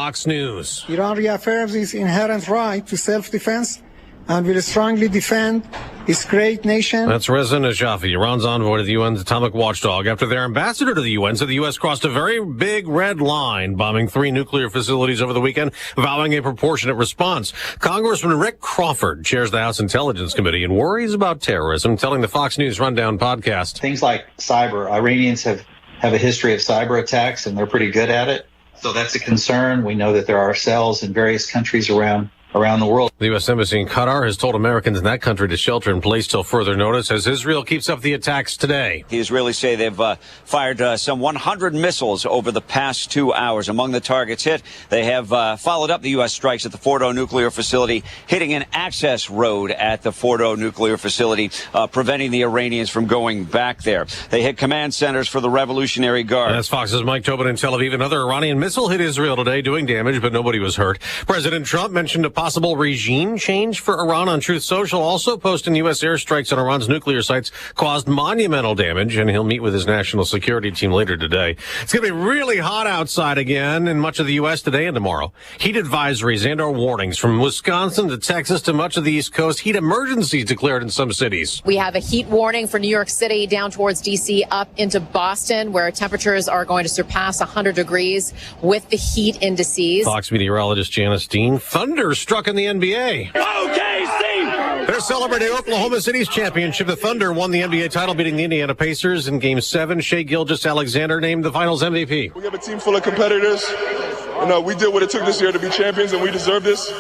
Fox News. Iran reaffirms its inherent right to self-defense and will strongly defend its great nation. That's Reza Najafi, Iran's envoy to the UN's atomic watchdog, after their ambassador to the UN said the U.S. crossed a very big red line, bombing 3 nuclear facilities over the weekend, vowing a proportionate response. Congressman Rick Crawford chairs the House Intelligence Committee and worries about terrorism, telling the Fox News Rundown podcast. Things like cyber. Iranians have a history of cyber attacks, and they're pretty good at it. So that's a concern. We know that there are cells in various countries around the world. The U.S. Embassy in Qatar has told Americans in that country to shelter in place till further notice as Israel keeps up the attacks today. The Israelis say they've fired some 100 missiles over the past 2 hours. Among the targets hit, they have followed up the U.S. strikes at the Fordo nuclear facility, hitting an access road at the Fordo nuclear facility, preventing the Iranians from going back there. They hit command centers for the Revolutionary Guard. That's Fox's Mike Tobin in Tel Aviv. Another Iranian missile hit Israel today, doing damage, but nobody was hurt. President Trump mentioned a possible regime change for Iran on Truth Social, also posting U.S. airstrikes on Iran's nuclear sites caused monumental damage, and he'll meet with his national security team later today. It's going to be really hot outside again in much of the U.S. today and tomorrow. Heat advisories and/or warnings from Wisconsin to Texas to much of the East Coast. Heat emergencies declared in some cities. We have a heat warning for New York City down towards D.C. up into Boston, where temperatures are going to surpass 100 degrees with the heat indices. Fox meteorologist Janice Dean. Thunder struck in the NBA. OKC! They're celebrating Oklahoma City's championship. The Thunder won the NBA title, beating the Indiana Pacers in Game 7. Shai Gilgeous-Alexander named the Finals MVP. We have a team full of competitors. And, we did what it took this year to be champions, and we deserve this.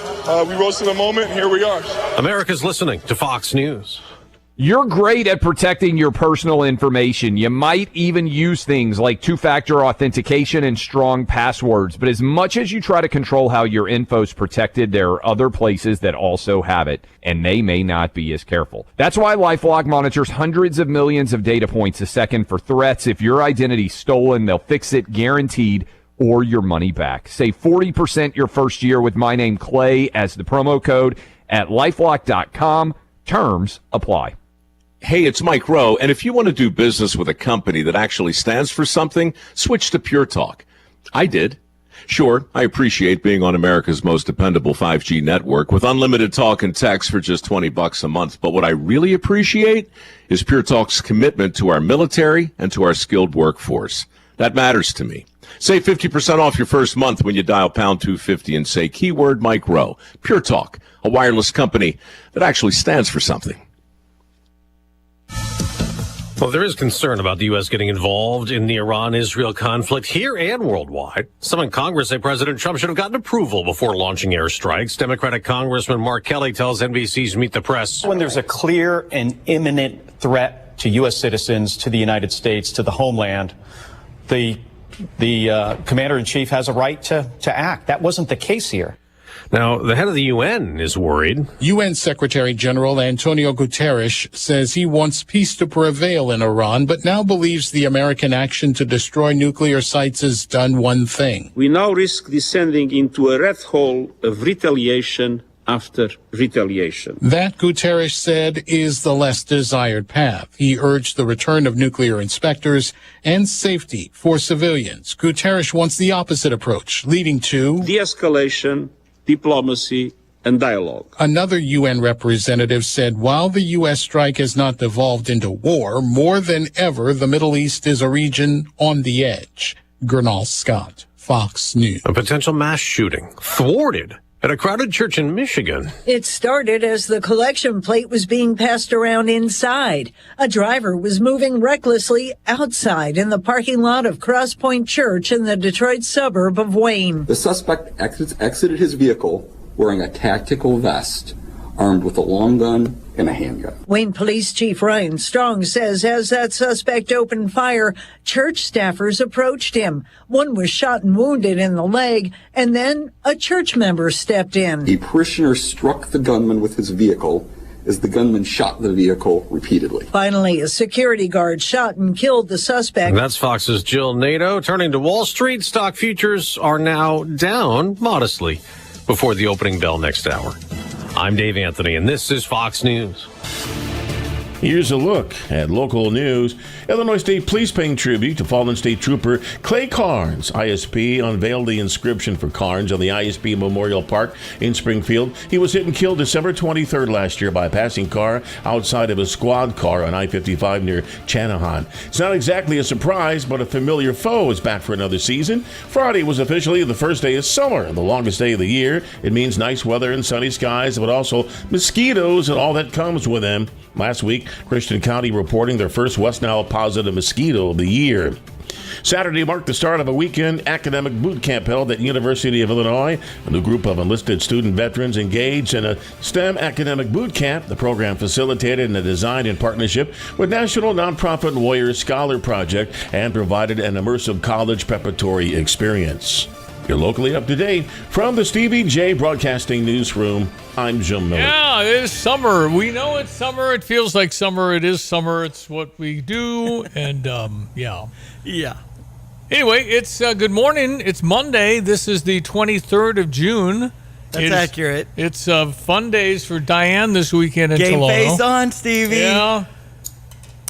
We rose to the moment, and here we are. America's listening to Fox News. You're great at protecting your personal information. You might even use things like two-factor authentication and strong passwords. But as much as you try to control how your info's protected, there are other places that also have it, and they may not be as careful. That's why LifeLock monitors hundreds of millions of data points a second for threats. If your identity's stolen, they'll fix it guaranteed, or your money back. Save 40% your first year with my name Clay as the promo code at LifeLock.com. Terms apply. Hey, it's Mike Rowe, and if you want to do business with a company that actually stands for something, switch to Pure Talk. I did. Sure, I appreciate being on America's most dependable 5G network with unlimited talk and text for just $20 a month. But what I really appreciate is Pure Talk's commitment to our military and to our skilled workforce. That matters to me. Save 50% off your first month when you dial pound 250 and say keyword Mike Rowe. Pure Talk, a wireless company that actually stands for something. Well, there is concern about the U.S. getting involved in the Iran-Israel conflict here and worldwide. Some in Congress say President Trump should have gotten approval before launching airstrikes. Democratic Congressman Mark Kelly tells NBC's Meet the Press. When there's a clear and imminent threat to U.S. citizens, to the United States, to the homeland, the commander-in-chief has a right to act. That wasn't the case here. Now, the head of the UN is worried. UN Secretary General Antonio Guterres says he wants peace to prevail in Iran, but now believes the American action to destroy nuclear sites has done one thing. We now risk descending into a rat hole of retaliation after retaliation. That, Guterres said, is the less desired path. He urged the return of nuclear inspectors and safety for civilians. Guterres wants the opposite approach, leading to de-escalation, diplomacy, and dialogue. Another UN representative said while the U.S. strike has not devolved into war, more than ever, the Middle East is a region on the edge. Gernal Scott, Fox News. A potential mass shooting thwarted at a crowded church in Michigan. It started as the collection plate was being passed around inside. A driver was moving recklessly outside in the parking lot of Cross Point Church in the Detroit suburb of Wayne. The suspect exited his vehicle wearing a tactical vest, armed with a long gun and a handgun. Wayne Police Chief Ryan Strong says as that suspect opened fire, church staffers approached him. One was shot and wounded in the leg, and then a church member stepped in. A parishioner struck the gunman with his vehicle as the gunman shot the vehicle repeatedly. Finally, a security guard shot and killed the suspect. And that's Fox's Jill Nato. Turning to Wall Street, stock futures are now down modestly before the opening bell next hour. I'm Dave Anthony, and this is Fox News. Here's a look at local news. Illinois State Police paying tribute to fallen state trooper Clay Carnes. ISP unveiled the inscription for Carnes on the ISP Memorial Park in Springfield. He was hit and killed December 23rd last year by a passing car outside of a squad car on I-55 near Channahon. It's not exactly a surprise, but a familiar foe is back for another season. Friday was officially the first day of summer, the longest day of the year. It means nice weather and sunny skies, but also mosquitoes and all that comes with them. Last week, Christian County reporting their first West Nile positive mosquito of the year. Saturday marked the start of a weekend academic boot camp held at University of Illinois. A new group of enlisted student veterans engaged in a STEM academic boot camp. The program facilitated and designed in partnership with national nonprofit Warrior Scholar Project and provided an immersive college preparatory experience. You're locally up to date. From the Stevie J Broadcasting Newsroom, I'm Jim Miller. Yeah, it is summer. We know it's summer. It feels like summer. It is summer. It's what we do. And, yeah. Yeah. Anyway, it's good morning. It's Monday. This is the 23rd of June. That's accurate. It's fun days for Diane this weekend in Game Toledo. face on, Stevie. Yeah.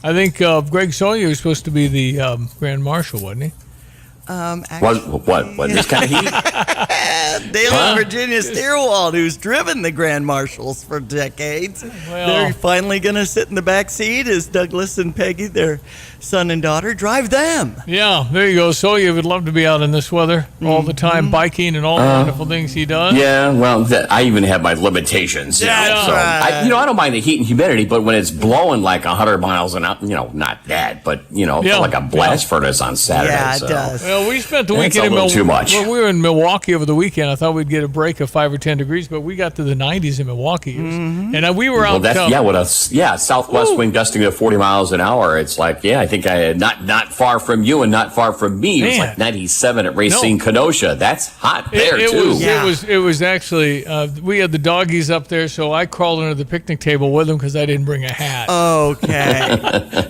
I think Greg Sawyer was supposed to be the Grand Marshal, wasn't he? What? This kind of heat? Dale Virginia Steerwald, who's driven the Grand Marshals for decades. Well, they're finally going to sit in the back seat as Douglas and Peggy, their son and daughter, drive them. Yeah, there you go. Sawyer would love to be out in this weather all the time, biking and all the wonderful things he does. Yeah, well, I even have my limitations. That's So right. I don't mind the heat and humidity, but when it's blowing like 100 miles an hour, not that, but like a blast furnace on Saturday. Yeah, it does. Well, we spent the That's weekend in a little too much. Well, we were in Milwaukee over the weekend. I thought we'd get a break of 5 or 10 degrees, but we got to the 90s in Milwaukee. And we were out. Southwest wind gusting to 40 miles an hour. It's like, I think not far from you and not far from me. It was like 97 at Racine Kenosha. That's hot there too. It was actually we had the doggies up there, so I crawled under the picnic table with them because I didn't bring a hat. Okay.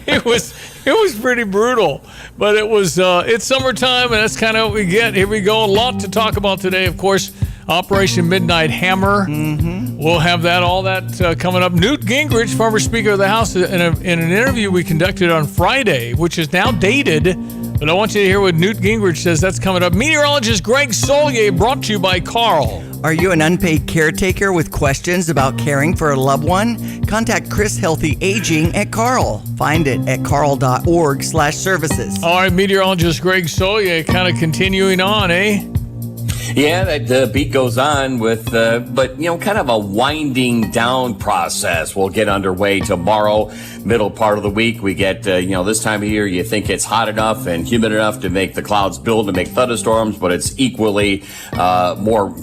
It was pretty brutal, but it's summertime, and that's kind of what we get. Here we go. A lot to talk about today, of course. Operation Midnight Hammer. We'll have all that coming up. Newt Gingrich, former Speaker of the House, in an interview we conducted on Friday, which is now dated, but I want you to hear what Newt Gingrich says. That's coming up. Meteorologist Greg Solier, brought to you by Carl. Are you an unpaid caretaker with questions about caring for a loved one? Contact Chris Healthy Aging at Carl. Find it at carl.org/services. All right, meteorologist Greg Solier, kind of continuing on, eh? Yeah, that beat goes on with, but kind of a winding down process will get underway tomorrow, middle part of the week. We get, this time of year, you think it's hot enough and humid enough to make the clouds build to make thunderstorms, but it's equally more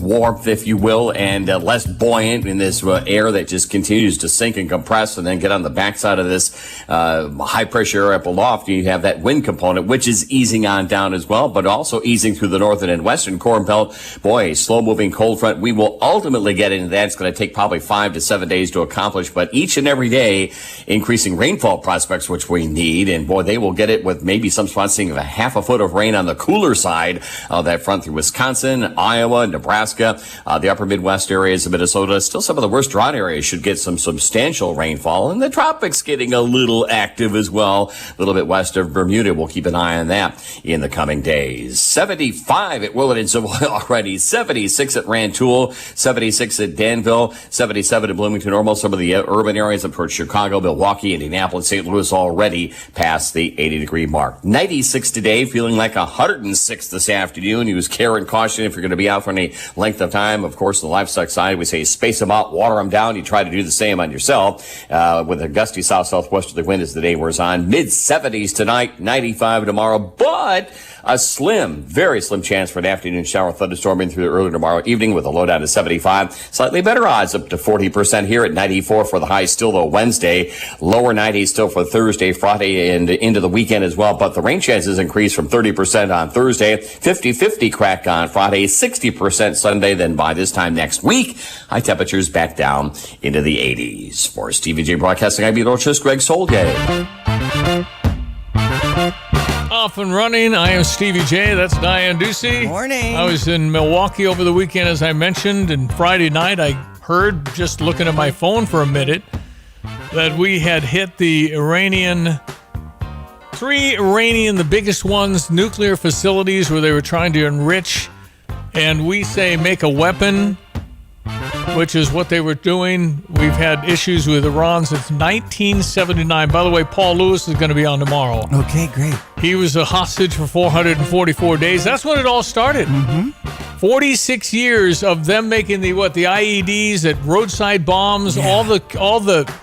warmth, if you will, and less buoyant in this air that just continues to sink and compress, and then get on the backside of this high pressure air up aloft. You have that wind component, which is easing on down as well, but also easing through the northern and western Corn Belt. Boy, a slow-moving cold front. We will ultimately get into that. It's going to take probably 5 to 7 days to accomplish, but each and every day, increasing rainfall prospects, which we need. And boy, they will get it with maybe some spots seeing a half a foot of rain on the cooler side of that front through Wisconsin, Iowa, Nebraska, the upper Midwest areas of Minnesota. Still some of the worst drought areas should get some substantial rainfall. And the tropics getting a little active as well. A little bit west of Bermuda. We'll keep an eye on that in the coming days. 75 at Willard and Savoy already. 76 at Rantoul. 76 at Danville. 77 at Bloomington Normal. Some of the urban areas up towards Chicago, Milwaukee, Indianapolis, St. Louis already past the 80-degree mark. 96 today, feeling like 106 this afternoon. Use care and caution if you're going to be out for any length of time. Of course, the livestock side, we say space them out, water them down. You try to do the same on yourself with a gusty south-southwesterly wind as the day wears on. Mid-70s tonight, 95 tomorrow, but a very slim chance for an afternoon shower thunderstorm in through the early tomorrow evening with a low down to 75. Slightly better odds up to 40% here at 94 for the high still though Wednesday. Lower 90s still for Thursday, Friday, and into the weekend as well. But the rain chances increase from 30% on Thursday, 50-50 crack on Friday, 60% Sunday. Then by this time next week, high temperatures back down into the 80s. For Stevie J Broadcasting, I'm meteorologist Greg Solgay. Off and running. I am Stevie J. That's Diane Ducey. Morning. I was in Milwaukee over the weekend, as I mentioned, and Friday night I heard, just looking at my phone for a minute, that we had hit the Iranian 3 Iranian, the biggest ones, nuclear facilities where they were trying to enrich, and we say make a weapon, which is what they were doing. We've had issues with Iran since 1979. By the way, Paul Lewis is going to be on tomorrow. Okay, great. He was a hostage for 444 days. That's when it all started. 46 years of them making the IEDs at roadside bombs. Yeah. All the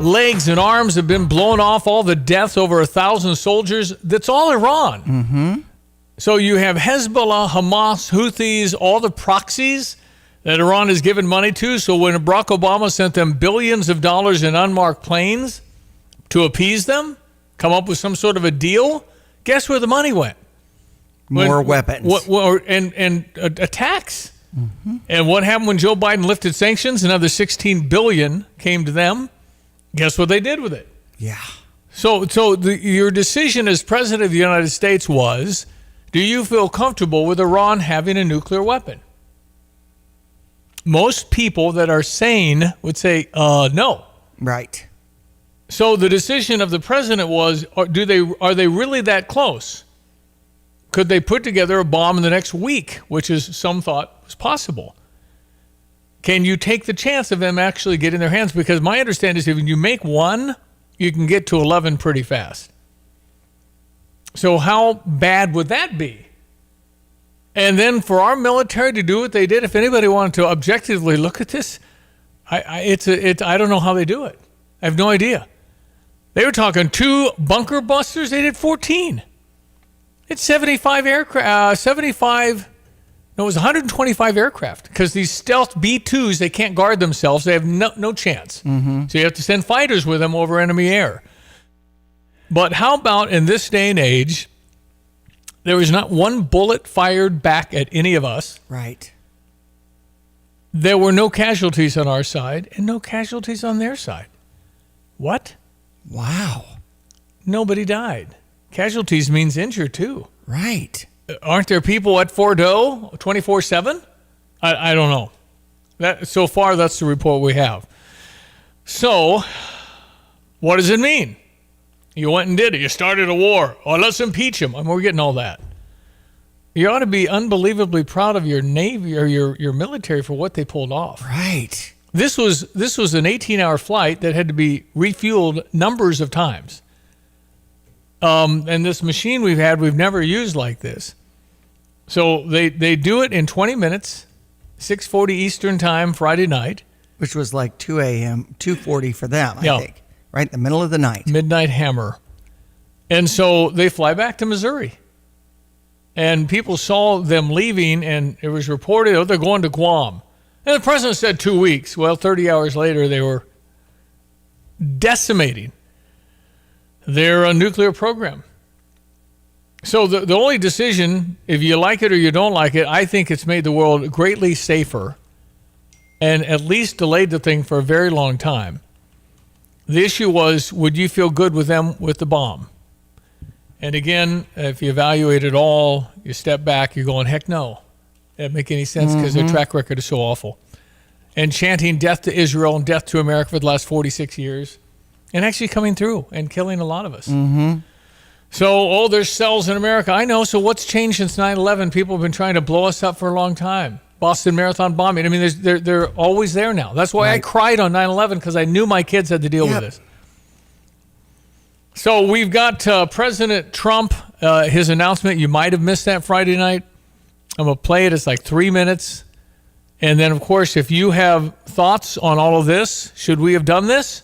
legs and arms have been blown off. All the deaths, over 1,000 soldiers. That's all Iran. So you have Hezbollah, Hamas, Houthis, all the proxies that Iran has given money to. So when Barack Obama sent them billions of dollars in unmarked planes to appease them, come up with some sort of a deal, guess where the money went? More weapons. And attacks. And what happened when Joe Biden lifted sanctions? Another $16 billion came to them. Guess what they did with it? Yeah. So your decision as president of the United States was, do you feel comfortable with Iran having a nuclear weapon? Most people that are sane would say, no. Right. So the decision of the president was, are they really that close? Could they put together a bomb in the next week, which is some thought was possible? Can you take the chance of them actually getting their hands? Because my understanding is if you make one, you can get to 11 pretty fast. So how bad would that be? And then for our military to do what they did, if anybody wanted to objectively look at this, I don't know how they do it. I have no idea. They were talking 2 bunker busters. They did 14. It's 75 aircraft. It was 125 aircraft because these stealth B-2s, they can't guard themselves. They have no chance. So you have to send fighters with them over enemy air. But how about in this day and age, there was not one bullet fired back at any of us. Right. There were no casualties on our side and no casualties on their side. What? Wow. Nobody died. Casualties means injured too. Right. Aren't there people at Fordo 24/7? I don't know. So far, that's the report we have. So, what does it mean? You went and did it. You started a war. Oh, let's impeach him. We're getting all that. You ought to be unbelievably proud of your Navy or your military for what they pulled off. Right. This was an 18-hour flight that had to be refueled numbers of times. And this machine we've never used like this. So they do it in 20 minutes, 6:40 Eastern time, Friday night. Which was like 2 a.m., 2:40 for them, I think. Right in the middle of the night. Midnight hammer. And so they fly back to Missouri. And people saw them leaving, and it was reported, they're going to Guam. And the president said 2 weeks. Well, 30 hours later, they were decimating their nuclear program. So the only decision, if you like it or you don't like it, I think it's made the world greatly safer and at least delayed the thing for a very long time. The issue was, would you feel good with them with the bomb? And again, if you evaluate it all, you step back, you're going, heck no. That doesn't make any sense because their track record is so awful. And chanting death to Israel and death to America for the last 46 years. And actually coming through and killing a lot of us. So, there's cells in America. I know. So what's changed since 9/11? People have been trying to blow us up for a long time. Boston Marathon bombing. I mean, they're always there now. That's why I cried on 9/11 because I knew my kids had to deal with this. So we've got President Trump, his announcement. You might have missed that Friday night. I'm going to play it. It's like 3 minutes. And then, of course, if you have thoughts on all of this, should we have done this?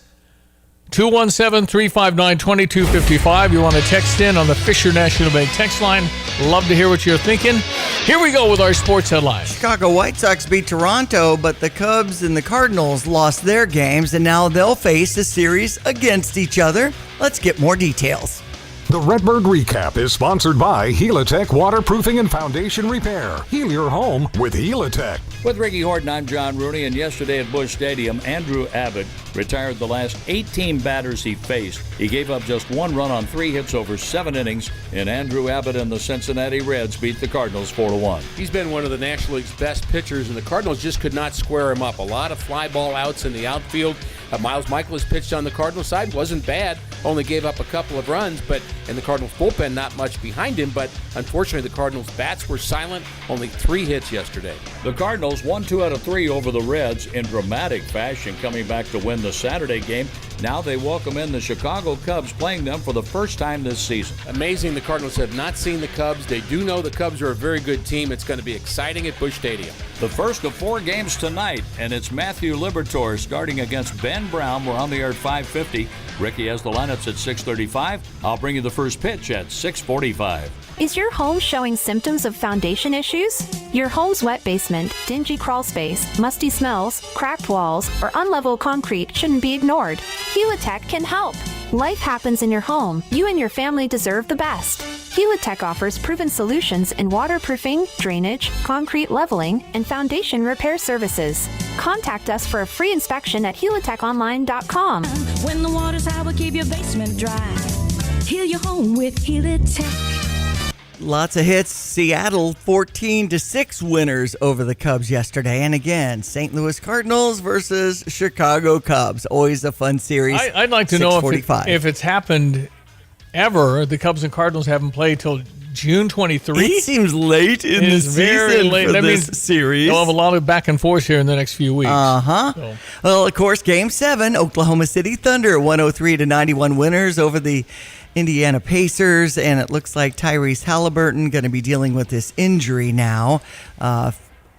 217-359-2255. You want to text in on the Fisher National Bank text line. Love to hear what you're thinking. Here we go with our sports headlines. Chicago White Sox beat Toronto, but the Cubs and the Cardinals lost their games, and now they'll face a series against each other. Let's get more details. The Redbird Recap is sponsored by Helitech Waterproofing and Foundation Repair. Heal your home with Helitech. With Ricky Horton, I'm John Rooney, and yesterday at Busch Stadium, Andrew Abbott retired the last 18 batters he faced. He gave up just 1 run on 3 hits over 7 innings, and Andrew Abbott and the Cincinnati Reds beat the Cardinals 4-1. He's been one of the National League's best pitchers, and the Cardinals just could not square him up. A lot of fly ball outs in the outfield. Miles Michaelis pitched on the Cardinal side, wasn't bad, only gave up a couple of runs, and the Cardinals bullpen not much behind him, but unfortunately the Cardinals bats were silent, only 3 hits yesterday. The Cardinals won 2 out of 3 over the Reds in dramatic fashion, coming back to win the Saturday game. Now they welcome in the Chicago Cubs, playing them for the first time this season. Amazing, the Cardinals have not seen the Cubs. They do know the Cubs are a very good team. It's going to be exciting at Busch Stadium. The first of 4 games tonight, and it's Matthew Liberatore starting against Ben Brown. We're on the air at 5:50. Ricky has the lineups at 6:35. I'll bring you the first pitch at 6:45. Is your home showing symptoms of foundation issues? Your home's wet basement, dingy crawl space, musty smells, cracked walls, or unlevel concrete shouldn't be ignored. Helitech can help. Life happens in your home. You and your family deserve the best. Helitech offers proven solutions in waterproofing, drainage, concrete leveling, and foundation repair services. Contact us for a free inspection at helitechonline.com. When the water's high, we'll keep your basement dry. Heal your home with Helitech. Lots of hits. Seattle 14-6 winners over the Cubs yesterday. And again, St. Louis Cardinals versus Chicago Cubs. Always a fun series. I'd like to know if it's happened ever. The Cubs and Cardinals haven't played till June 23. It seems late in the season for this series. They'll have a lot of back and forth here in the next few weeks. So. Well, of course, Game 7, Oklahoma City Thunder 103-91 winners over the Indiana Pacers, and it looks like Tyrese Halliburton going to be dealing with this injury now.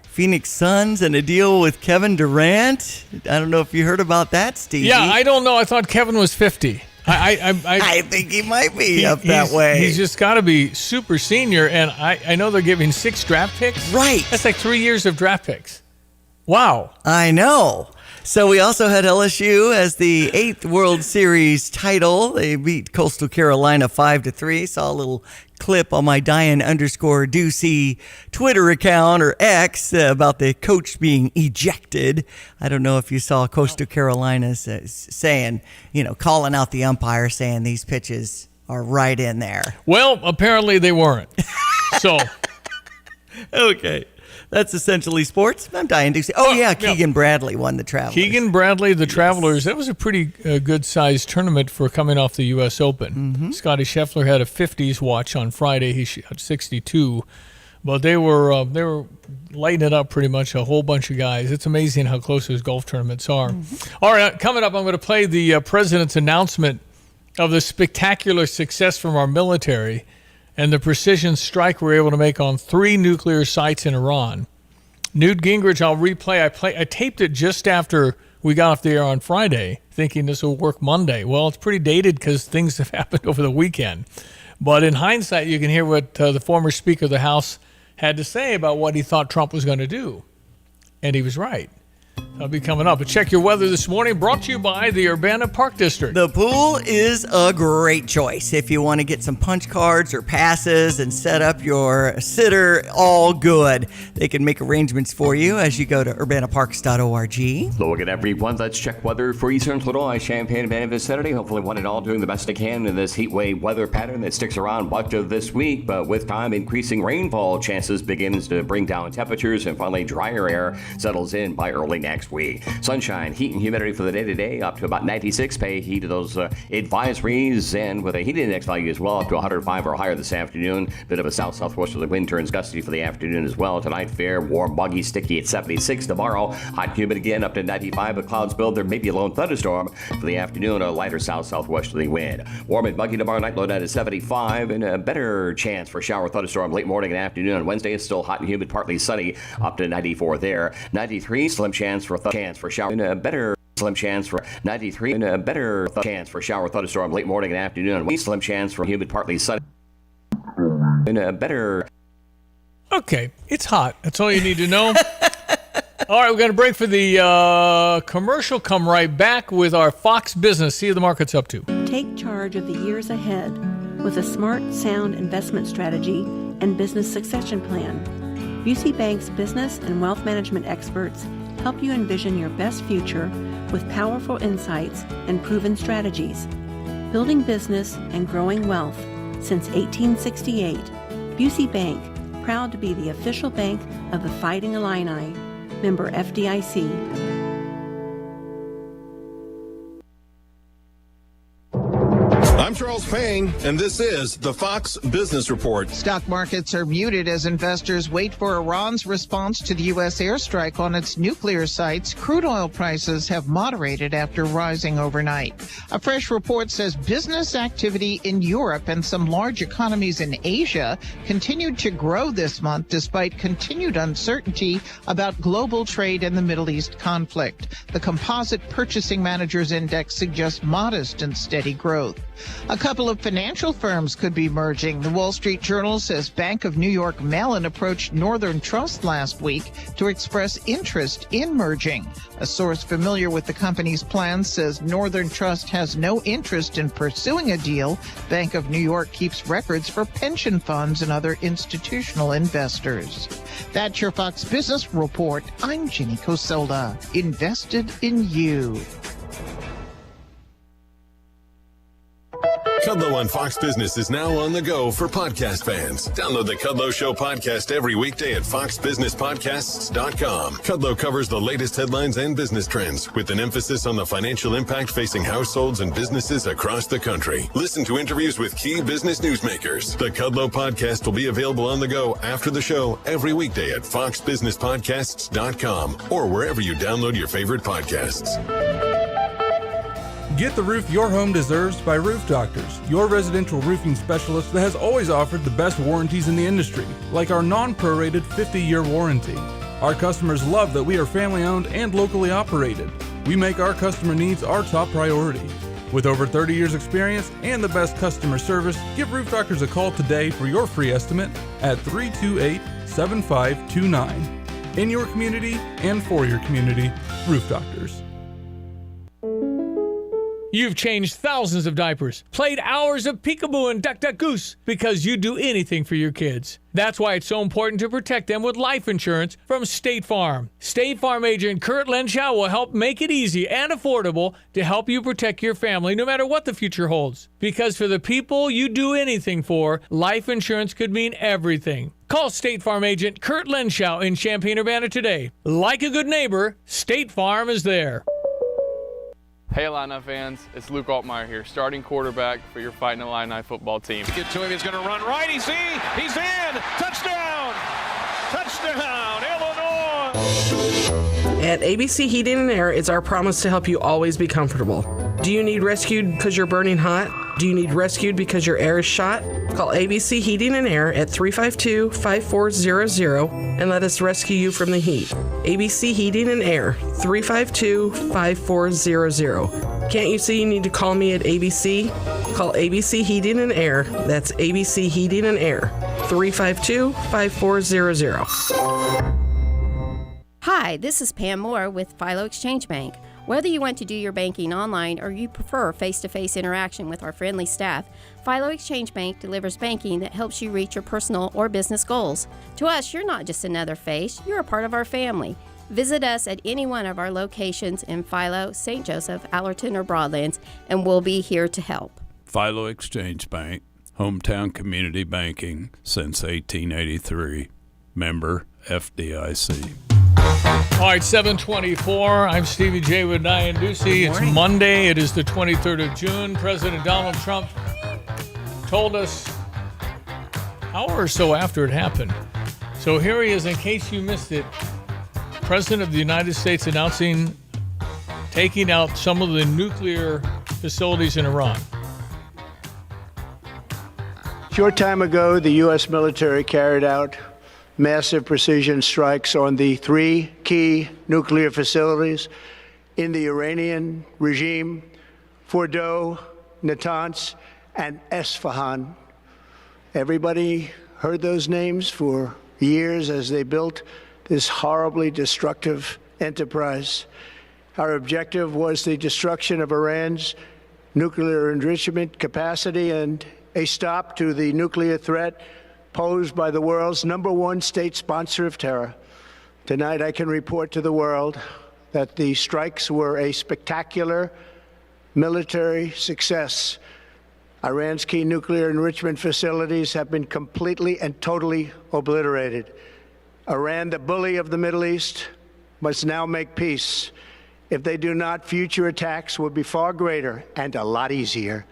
Phoenix Suns and a deal with Kevin Durant. I don't know if you heard about that, Steve. Yeah, I don't know. I thought Kevin was 50. I think he might be up that way. He's just got to be super senior, and I know they're giving 6 draft picks. Right. That's like 3 years of draft picks. Wow. I know. So we also had LSU as the 8th World Series title. They beat Coastal Carolina 5-3. Saw a little clip on my Diane_Ducey Twitter account or X about the coach being ejected. I don't know if you saw Coastal Carolina saying, calling out the umpire, saying these pitches are right in there. Well, apparently they weren't. So. Okay. That's essentially sports. I'm Diane Ducey. Oh, yeah, Keegan Bradley won the Travelers. Keegan Bradley, the Travelers. That was a pretty good-sized tournament for coming off the U.S. Open. Mm-hmm. Scotty Scheffler had a 50s watch on Friday. He shot 62. But they were lighting it up pretty much, a whole bunch of guys. It's amazing how close those golf tournaments are. Mm-hmm. All right, coming up, I'm going to play the president's announcement of the spectacular success from our military and the precision strike we're able to make on 3 nuclear sites in Iran. Newt Gingrich, I'll replay. I taped it just after we got off the air on Friday, thinking this will work Monday. Well, it's pretty dated because things have happened over the weekend. But in hindsight, you can hear what the former Speaker of the House had to say about what he thought Trump was going to do. And he was right. That'll be coming up. But check your weather this morning, brought to you by the Urbana Park District. The pool is a great choice if you want to get some punch cards or passes and set up your sitter. All good. They can make arrangements for you as you go to urbanaparks.org. Look at everyone. Let's check weather for Eastern Illinois, Champaign, and vicinity. Hopefully one and all doing the best they can in this heat wave weather pattern that sticks around much of this week. But with time, increasing rainfall chances begins to bring down temperatures, and finally drier air settles in by early next week. Sunshine, heat, and humidity for the day today up to about 96. Pay heed to those advisories, and with a heat index value as well up to 105 or higher this afternoon. Bit of a south-southwesterly wind turns gusty for the afternoon as well. Tonight, fair, warm, muggy, sticky at 76. Tomorrow, hot and humid again up to 95. But clouds build. There may be a lone thunderstorm for the afternoon. A lighter south-southwesterly wind. Warm and muggy tomorrow night, low down to 75, and a better chance for shower thunderstorm late morning and afternoon. On Wednesday, it's still hot and humid, partly sunny, up to 94 there. 93, slim chance for shower, and a better slim chance for 93, and a better chance for shower thunderstorm late morning and afternoon. Slim chance for humid, partly sunny, and a better. Okay, it's hot. That's all you need to know. All right, we're going to break for the commercial. Come right back with our Fox Business. See what the market's up to. Take charge of the years ahead with a smart, sound investment strategy and business succession plan. Busey Bank's business and wealth management experts help you envision your best future with powerful insights and proven strategies. Building business and growing wealth since 1868. Busey Bank, proud to be the official bank of the Fighting Illini. Member FDIC. I'm Charles Payne, and this is the Fox Business Report. Stock markets are muted as investors wait for Iran's response to the U.S. airstrike on its nuclear sites. Crude oil prices have moderated after rising overnight. A fresh report says business activity in Europe and some large economies in Asia continued to grow this month despite continued uncertainty about global trade and the Middle East conflict. The Composite Purchasing Managers Index suggests modest and steady growth. A couple of financial firms could be merging. The Wall Street Journal says Bank of New York Mellon approached Northern Trust last week to express interest in merging. A source familiar with the company's plans says Northern Trust has no interest in pursuing a deal. Bank of New York keeps records for pension funds and other institutional investors. That's your Fox Business Report. I'm Ginny Coselda. Invested in you. Kudlow on Fox Business is now on the go for podcast fans. Download the Kudlow Show podcast every weekday at foxbusinesspodcasts.com. Kudlow covers the latest headlines and business trends with an emphasis on the financial impact facing households and businesses across the country. Listen to interviews with key business newsmakers. The Kudlow podcast will be available on the go after the show every weekday at foxbusinesspodcasts.com or wherever you download your favorite podcasts. Get the roof your home deserves by Roof Doctors, your residential roofing specialist that has always offered the best warranties in the industry, like our non-prorated 50-year warranty. Our customers love that we are family-owned and locally operated. We make our customer needs our top priority. With over 30 years experience and the best customer service, give Roof Doctors a call today for your free estimate at 328-7529. In your community and for your community, Roof Doctors. You've changed thousands of diapers, played hours of peekaboo and duck duck goose because you do anything for your kids. That's why it's so important to protect them with life insurance from State Farm. State Farm agent Kurt Lenschow will help make it easy and affordable to help you protect your family no matter what the future holds. Because for the people you do anything for, life insurance could mean everything. Call State Farm agent Kurt Lenschow in Champaign-Urbana today. Like a good neighbor, State Farm is there. Hey Illini fans, it's Luke Altmaier here, starting quarterback for your Fighting Illini football team. Get to him, he's going to run right, he's in! Touchdown! Touchdown, Illinois! At ABC Heating and Air, it's our promise to help you always be comfortable. Do you need rescued because you're burning hot? Do you need rescued because your air is shot? Call ABC Heating and Air at 352-5400 and let us rescue you from the heat. ABC Heating and Air, 352-5400. Can't you see you need to call me at ABC? Call ABC Heating and Air. That's ABC Heating and Air, 352-5400. Hi, this is Pam Moore with Philo Exchange Bank. Whether you want to do your banking online or you prefer face-to-face interaction with our friendly staff, Philo Exchange Bank delivers banking that helps you reach your personal or business goals. To us, you're not just another face, you're a part of our family. Visit us at any one of our locations in Philo, St. Joseph, Allerton, or Broadlands, and we'll be here to help. Philo Exchange Bank, hometown community banking since 1883. Member FDIC. All right, 7:24. I'm Stevie J with Diane Ducey. It's Monday. It is the 23rd of June. President Donald Trump told us an hour or so after it happened. So here he is, in case you missed it. President of the United States announcing taking out some of the nuclear facilities in Iran. Short time ago, the U.S. military carried out massive precision strikes on the three key nuclear facilities in the Iranian regime: Fordow, Natanz, and Esfahan. Everybody heard those names for years as they built this horribly destructive enterprise. Our objective was the destruction of Iran's nuclear enrichment capacity and a stop to the nuclear threat posed by the world's #1 state sponsor of terror. Tonight, I can report to the world that the strikes were a spectacular military success. Iran's key nuclear enrichment facilities have been completely and totally obliterated. Iran, the bully of the Middle East, must now make peace. If they do not, future attacks will be far greater and a lot easier.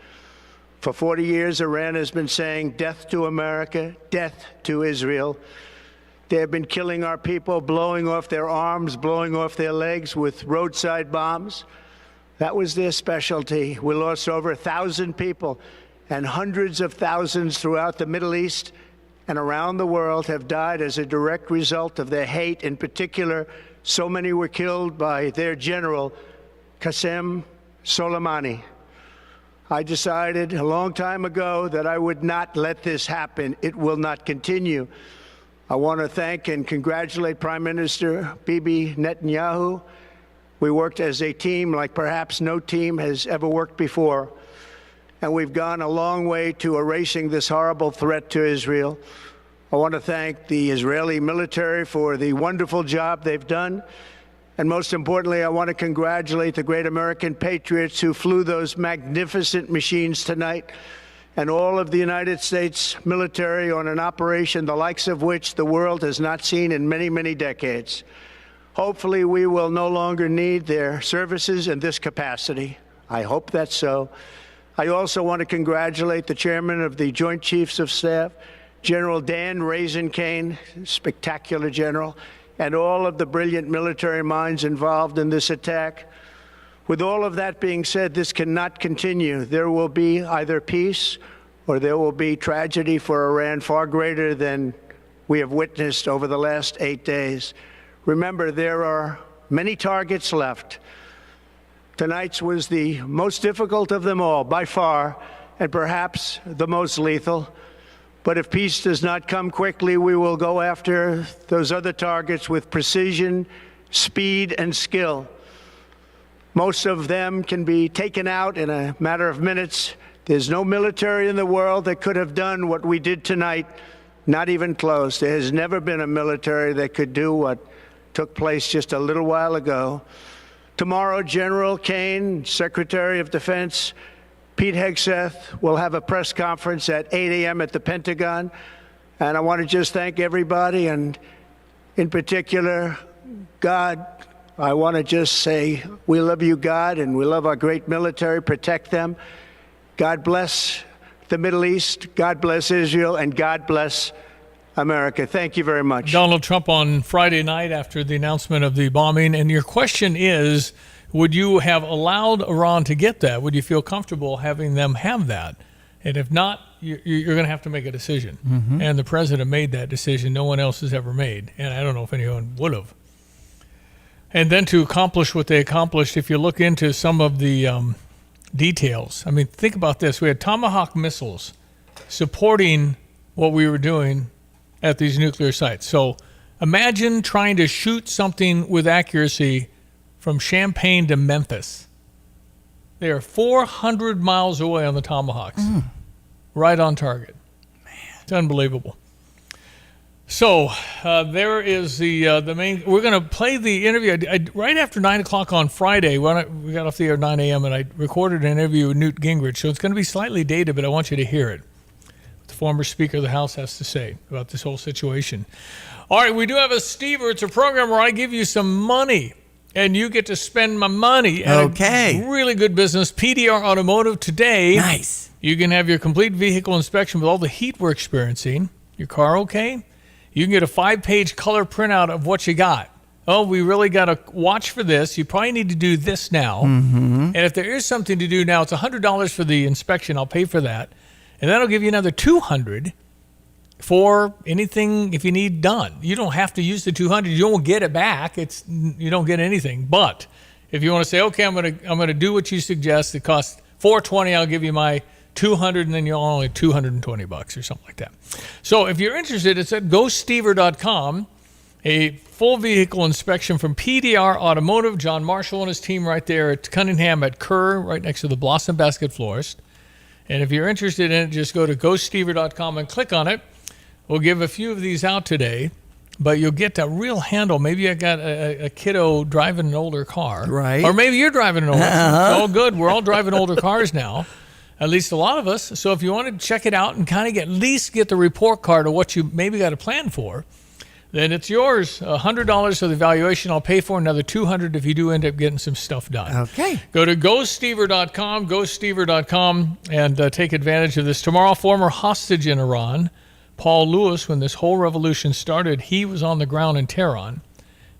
For 40 years, Iran has been saying death to America, death to Israel. They have been killing our people, blowing off their arms, blowing off their legs with roadside bombs. That was their specialty. We lost over 1,000 people, and hundreds of thousands throughout the Middle East and around the world have died as a direct result of their hate. In particular, so many were killed by their general, Qasem Soleimani. I decided a long time ago that I would not let this happen. It will not continue. I want to thank and congratulate Prime Minister Bibi Netanyahu. We worked as a team like perhaps no team has ever worked before. And we've gone a long way to erasing this horrible threat to Israel. I want to thank the Israeli military for the wonderful job they've done. And most importantly, I want to congratulate the great American patriots who flew those magnificent machines tonight, and all of the United States military on an operation the likes of which the world has not seen in many, many decades. Hopefully, we will no longer need their services in this capacity. I hope that's so. I also want to congratulate the chairman of the Joint Chiefs of Staff, General Dan Raisin Kane, spectacular general, and all of the brilliant military minds involved in this attack. With all of that being said, this cannot continue. There will be either peace or there will be tragedy for Iran far greater than we have witnessed over the last 8 days. Remember, there are many targets left. Tonight's was the most difficult of them all, by far, and perhaps the most lethal. But if peace does not come quickly, we will go after those other targets with precision, speed, and skill. Most of them can be taken out in a matter of minutes. There's no military in the world that could have done what we did tonight, not even close. There has never been a military that could do what took place just a little while ago. Tomorrow, General Kane, Secretary of Defense, Pete Hegseth will have a press conference at 8 a.m. at the Pentagon. And I want to just thank everybody, and in particular, God. I want to just say we love you, God, and we love our great military. Protect them. God bless the Middle East. God bless Israel, and God bless America. Thank you very much. Donald Trump on Friday night after the announcement of the bombing. And your question is, would you have allowed Iran to get that? Would you feel comfortable having them have that? And if not, you're going to have to make a decision. Mm-hmm. And the president made that decision no one else has ever made. And I don't know if anyone would have. And then to accomplish what they accomplished, if you look into some of the details, I mean, think about this. We had Tomahawk missiles supporting what we were doing at these nuclear sites. So imagine trying to shoot something with accuracy from Champaign to Memphis. They are 400 miles away on the Tomahawks, right on target. Man, it's unbelievable. So there is the main. We're going to play the interview right after 9 o'clock on Friday. We got off the air at 9 a.m. and I recorded an interview with Newt Gingrich. So it's going to be slightly dated, but I want you to hear it. What the former Speaker of the House has to say about this whole situation. All right, we do have a Stever. It's a program where I give you some money. And you get to spend my money at a really good business, PDR Automotive. Today, nice. You can have your complete vehicle inspection with all the heat we're experiencing. Your car okay? You can get a 5-page color printout of what you got. Oh, we really got to watch for this. You probably need to do this now. Mm-hmm. And if there is something to do now, it's $100 for the inspection. I'll pay for that. And that'll give you another $200 for anything if you need done. You don't have to use the $200. You don't get it back. You don't get anything. But if you want to say, okay, I'm gonna do what you suggest. It costs $420. I'll give you my $200, and then you'll only $220 or something like that. So if you're interested, it's at GoStever.com. A full vehicle inspection from PDR Automotive. John Marshall and his team right there at Cunningham at Kerr, right next to the Blossom Basket Florist. And if you're interested in it, just go to GoStever.com and click on it. We'll give a few of these out today, but you'll get a real handle. Maybe I got a kiddo driving an older car. Right. Or maybe you're driving an older car. It's all good. We're all driving older cars now, at least a lot of us. So if you want to check it out and kind of at least get the report card of what you maybe got a plan for, then it's yours. $100 for the evaluation. I'll pay for another $200 if you do end up getting some stuff done. Okay. Go to GoStever.com, and take advantage of this. Tomorrow, former hostage in Iran, Paul Lewis, when this whole revolution started, he was on the ground in Tehran,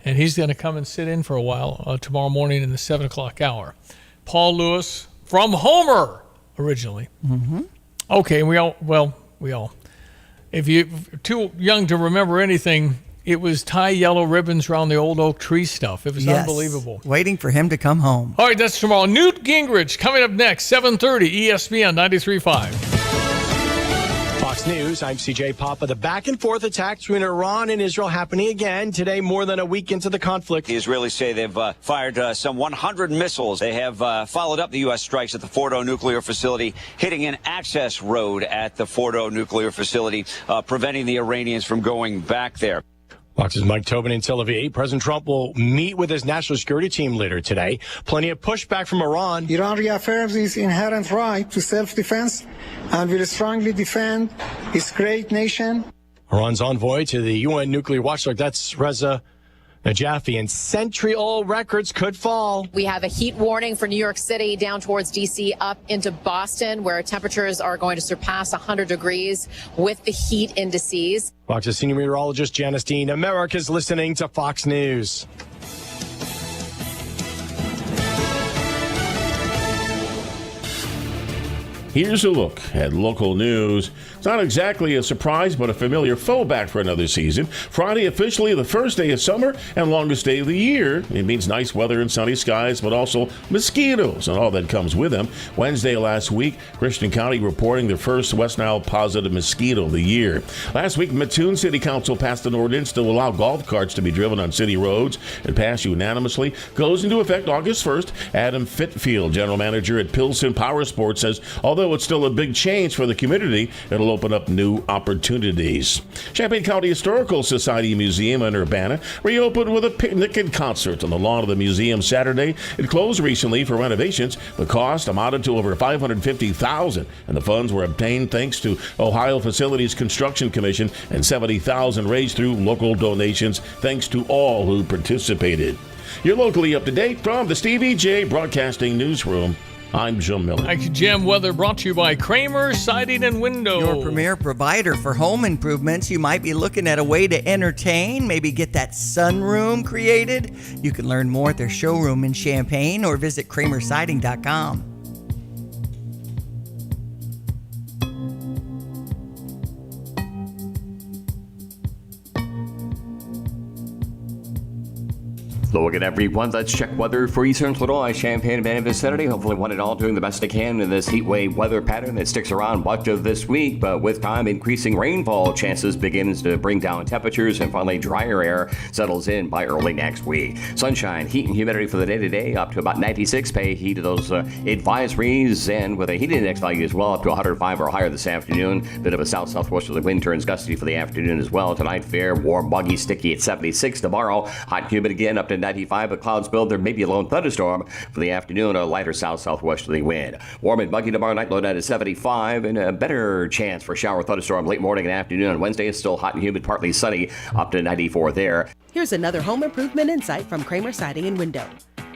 and he's going to come and sit in for a while tomorrow morning in the 7 o'clock hour. Paul Lewis from Homer, originally. Mm-hmm. Okay, we all, if you're too young to remember anything, it was tie yellow ribbons around the old oak tree stuff. It was unbelievable. Waiting for him to come home. All right, that's tomorrow. Newt Gingrich coming up next, 7:30, ESPN 93.5. Fox News, I'm CJ Papa. The back-and-forth attack between Iran and Israel happening again today, more than a week into the conflict. The Israelis say they've fired some 100 missiles. They have followed up the U.S. strikes at the Fordo nuclear facility, hitting an access road at the Fordo nuclear facility, preventing the Iranians from going back there. Fox's Mike Tobin in Tel Aviv. President Trump will meet with his national security team later today. Plenty of pushback from Iran. Iran reaffirms its inherent right to self-defense and will strongly defend its great nation. Iran's envoy to the UN nuclear watchdog, that's Reza Najafi, and century-old records could fall. We have a heat warning for New York City down towards D.C. up into Boston, where temperatures are going to surpass 100 degrees with the heat indices. Fox's senior meteorologist Janice Dean. America's listening to Fox News. Here's a look at local news. It's not exactly a surprise, but a familiar foe back for another season. Friday, officially the first day of summer and longest day of the year. It means nice weather and sunny skies, but also mosquitoes and all that comes with them. Wednesday last week, Christian County reporting the first West Nile positive mosquito of the year. Last week, Mattoon City Council passed an ordinance to allow golf carts to be driven on city roads. It passed unanimously. Goes into effect August 1st. Adam Fitfield, general manager at Pilsen Power Sports, says although it's still a big change for the community, it'll open up new opportunities. Champaign County Historical Society Museum in Urbana reopened with a picnic and concert on the lawn of the museum Saturday. It closed recently for renovations. The cost amounted to over $550,000, and the funds were obtained thanks to Ohio Facilities Construction Commission, and $70,000 raised through local donations thanks to all who participated. You're locally up to date from the Stevie J Broadcasting Newsroom. I'm Jim Miller. Thank you, Jim. Weather brought to you by Kramer Siding and Window. Your premier provider for home improvements. You might be looking at a way to entertain, maybe get that sunroom created. You can learn more at their showroom in Champaign or visit kramersiding.com. Look at everyone. Let's check weather for Eastern Illinois, Champaign and vicinity. Hopefully one and all doing the best they can in this heat wave weather pattern that sticks around much of this week. But with time, increasing rainfall chances begins to bring down temperatures, and finally drier air settles in by early next week. Sunshine, heat, and humidity for the day today up to about 96. Pay heed to those advisories, and with a heat index value as well up to 105 or higher this afternoon. Bit of a south-southwesterly wind turns gusty for the afternoon as well. Tonight, fair, warm, muggy, sticky at 76. Tomorrow, hot and humid again up to 95, but clouds build. There may be a lone thunderstorm for the afternoon, a lighter south-southwesterly wind. Warm and muggy tomorrow night, low down to 75, and a better chance for shower thunderstorm late morning and afternoon. On Wednesday, it's still hot and humid, partly sunny, up to 94 there. Here's another home improvement insight from Kramer Siding and Window.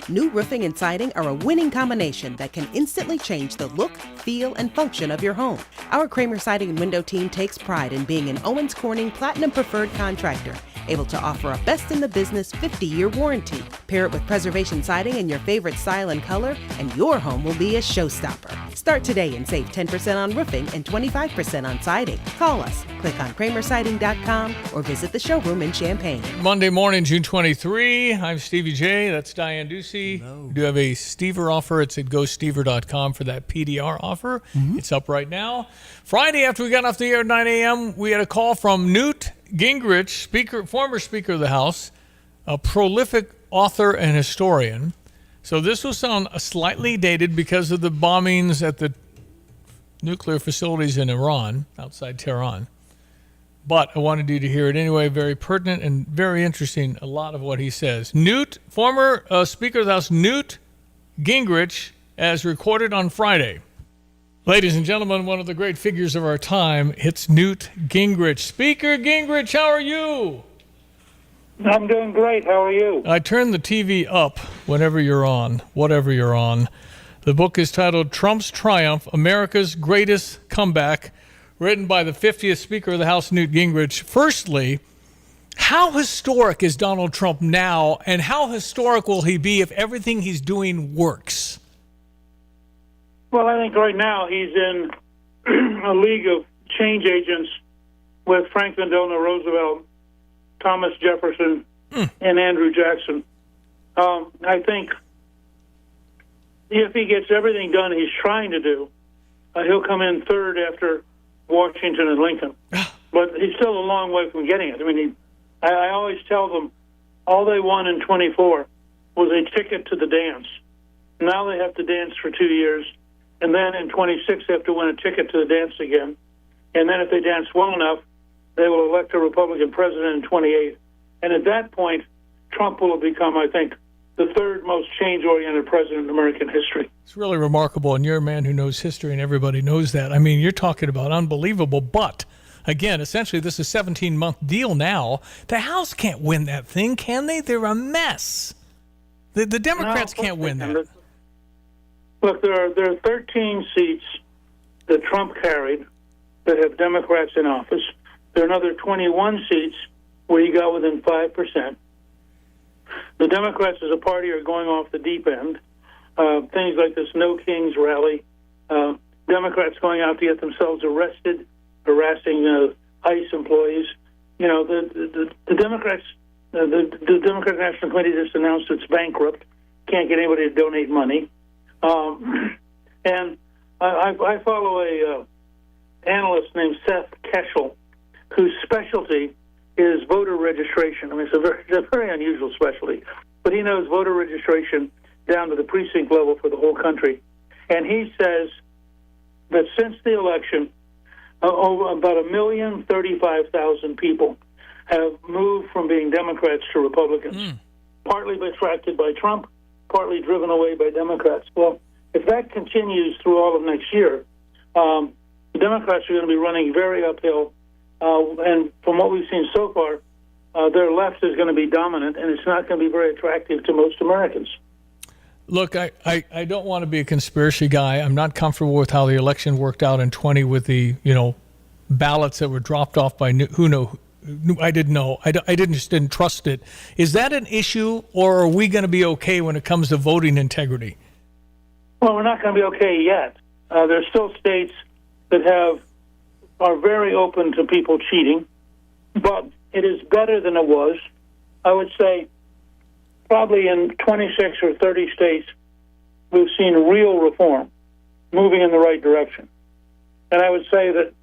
New roofing and siding are a winning combination that can instantly change the look, feel, and function of your home. Our Kramer Siding and Window team takes pride in being an Owens Corning Platinum Preferred contractor, able to offer a best-in-the-business 50-year warranty. Pair it with preservation siding in your favorite style and color, and your home will be a showstopper. Start today and save 10% on roofing and 25% on siding. Call us, click on kramersiding.com, or visit the showroom in Champaign. Monday morning, June 23. I'm Stevie J. That's Diane Ducey. We do have a Stever offer. It's at gostever.com for that PDR offer. Mm-hmm. It's up right now. Friday, after we got off the air at 9 a.m., we had a call from Newt Gingrich, former Speaker of the House, a prolific author and historian. So this will sound slightly dated because of the bombings at the nuclear facilities in Iran, outside Tehran. But I wanted you to hear it anyway. Very pertinent and very interesting, a lot of what he says. Newt, former Speaker of the House, Newt Gingrich, as recorded on Friday. Ladies and gentlemen, one of the great figures of our time, it's Newt Gingrich. Speaker Gingrich, how are you? I'm doing great. How are you? I turn the TV up whenever you're on, whatever you're on. The book is titled Trump's Triumph, America's Greatest Comeback, written by the 50th Speaker of the House, Newt Gingrich. Firstly, how historic is Donald Trump now, and how historic will he be if everything he's doing works? Well, I think right now he's in a league of change agents with Franklin Delano Roosevelt, Thomas Jefferson, and Andrew Jackson. I think if he gets everything done he's trying to do, he'll come in third after Washington and Lincoln. But he's still a long way from getting it. I mean, I always tell them all they won in 24 was a ticket to the dance. Now they have to dance for 2 years, and then in 26 they have to win a ticket to the dance again. And then if they dance well enough, they will elect a Republican president in 28. And at that point, Trump will have become, I think, the third most change-oriented president in American history. It's really remarkable, and you're a man who knows history, and everybody knows that. I mean, you're talking about unbelievable, but again, essentially, this is a 17-month deal now. The House can't win that thing, can they? They're a mess. The Democrats can't win that. Look, there are 13 seats that Trump carried that have Democrats in office. There are another 21 seats where he got within 5%. The Democrats as a party are going off the deep end. Things like this No Kings rally, Democrats going out to get themselves arrested, harassing ICE employees. You know, the Democrats, the Democratic National Committee just announced it's bankrupt, can't get anybody to donate money. And I follow a analyst named Seth Keshel, whose specialty is voter registration. I mean, it's a very unusual specialty, but he knows voter registration down to the precinct level for the whole country. And he says that since the election, about 1,035,000 people have moved from being Democrats to Republicans, partly attracted by Trump, partly driven away by Democrats. Well, if that continues through all of next year, the Democrats are going to be running very uphill. And from what we've seen so far, their left is going to be dominant, and it's not going to be very attractive to most Americans. Look, I don't want to be a conspiracy guy. I'm not comfortable with how the election worked out in 20 with the, ballots that were dropped off by I didn't know. I didn't trust it. Is that an issue, or are we going to be okay when it comes to voting integrity? Well, we're not going to be okay yet. There's still states that are very open to people cheating, but it is better than it was. I would say probably in 26 or 30 states, we've seen real reform moving in the right direction. And I would say that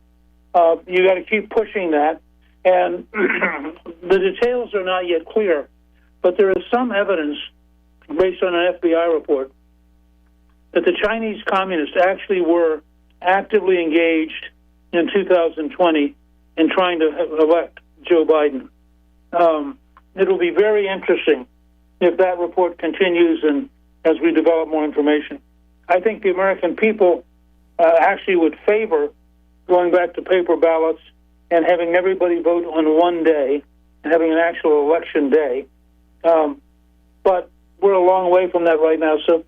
you got to keep pushing that. And the details are not yet clear, but there is some evidence based on an FBI report that the Chinese communists actually were actively engaged in 2020 in trying to elect Joe Biden. It will be very interesting if that report continues and as we develop more information. I think the American people actually would favor going back to paper ballots and having everybody vote on one day and having an actual election day. But we're a long way from that right now. So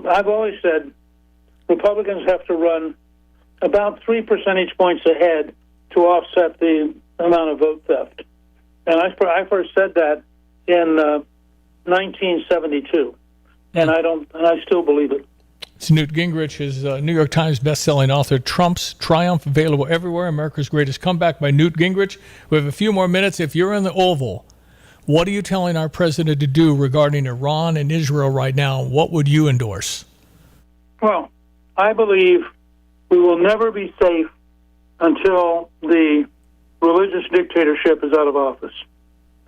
I've always said Republicans have to run about 3 percentage points ahead to offset the amount of vote theft. And I first said that in 1972, and I still believe it. It's Newt Gingrich, his New York Times best-selling author, Trump's Triumph, available everywhere. America's Greatest Comeback by Newt Gingrich. We have a few more minutes. If you're in the Oval, what are you telling our president to do regarding Iran and Israel right now? What would you endorse? Well, I believe we will never be safe until the religious dictatorship is out of office.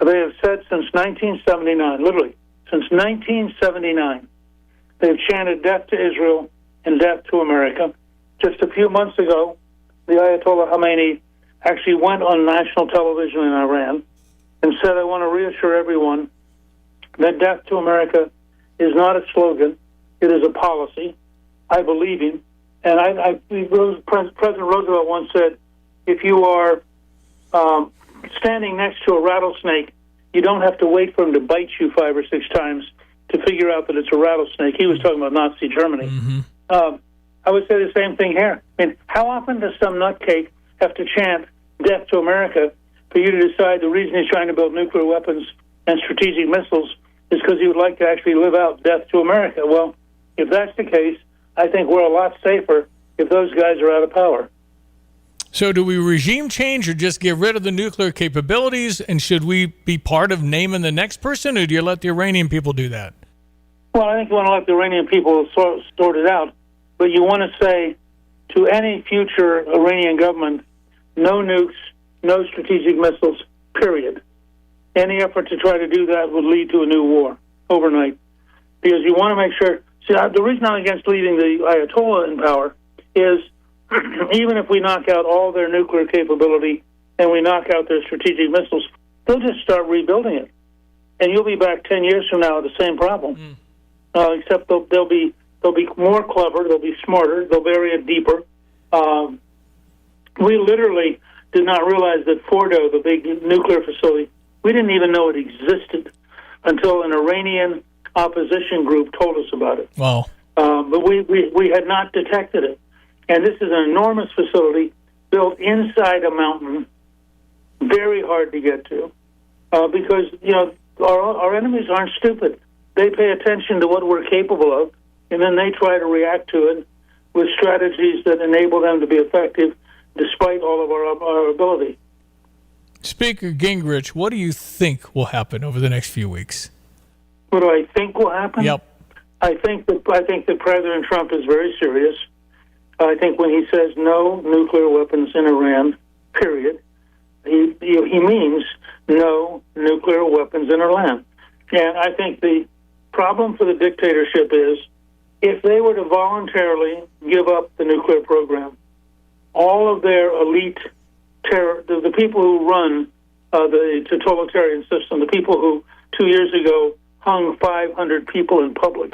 They have said since 1979, literally, since 1979, they've chanted death to Israel and death to America. Just a few months ago, the Ayatollah Khamenei actually went on national television in Iran and said, I want to reassure everyone that death to America is not a slogan, it is a policy. I believe him. And President Roosevelt once said, if you are standing next to a rattlesnake you don't have to wait for him to bite you 5 or 6 times to figure out that it's a rattlesnake. He was talking about Nazi Germany. I would say the same thing here. I mean, how often does some nutcake have to chant death to America for you to decide the reason he's trying to build nuclear weapons and strategic missiles is because he would like to actually live out death to America? Well, if that's the case, I think we're a lot safer if those guys are out of power. So do we regime change or just get rid of the nuclear capabilities? And should we be part of naming the next person, or do you let the Iranian people do that? Well, I think you want to let the Iranian people sort it out. But you want to say to any future Iranian government, no nukes, no strategic missiles, period. Any effort to try to do that would lead to a new war overnight. Because you want to make sure... See, the reason I'm against leaving the Ayatollah in power is even if we knock out all their nuclear capability and we knock out their strategic missiles, they'll just start rebuilding it. And you'll be back 10 years from now with the same problem. Except they'll be more clever, they'll be smarter, they'll bury it deeper. We literally did not realize that Fordo, the big nuclear facility, we didn't even know it existed until an Iranian opposition group told us about it. Wow. But we had not detected it. And this is an enormous facility built inside a mountain, very hard to get to, because, our enemies aren't stupid. They pay attention to what we're capable of, and then they try to react to it with strategies that enable them to be effective despite all of our ability. Speaker Gingrich, what do you think will happen over the next few weeks? What do I think will happen? Yep. I think that President Trump is very serious. I think when he says no nuclear weapons in Iran, period, he means no nuclear weapons in Iran. And I think the problem for the dictatorship is if they were to voluntarily give up the nuclear program, all of their elite terror, the people who run the totalitarian system, the people who 2 years ago hung 500 people in public,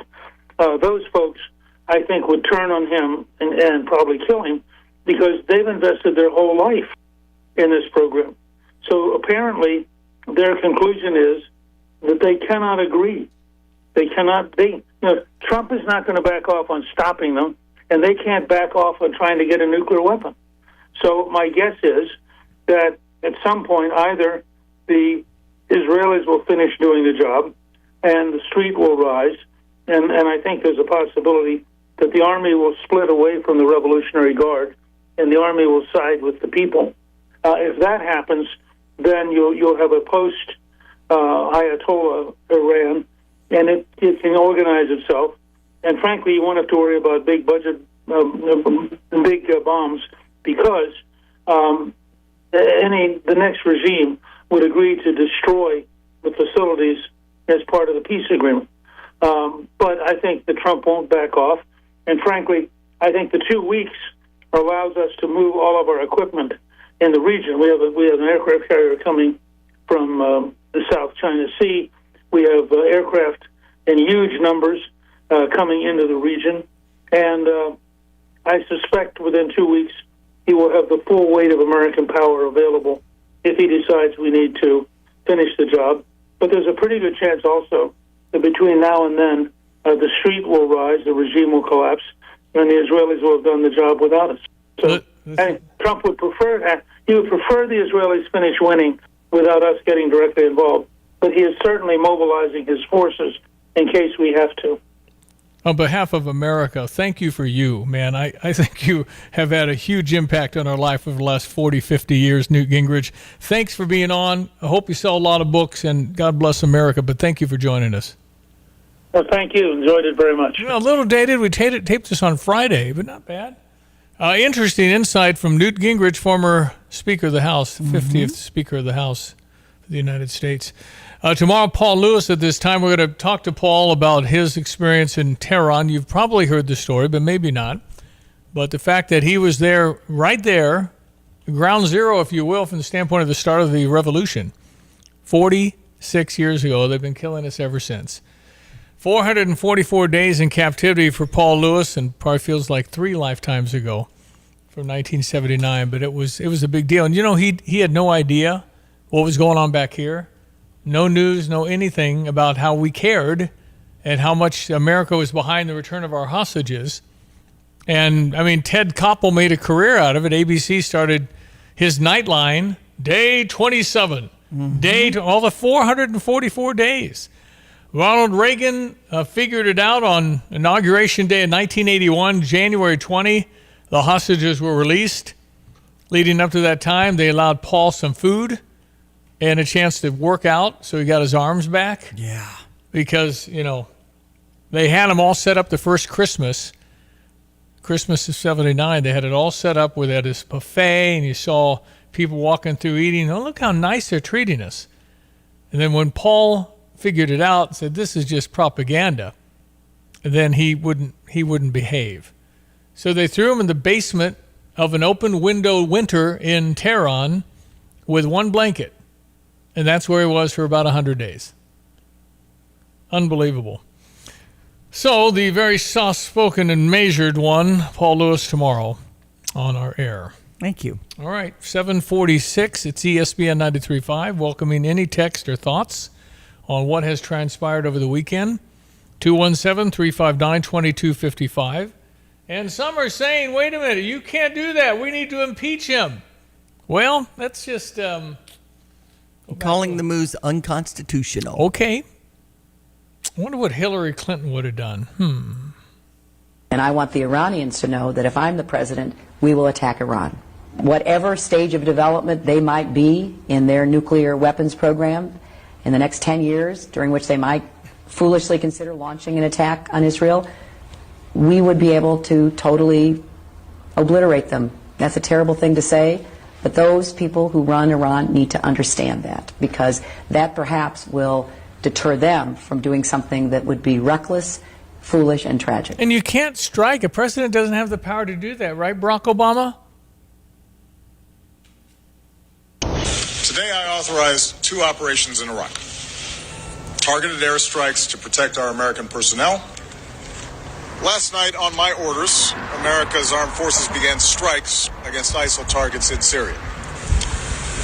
those folks, I think, would turn on him and probably kill him because they've invested their whole life in this program. So apparently their conclusion is that they cannot agree. Trump is not going to back off on stopping them, and they can't back off on trying to get a nuclear weapon. So my guess is that at some point either the Israelis will finish doing the job and the street will rise, and I think there's a possibility that the army will split away from the Revolutionary Guard and the army will side with the people. If that happens, then you'll have a post-Ayatollah Iran, and it can organize itself. And frankly, you won't have to worry about big budget, big bombs, because the next regime would agree to destroy the facilities as part of the peace agreement. But I think that Trump won't back off. And frankly, I think the 2 weeks allows us to move all of our equipment in the region. We have an aircraft carrier coming from the South China Sea. We have aircraft in huge numbers coming into the region. And I suspect within 2 weeks he will have the full weight of American power available if he decides we need to finish the job. But there's a pretty good chance also that between now and then, the street will rise, the regime will collapse, and the Israelis will have done the job without us. So Trump would prefer the Israelis finish winning without us getting directly involved. But he is certainly mobilizing his forces in case we have to. On behalf of America, thank you for you, man. I think you have had a huge impact on our life over the last 40, 50 years, Newt Gingrich. Thanks for being on. I hope you sell a lot of books, and God bless America, but thank you for joining us. Well, thank you. Enjoyed it very much. A little dated. We taped this on Friday, but not bad. Interesting insight from Newt Gingrich, former Speaker of the House, 50th Speaker of the House of the United States. Tomorrow, Paul Lewis at this time. We're going to talk to Paul about his experience in Tehran. You've probably heard the story, but maybe not. But the fact that he was there, right there, ground zero, if you will, from the standpoint of the start of the revolution, 46 years ago. They've been killing us ever since. 444 days in captivity for Paul Lewis, and probably feels like 3 lifetimes ago from 1979, but it was a big deal. And, he had no idea what was going on back here No news, no anything about how we cared and how much America was behind the return of our hostages. And, I mean, Ted Koppel made a career out of it. ABC started his Nightline, day 27, all the 444 days. Ronald Reagan figured it out on Inauguration Day in 1981, January 20. The hostages were released. Leading up to that time, they allowed Paul some food and a chance to work out, so he got his arms back. Yeah. Because, they had him all set up the first Christmas of 79. They had it all set up with this buffet, and you saw people walking through eating. Oh, look how nice they're treating us. And then when Paul figured it out and said, this is just propaganda, then he wouldn't behave. So they threw him in the basement of an open window winter in Tehran with one blanket. And that's where he was for about 100 days. Unbelievable. So the very soft-spoken and measured one, Paul Lewis, tomorrow on our air. Thank you. All right, 746, it's ESPN 93.5, welcoming any text or thoughts on what has transpired over the weekend. 217-359-2255. And some are saying, wait a minute, you can't do that. We need to impeach him. Well, that's just... calling the moves unconstitutional. Okay. I wonder what Hillary Clinton would have done. And I want the Iranians to know that if I'm the president, we will attack Iran. Whatever stage of development they might be in their nuclear weapons program in the next 10 years, during which they might foolishly consider launching an attack on Israel, we would be able to totally obliterate them. That's a terrible thing to say, but those people who run Iran need to understand that, because that perhaps will deter them from doing something that would be reckless, foolish, and tragic. And you can't strike. A president doesn't have the power to do that, right, Barack Obama? Today I authorized 2 operations in Iraq. Targeted airstrikes to protect our American personnel. Last night, on my orders, America's armed forces began strikes against ISIL targets in Syria.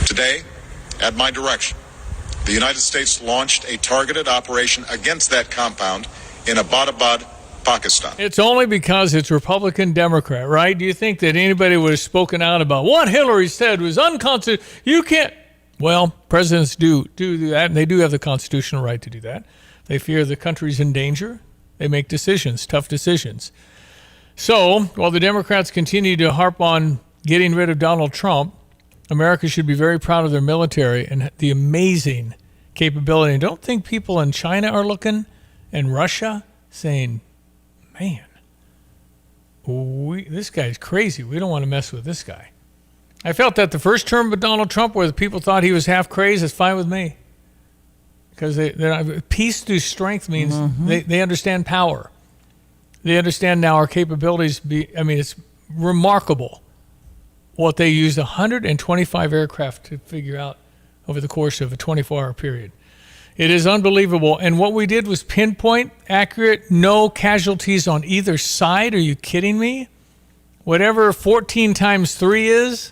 Today, at my direction, the United States launched a targeted operation against that compound in Abbottabad, Pakistan. It's only because it's Republican-Democrat, right? Do you think that anybody would have spoken out about what Hillary said was unconstitutional? You can't. Well, presidents do that, and they do have the constitutional right to do that. They fear the country's in danger. They make decisions, tough decisions. So, while the Democrats continue to harp on getting rid of Donald Trump, America should be very proud of their military and the amazing capability. And don't think people in China are looking and Russia saying, man, this guy's crazy. We don't want to mess with this guy. I felt that the first term of Donald Trump, where the people thought he was half crazed, is fine with me. Because peace through strength means they understand power. They understand now our capabilities. It's remarkable what they used 125 aircraft to figure out over the course of a 24-hour period. It is unbelievable. And what we did was pinpoint, accurate, no casualties on either side. Are you kidding me? Whatever 14 times 3 is,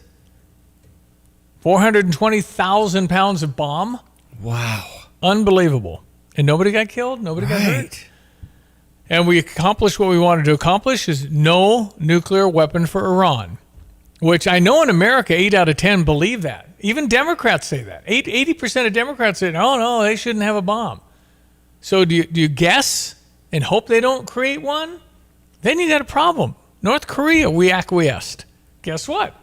420,000 pounds of bomb. Wow. Unbelievable. And nobody got killed? Nobody got hurt? And we accomplished what we wanted to accomplish, is no nuclear weapon for Iran, which I know in America, 8 out of 10 believe that. Even Democrats say that. 80% of Democrats say, oh, no, they shouldn't have a bomb. So do you guess and hope they don't create one? Then you got a problem. North Korea, we acquiesced. Guess what?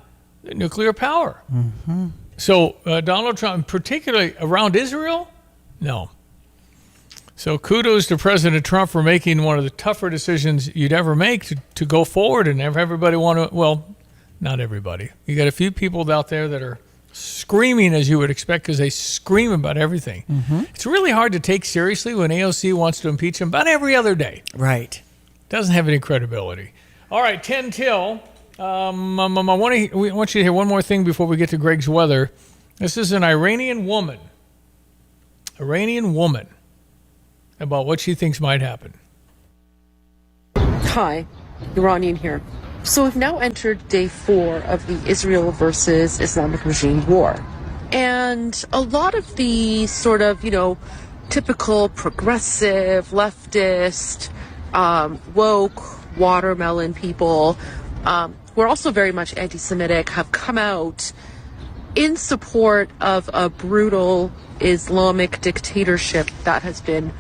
Nuclear power. So Donald Trump, particularly around Israel, no. So kudos to President Trump for making one of the tougher decisions you'd ever make to go forward and have everybody want to, well, not everybody. You got a few people out there that are screaming, as you would expect, because they scream about everything. It's really hard to take seriously when AOC wants to impeach him about every other day. Right. Doesn't have any credibility. All right, 10 till. I want you to hear one more thing before we get to Greg's weather. This is an Iranian woman about what she thinks might happen. Hi, Iranian here. So we've now entered day 4 of the Israel versus Islamic regime war. And a lot of the sort of, typical progressive, leftist, woke, watermelon people who are also very much anti-Semitic have come out in support of a brutal Islamic dictatorship that has been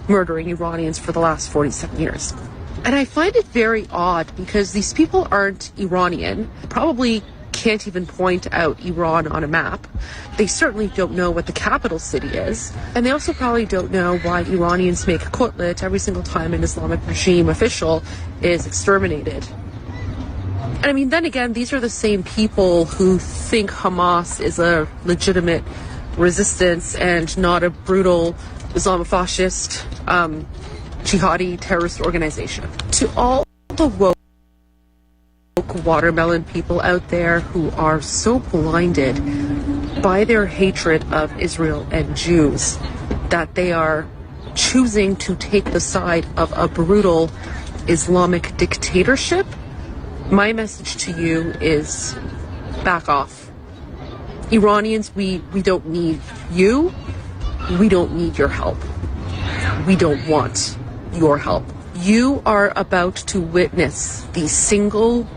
murdering Iranians for the last 47 years. And I find it very odd because these people aren't Iranian, probably can't even point out Iran on a map. They certainly don't know what the capital city is. And they also probably don't know why Iranians make kotlet every single time an Islamic regime official is exterminated. And I mean, then again, these are the same people who think Hamas is a legitimate resistance and not a brutal Islamofascist, jihadi terrorist organization. To all the woke watermelon people out there who are so blinded by their hatred of Israel and Jews that they are choosing to take the side of a brutal Islamic dictatorship, my message to you is back off. Iranians, we don't need you. We don't need your help. We don't want your help. You are about to witness the single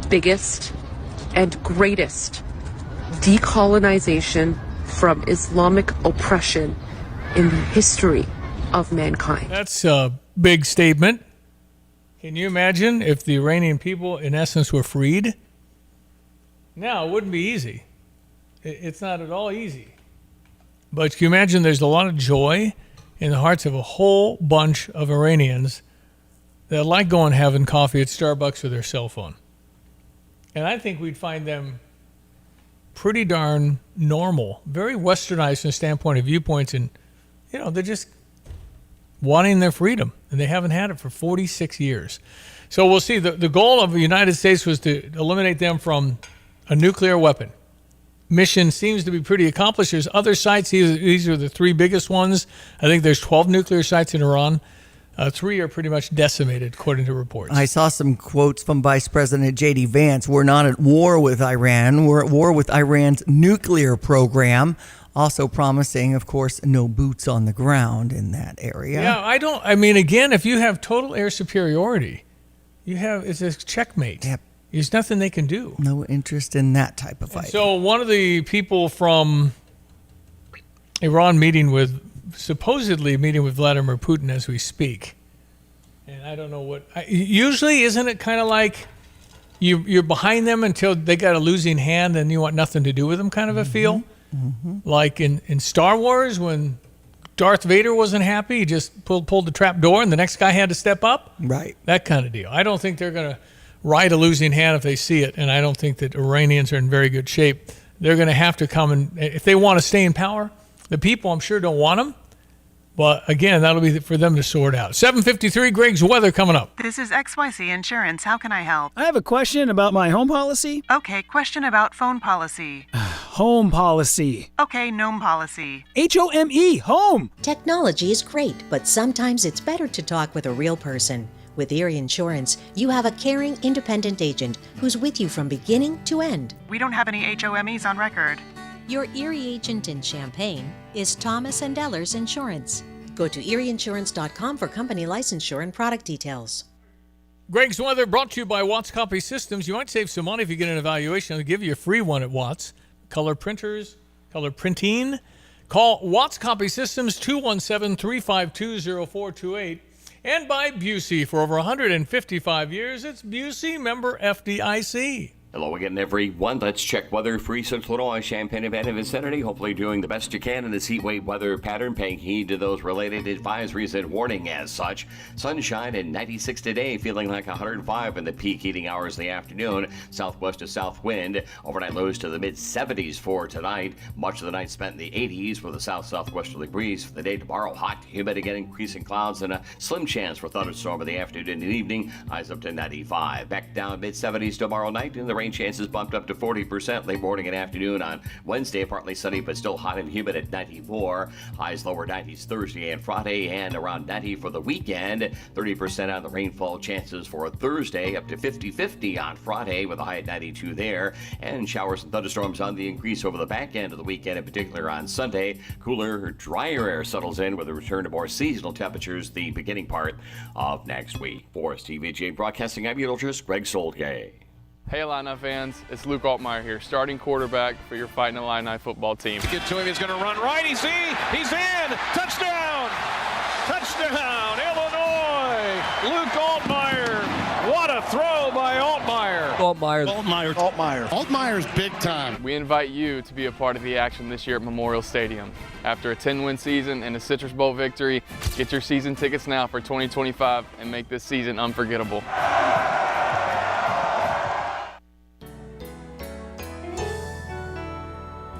biggest and greatest decolonization from Islamic oppression in the history of mankind. That's a big statement. Can you imagine if the Iranian people, in essence, were freed? Now, it wouldn't be easy. It's not at all easy. But can you imagine there's a lot of joy in the hearts of a whole bunch of Iranians that like going having coffee at Starbucks with their cell phone. And I think we'd find them pretty darn normal, very westernized from the standpoint of viewpoints. And, they're just wanting their freedom. And they haven't had it for 46 years. So we'll see. The goal of the United States was to eliminate them from a nuclear weapon. Mission seems to be pretty accomplished. There's other sites. These are the three biggest ones. I think there's 12 nuclear sites in Iran. 3 are pretty much decimated, according to reports. I saw some quotes from Vice President J.D. Vance. We're not at war with Iran. We're at war with Iran's nuclear program. Also promising, of course, no boots on the ground in that area. Yeah, again, if you have total air superiority, it's a checkmate. Yep. There's nothing they can do. No interest in that type of fight. So one of the people from Iran supposedly meeting with Vladimir Putin as we speak. And I don't know usually isn't it kind of like you're behind them until they got a losing hand and you want nothing to do with them kind of a feel? Mm-hmm. Like in Star Wars when Darth Vader wasn't happy, he just pulled the trap door and the next guy had to step up? Right. That kind of deal. I don't think they're going to ride a losing hand if they see it, and I don't think that Iranians are in very good shape. They're going to have to come and, if they want to stay in power, the people I'm sure don't want them. But again, that'll be for them to sort out. 7:53, Greg's weather coming up. This is XYZ Insurance. How can I help? I have a question about my home policy. Okay, question about phone policy. Home policy. Okay, gnome policy. HOME, home. Technology is great, but sometimes it's better to talk with a real person. With Erie Insurance, you have a caring, independent agent who's with you from beginning to end. We don't have any HOMEs on record. Your Erie agent in Champaign is Thomas & Ellers Insurance. Go to erieinsurance.com for company licensure and product details. Greg's weather brought to you by Watts Copy Systems. You might save some money if you get an evaluation. They'll give you a free one at Watts. Color printers, color printing. Call Watts Copy Systems 217-352-0428. And by Busey. For over 155 years, it's Busey, member FDIC. Hello again, everyone. Let's check weather for Central Illinois, Champaign, and vicinity. Hopefully doing the best you can in this heat wave weather pattern, paying heed to those related advisories and warning as such. Sunshine at 96 today, feeling like 105 in the peak heating hours of the afternoon. Southwest to south wind. Overnight lows to the mid-70s for tonight. Much of the night spent in the 80s with a south-southwesterly breeze. For the day tomorrow, hot, humid again, increasing clouds, and a slim chance for thunderstorm in the afternoon and evening. Highs up to 95. Back down mid-70s tomorrow night in the rain rain chances bumped up to 40% late morning and afternoon on Wednesday. Partly sunny, but still hot and humid at 94. Highs lower 90s Thursday and Friday, and around 90 for the weekend. 30% on the rainfall chances for Thursday, up to 50-50 on Friday with a high at 92 there. And showers and thunderstorms on the increase over the back end of the weekend, in particular on Sunday. Cooler, drier air settles in with a return to more seasonal temperatures the beginning part of next week. For TVJ Broadcasting, I'm meteorologist Greg Solgay. Hey Illini fans, it's Luke Altmaier here, starting quarterback for your Fighting Illini football team. Get to him, he's going to run right, he's in, touchdown, Illinois, Luke Altmaier, what a throw by Altmaier. Altmaier's big time. We invite you to be a part of the action this year at Memorial Stadium. After a 10-win season and a Citrus Bowl victory, get your season tickets now for 2025 and make this season unforgettable.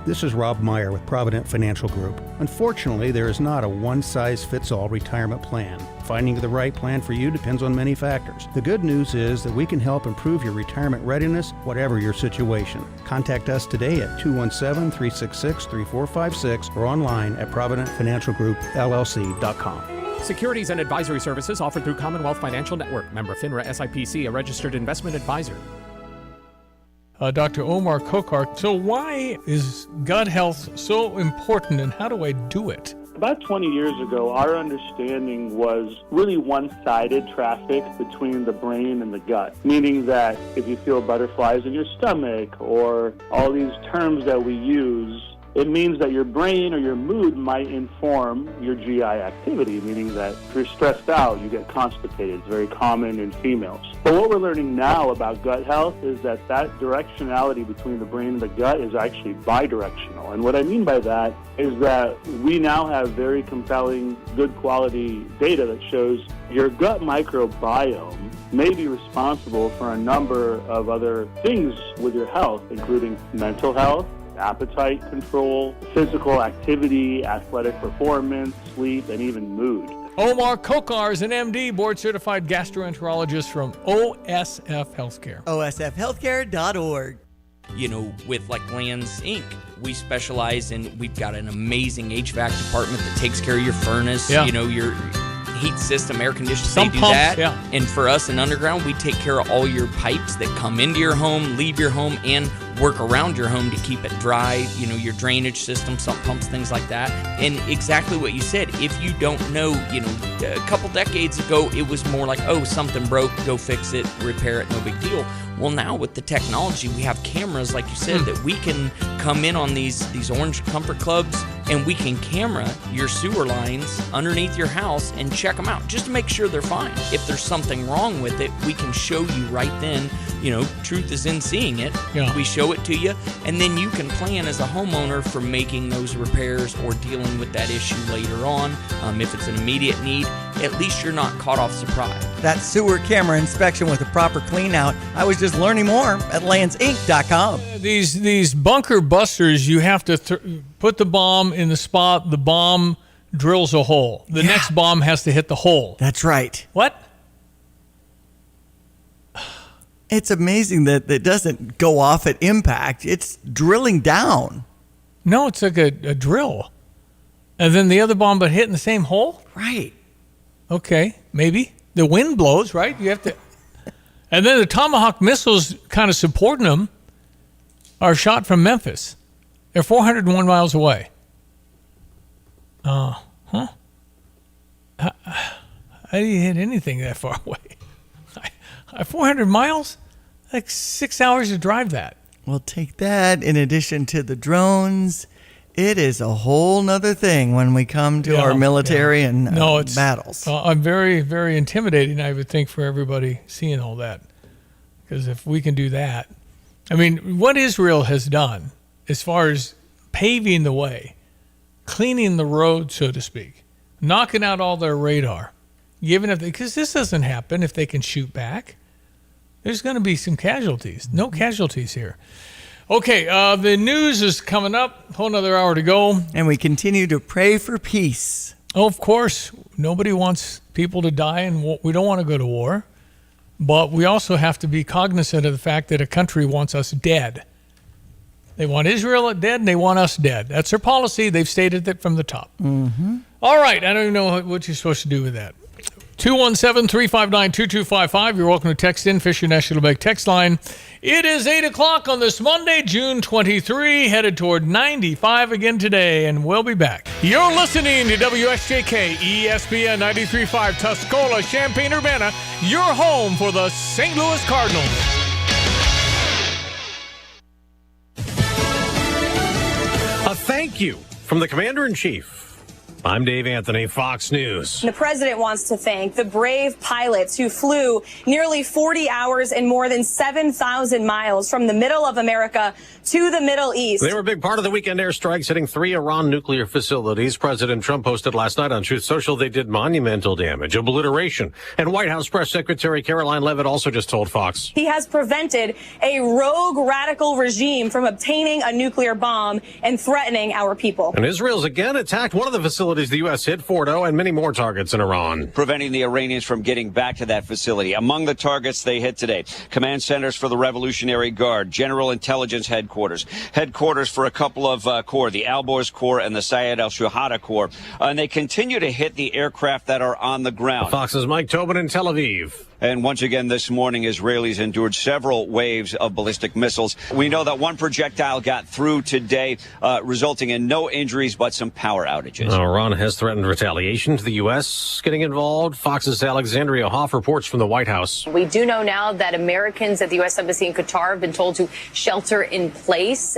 This is Rob Meyer with Provident Financial Group. Unfortunately, there is not a one-size-fits-all retirement plan. Finding the right plan for you depends on many factors. The good news is that we can help improve your retirement readiness, whatever your situation. Contact us today at 217-366-3456 or online at providentfinancialgroupllc.com. Securities and advisory services offered through Commonwealth Financial Network. Member FINRA SIPC, a registered investment advisor. Dr. Omar Kokar. So why is gut health so important, and how do I do it? About 20 years ago, our understanding was really one-sided traffic between the brain and the gut, meaning that if you feel butterflies in your stomach or all these terms that we use, it means that your brain or your mood might inform your GI activity, meaning that if you're stressed out, you get constipated. It's very common in females. But what we're learning now about gut health is that directionality between the brain and the gut is actually bidirectional. And what I mean by that is that we now have very compelling, good quality data that shows your gut microbiome may be responsible for a number of other things with your health, including mental health, appetite control, physical activity, athletic performance, sleep, and even mood. Omar Kokar is an MD, board-certified gastroenterologist from OSF Healthcare. OSFhealthcare.org. You know, with like Lands Inc., we specialize in, we've got an amazing HVAC department that takes care of your furnace, you know, your heat system, air conditioning, Some they do pumps, that. yeah. And for us in Underground, we take care of all your pipes that come into your home, leave your home, and work around your home to keep it dry, you know, your drainage system, sump pumps, things like that. And exactly what you said, if you don't know, you know, a couple decades ago, it was more like, oh, something broke, go fix it, repair it, no big deal. Well, now with the technology, we have cameras, like you said, that we can come in on these orange comfort clubs, and we can camera your sewer lines underneath your house and check them out just to make sure they're fine. If there's something wrong with it, we can show you right then. You know, truth is in seeing it. Yeah. We show it to you, and then you can plan as a homeowner for making those repairs or dealing with that issue later on. If it's an immediate need, at least you're not caught off surprise. That sewer camera inspection with a proper clean out. I was just learning more at landsinc.com. These bunker busters, you have to put the bomb in the spot the bomb drills a hole. The next bomb has to hit the hole. That's right. What? It's amazing that it doesn't go off at impact. It's drilling down. No, it's like a drill. And then the other bomb but hit in the same hole? Right. Okay, maybe. The wind blows, right? You have to. And then the Tomahawk missiles kind of supporting them are shot from Memphis. They're 401 miles away. How do you hit anything that far away? 400 miles? Like 6 hours to drive that. Well, take that in addition to the drones. It is a whole nother thing when we come to our military and battles. I'm very, very intimidating, I would think, for everybody seeing all that. Because if we can do that. I mean, what Israel has done as far as paving the way, cleaning the road, so to speak, knocking out all their radar, giving it, because this doesn't happen if they can shoot back. There's going to be some casualties. No casualties here. Okay, the news is coming up. Whole another hour to go. And we continue to pray for peace. Oh, of course. Nobody wants people to die, and we don't want to go to war. But we also have to be cognizant of the fact that a country wants us dead. They want Israel dead and they want us dead. That's their policy. They've stated that from the top. Mm-hmm. All right. I don't even know what you're supposed to do with that. 217-359-2255. You're welcome to text in Fisher National Bank text line. It is 8 o'clock on this Monday, June 23, headed toward 95 again today, and we'll be back. You're listening to WSJK ESPN 93.5 Tuscola, Champaign-Urbana, your home for the St. Louis Cardinals. A thank you from the Commander-in-Chief. I'm Dave Anthony, Fox News. The president wants to thank the brave pilots who flew nearly 40 hours and more than 7,000 miles from the middle of America to the Middle East. They were a big part of the weekend airstrikes hitting 3 Iran nuclear facilities. President Trump posted last night on Truth Social they did monumental damage, obliteration. And White House Press Secretary Caroline Leavitt also just told Fox. He has prevented a rogue radical regime from obtaining a nuclear bomb and threatening our people. And Israel's again attacked one of the facilities the U.S. hit, Fordo, and many more targets in Iran. Preventing the Iranians from getting back to that facility. Among the targets they hit today, command centers for the Revolutionary Guard, General Intelligence Headquarters for a couple of corps, the Al-Borz Corps and the Sayed al-Shuhada Corps. And they continue to hit the aircraft that are on the ground. Fox's Mike Tobin in Tel Aviv. And once again this morning, Israelis endured several waves of ballistic missiles. We know that one projectile got through today, resulting in no injuries but some power outages. Iran has threatened retaliation to the U.S. getting involved. Fox's Alexandria Hoff reports from the White House. We do know now that Americans at the U.S. Embassy in Qatar have been told to shelter in place.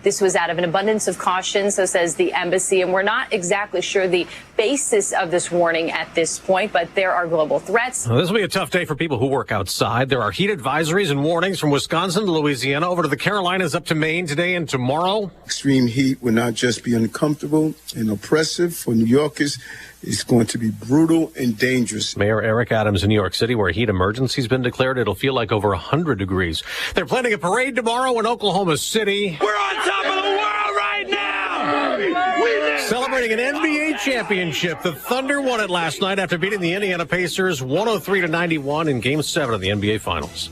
This was out of an abundance of caution, so says the embassy. And we're not exactly sure the basis of this warning at this point, but there are global threats. Well, this will be a tough day for people who work outside. There are heat advisories and warnings from Wisconsin to Louisiana over to the Carolinas up to Maine today and tomorrow. Extreme heat will not just be uncomfortable and oppressive for New Yorkers. It's going to be brutal and dangerous. Mayor Eric Adams in New York City, where a heat emergency's been declared. It'll feel like over 100 degrees. They're planning a parade tomorrow in Oklahoma City. We're on top of the world right now! Celebrating an NBA championship. The Thunder won it last night after beating the Indiana Pacers 103-91 in Game 7 of the NBA Finals.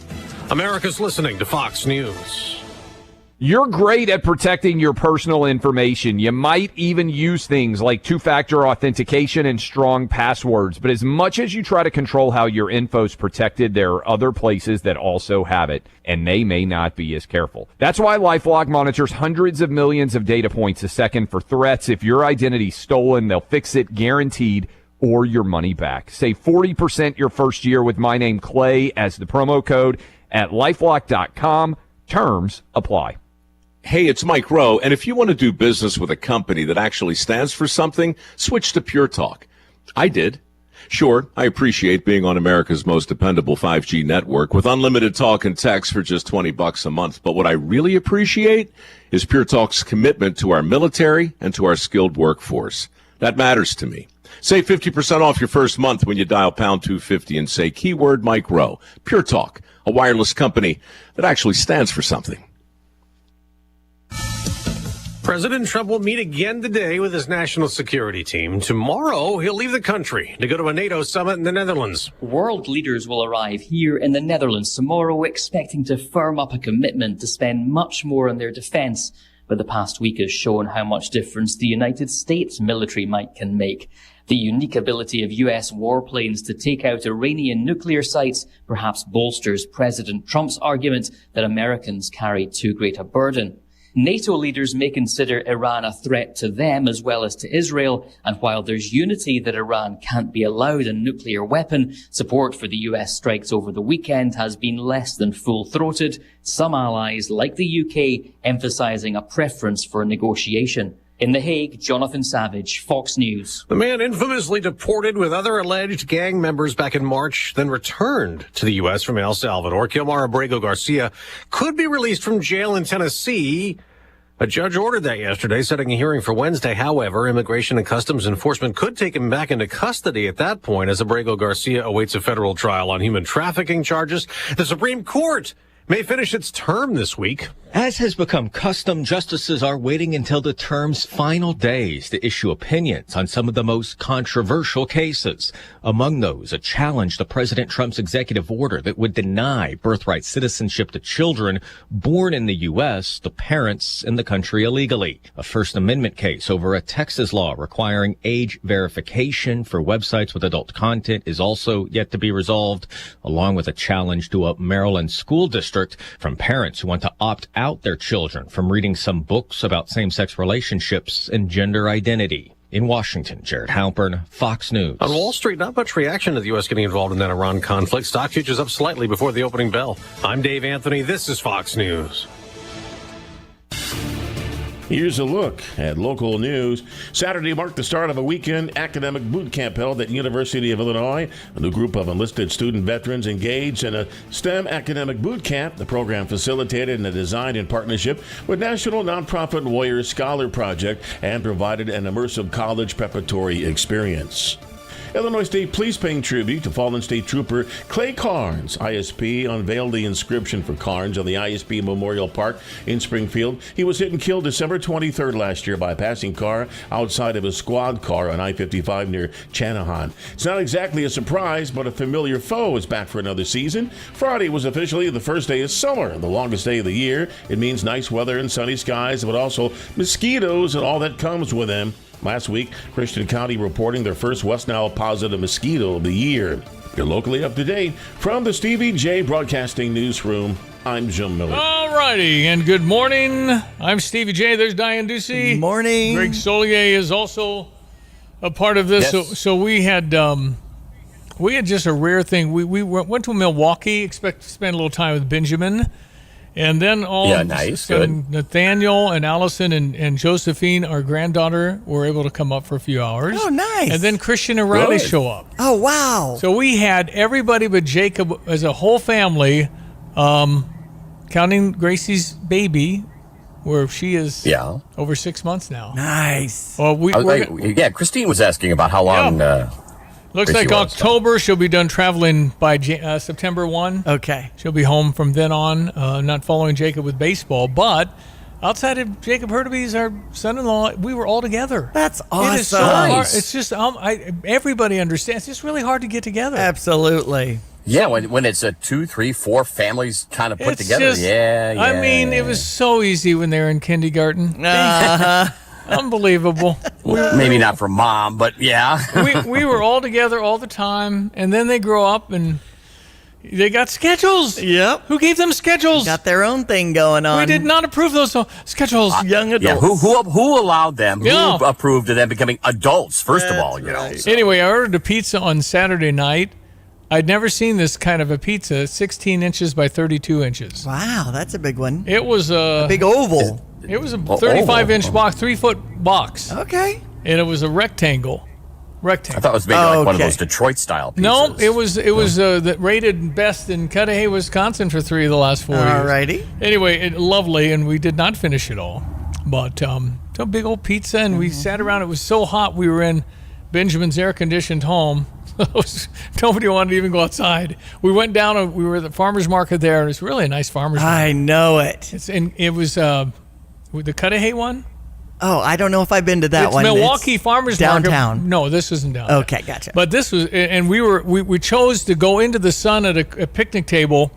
America's listening to Fox News. You're great at protecting your personal information. You might even use things like two-factor authentication and strong passwords. But as much as you try to control how your info's protected, there are other places that also have it, and they may not be as careful. That's why LifeLock monitors hundreds of millions of data points a second for threats. If your identity's stolen, they'll fix it guaranteed, or your money back. Save 40% your first year with my name Clay as the promo code at LifeLock.com. Terms apply. Hey, it's Mike Rowe, and if you want to do business with a company that actually stands for something, switch to Pure Talk. I did. Sure, I appreciate being on America's most dependable 5G network with unlimited talk and text for just $20 a month. But what I really appreciate is Pure Talk's commitment to our military and to our skilled workforce. That matters to me. Save 50% off your first month when you dial pound 250 and say keyword Mike Rowe. Pure Talk, a wireless company that actually stands for something. President Trump will meet again today with his national security team. Tomorrow, he'll leave the country to go to a NATO summit in the Netherlands. World leaders will arrive here in the Netherlands tomorrow, expecting to firm up a commitment to spend much more on their defense. But the past week has shown how much difference the United States military might can make. The unique ability of U.S. warplanes to take out Iranian nuclear sites perhaps bolsters President Trump's argument that Americans carry too great a burden. NATO leaders may consider Iran a threat to them as well as to Israel, and while there's unity that Iran can't be allowed a nuclear weapon, support for the US strikes over the weekend has been less than full-throated, some allies, like the UK, emphasizing a preference for negotiation. In The Hague, Jonathan Savage, Fox News. The man infamously deported with other alleged gang members back in March, then returned to the U.S. from El Salvador, Kilmar Abrego Garcia, could be released from jail in Tennessee. A judge ordered that yesterday, setting a hearing for Wednesday. However, Immigration and Customs Enforcement could take him back into custody at that point as Abrego Garcia awaits a federal trial on human trafficking charges. The Supreme Court may finish its term this week. As has become custom, justices are waiting until the term's final days to issue opinions on some of the most controversial cases. Among those, a challenge to President Trump's executive order that would deny birthright citizenship to children born in the U.S. to parents in the country illegally. A First Amendment case over a Texas law requiring age verification for websites with adult content is also yet to be resolved, along with a challenge to a Maryland school district from parents who want to opt out their children from reading some books about same-sex relationships and gender identity. In Washington, Jared Halpern, Fox News. On Wall Street, not much reaction to the U.S. getting involved in that Iran conflict. Stock futures up slightly before the opening bell. I'm Dave Anthony. This is Fox News. Here's a look at local news. Saturday marked the start of a weekend academic boot camp held at University of Illinois. A new group of enlisted student veterans engaged in a STEM academic boot camp. The program facilitated and designed in partnership with national nonprofit Warrior Scholar Project and provided an immersive college preparatory experience. Illinois State Police paying tribute to fallen state trooper Clay Carnes. ISP unveiled the inscription for Carnes on the ISP Memorial Park in Springfield. He was hit and killed December 23rd last year by a passing car outside of a squad car on I-55 near Channahon. It's not exactly a surprise, but a familiar foe is back for another season. Friday was officially the first day of summer, the longest day of the year. It means nice weather and sunny skies, but also mosquitoes and all that comes with them. Last week, Christian County reporting their first West Nile positive mosquito of the year. You're locally up to date. From the Stevie J Broadcasting Newsroom, I'm Jim Miller. All righty, and good morning. I'm Stevie J. There's Diane Ducey. Good morning. Greg Solier is also a part of this. Yes. So we had just a rare thing. We went to Milwaukee, expect to spend a little time with Benjamin. And then nice, good. Nathaniel and Allison and Josephine, our granddaughter, were able to come up for a few hours. Oh, nice. And then Christian and Riley show up. Oh, wow. So we had everybody but Jacob as a whole family, counting Gracie's baby, where she is over 6 months now. Nice. Well, Christine was asking about how long... Looks like October. She'll be done traveling by September 1. Okay. She'll be home from then on, not following Jacob with baseball. But outside of Jacob Hurtubise, our son-in-law, we were all together. That's awesome. It is so hard. It's just, everybody understands. It's really hard to get together. Absolutely. Yeah, when it's a 2, 3, 4 families kind of put together. I mean, it was so easy when they were in kindergarten. Unbelievable. Maybe not for mom, but yeah. we were all together all the time, and then they grow up and they got schedules. Yep. Who gave them schedules? Got their own thing going on. We did not approve those schedules. Young adults. Yeah, who allowed them? Who approved of them becoming adults, first of all, right. So. Anyway, I ordered a pizza on Saturday night. I'd never seen this kind of a pizza, 16 inches by 32 inches. Wow, that's a big one. It was a big oval. It was a 35-inch box, 3-foot box. Okay. And it was a rectangle. I thought it was maybe like one of those Detroit-style pizzas. No, it was rated best in Cudahy, Wisconsin for 3 of the last 4 years. Alrighty. Anyway, lovely, and we did not finish it all. But a big old pizza, and we sat around. It was so hot. We were in Benjamin's air-conditioned home. Nobody wanted to even go outside. We went down, and we were at the farmer's market there, and it's really a nice farmer's market. I know it. It was the Cudahy one. Oh, I don't know if I've been to that one. Milwaukee Farmers downtown. Market. No, this isn't downtown. Okay, gotcha. But this was, and we chose to go into the sun at a picnic table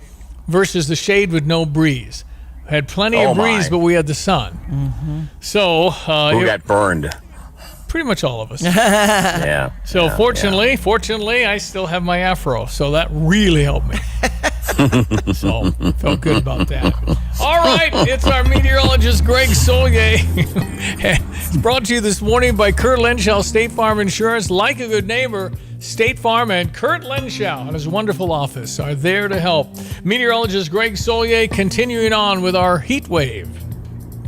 versus the shade with no breeze. Had plenty of breeze, but we had the sun. Mm-hmm. So who got burned? Pretty much all of us. Yeah. So fortunately, I still have my afro, so that really helped me. So felt good about that. All right, it's our meteorologist Greg Solier. It's brought to you this morning by Kurt Lenschow, State Farm Insurance. Like a good neighbor, State Farm and Kurt Lenschow and his wonderful office are there to help. Meteorologist Greg Solier continuing on with our heat wave.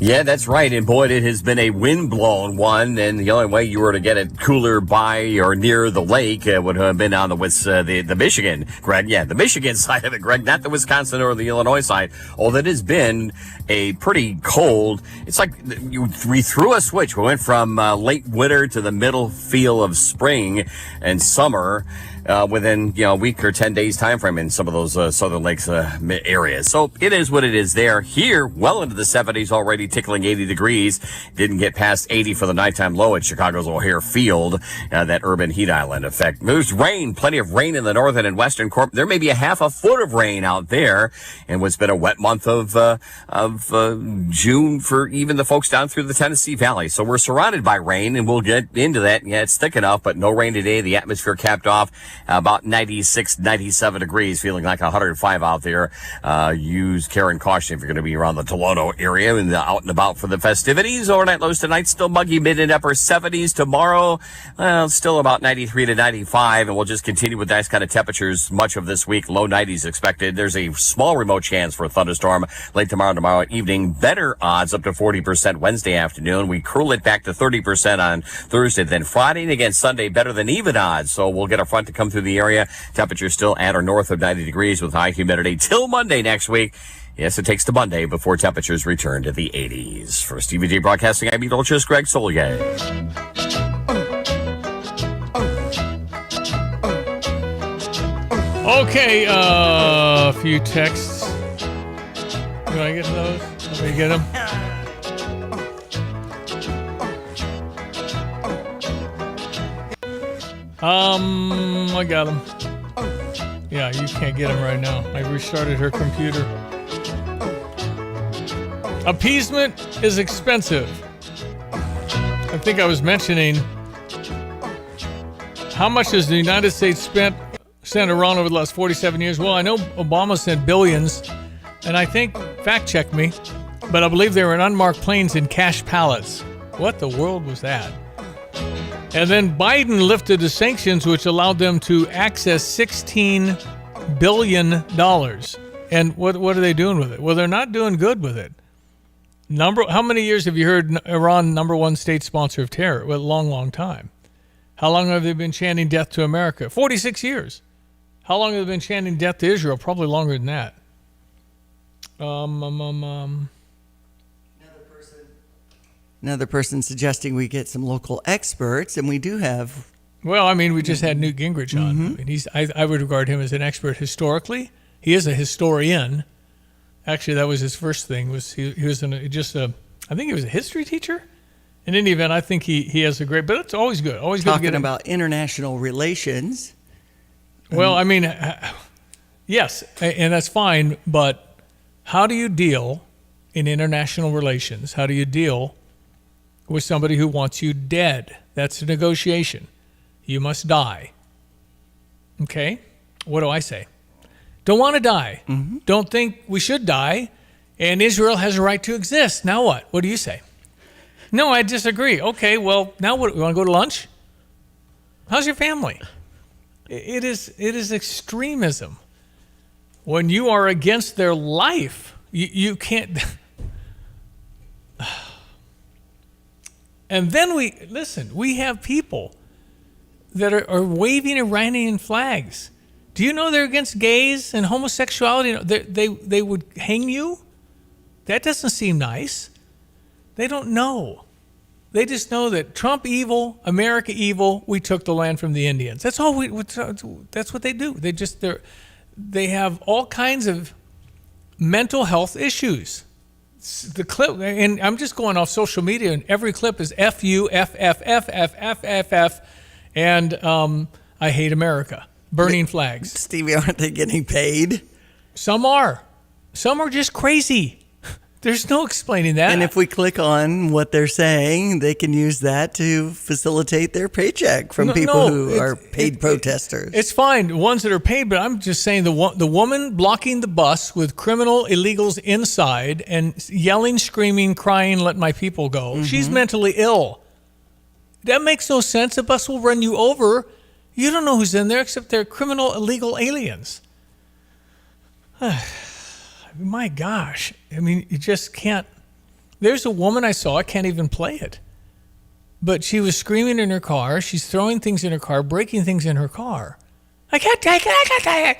Yeah, that's right. And boy, it has been a wind-blown one. And the only way you were to get it cooler by or near the lake would have been on the Michigan, Greg. Yeah, the Michigan side of it, Greg, not the Wisconsin or the Illinois side. Oh, that has been a pretty cold. It's like we threw a switch. We went from late winter to the middle feel of spring and summer. within a week or 10 days time frame in some of those Southern Lakes areas. So it is what it is there. Here, well into the 70s already, tickling 80 degrees. Didn't get past 80 for the nighttime low at Chicago's O'Hare Field. That urban heat island effect. There's rain, plenty of rain in the northern and western corp. There may be a half a foot of rain out there in what's been a wet month of June for even the folks down through the Tennessee Valley. So we're surrounded by rain, and we'll get into that. Yeah, it's thick enough, but no rain today. The atmosphere capped off about 96, 97 degrees, feeling like 105 out there. Use care and caution if you're going to be around the Toledo area and out and about for the festivities. Overnight lows tonight, still muggy, mid and upper 70s. Tomorrow, still about 93 to 95, and we'll just continue with nice kind of temperatures much of this week. Low 90s expected. There's a small remote chance for a thunderstorm late tomorrow evening. Better odds up to 40% Wednesday afternoon. We curl it back to 30% on Thursday. Then Friday and again Sunday, better than even odds. So we'll get a front to come through the area. Temperatures still at or north of 90 degrees with high humidity till Monday next week. Yes, it takes to Monday before temperatures return to the 80s. For Stevie J Broadcasting, I'm Dolchus Greg Solier. Okay, a few texts. Do I get to those? Let me get them. I got them. Yeah, you can't get them right now. I restarted her computer. Appeasement is expensive. I think I was mentioning how much has the United States sent around over the last 47 years? Well, I know Obama sent billions, and I think, fact check me, but I believe they were in unmarked planes in cash pallets. What the world was that? And then Biden lifted the sanctions, which allowed them to access $16 billion. And what are they doing with it? Well, they're not doing good with it. How many years have you heard Iran number one state sponsor of terror? Well, a long, long time. How long have they been chanting death to America? 46 years. How long have they been chanting death to Israel? Probably longer than that. Another person suggesting we get some local experts, and we do have. Well, I mean, we just had Newt Gingrich on. Mm-hmm. And I would regard him as an expert historically. He is a historian. Actually, that was his first thing. He was I think he was a history teacher. In any event, I think he has a great. But it's always good. Always good to get about international relations. Well, I mean, yes, and that's fine. But how do you deal in international relations? How do you deal with somebody who wants you dead? That's a negotiation. You must die. Okay? What do I say? Don't want to die. Mm-hmm. Don't think we should die. And Israel has a right to exist. Now what? What do you say? No, I disagree. Okay, well, now what? You want to go to lunch? How's your family? It is extremism. When you are against their life, you can't. And then we have people that are waving Iranian flags. Do you know they're against gays and homosexuality? They would hang you? That doesn't seem nice. They don't know. They just know that Trump evil, America evil, we took the land from the Indians. That's all that's what they do. They have all kinds of mental health issues. The clip, and I'm just going off social media, and every clip is F-U, F, and I hate America. Burning flags. Stevie, aren't they getting paid? Some are. Some are just crazy. There's no explaining that. And if we click on what they're saying, they can use that to facilitate their paycheck from people who are paid protesters. It's fine, the ones that are paid, but I'm just saying the woman blocking the bus with criminal illegals inside and yelling, screaming, crying, let my people go. Mm-hmm. She's mentally ill. That makes no sense. The bus will run you over. You don't know who's in there except they're criminal illegal aliens. My gosh. I mean, you just can't. There's a woman I saw, I can't even play it. But she was screaming in her car. She's throwing things in her car, breaking things in her car. I can't take it.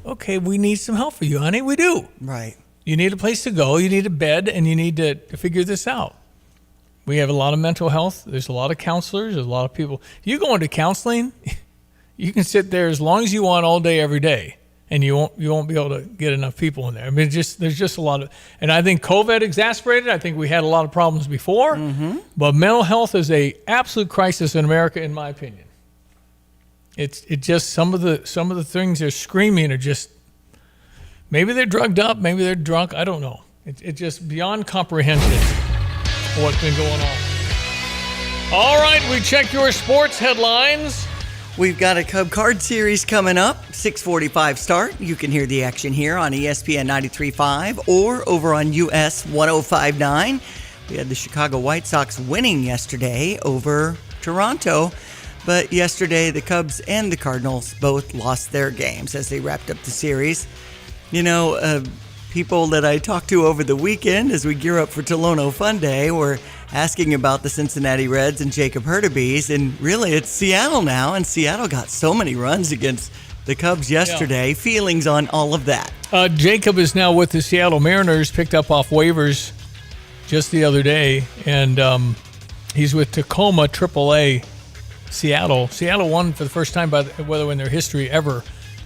Okay, we need some help for you, honey. We do. Right. You need a place to go. You need a bed, and you need to figure this out. We have a lot of mental health. There's a lot of counselors. There's a lot of people. You go into counseling, you can sit there as long as you want all day, every day, and you won't be able to get enough people in there. I mean, there's just a lot of, and I think COVID exacerbated. I think we had a lot of problems before, but mental health is a absolute crisis in America, in my opinion. It just some of the things they're screaming are just, maybe they're drugged up, maybe they're drunk. I don't know. It's just beyond comprehension what's been going on. All right, we check your sports headlines. We've got a Cub Card Series coming up, 6:45 start. You can hear the action here on ESPN 93.5 or over on US 105.9. We had the Chicago White Sox winning yesterday over Toronto, but yesterday the Cubs and the Cardinals both lost their games as they wrapped up the series. You know, people that I talked to over the weekend as we gear up for Tolono Fun Day were asking about the Cincinnati Reds and Jacob Hurtubise, and really it's Seattle now, and Seattle got so many runs against the Cubs yesterday. Yeah. Feelings on all of that? Jacob is now with the Seattle Mariners, picked up off waivers just the other day, and he's with Tacoma AAA Seattle. Seattle won for the first time in their history ever,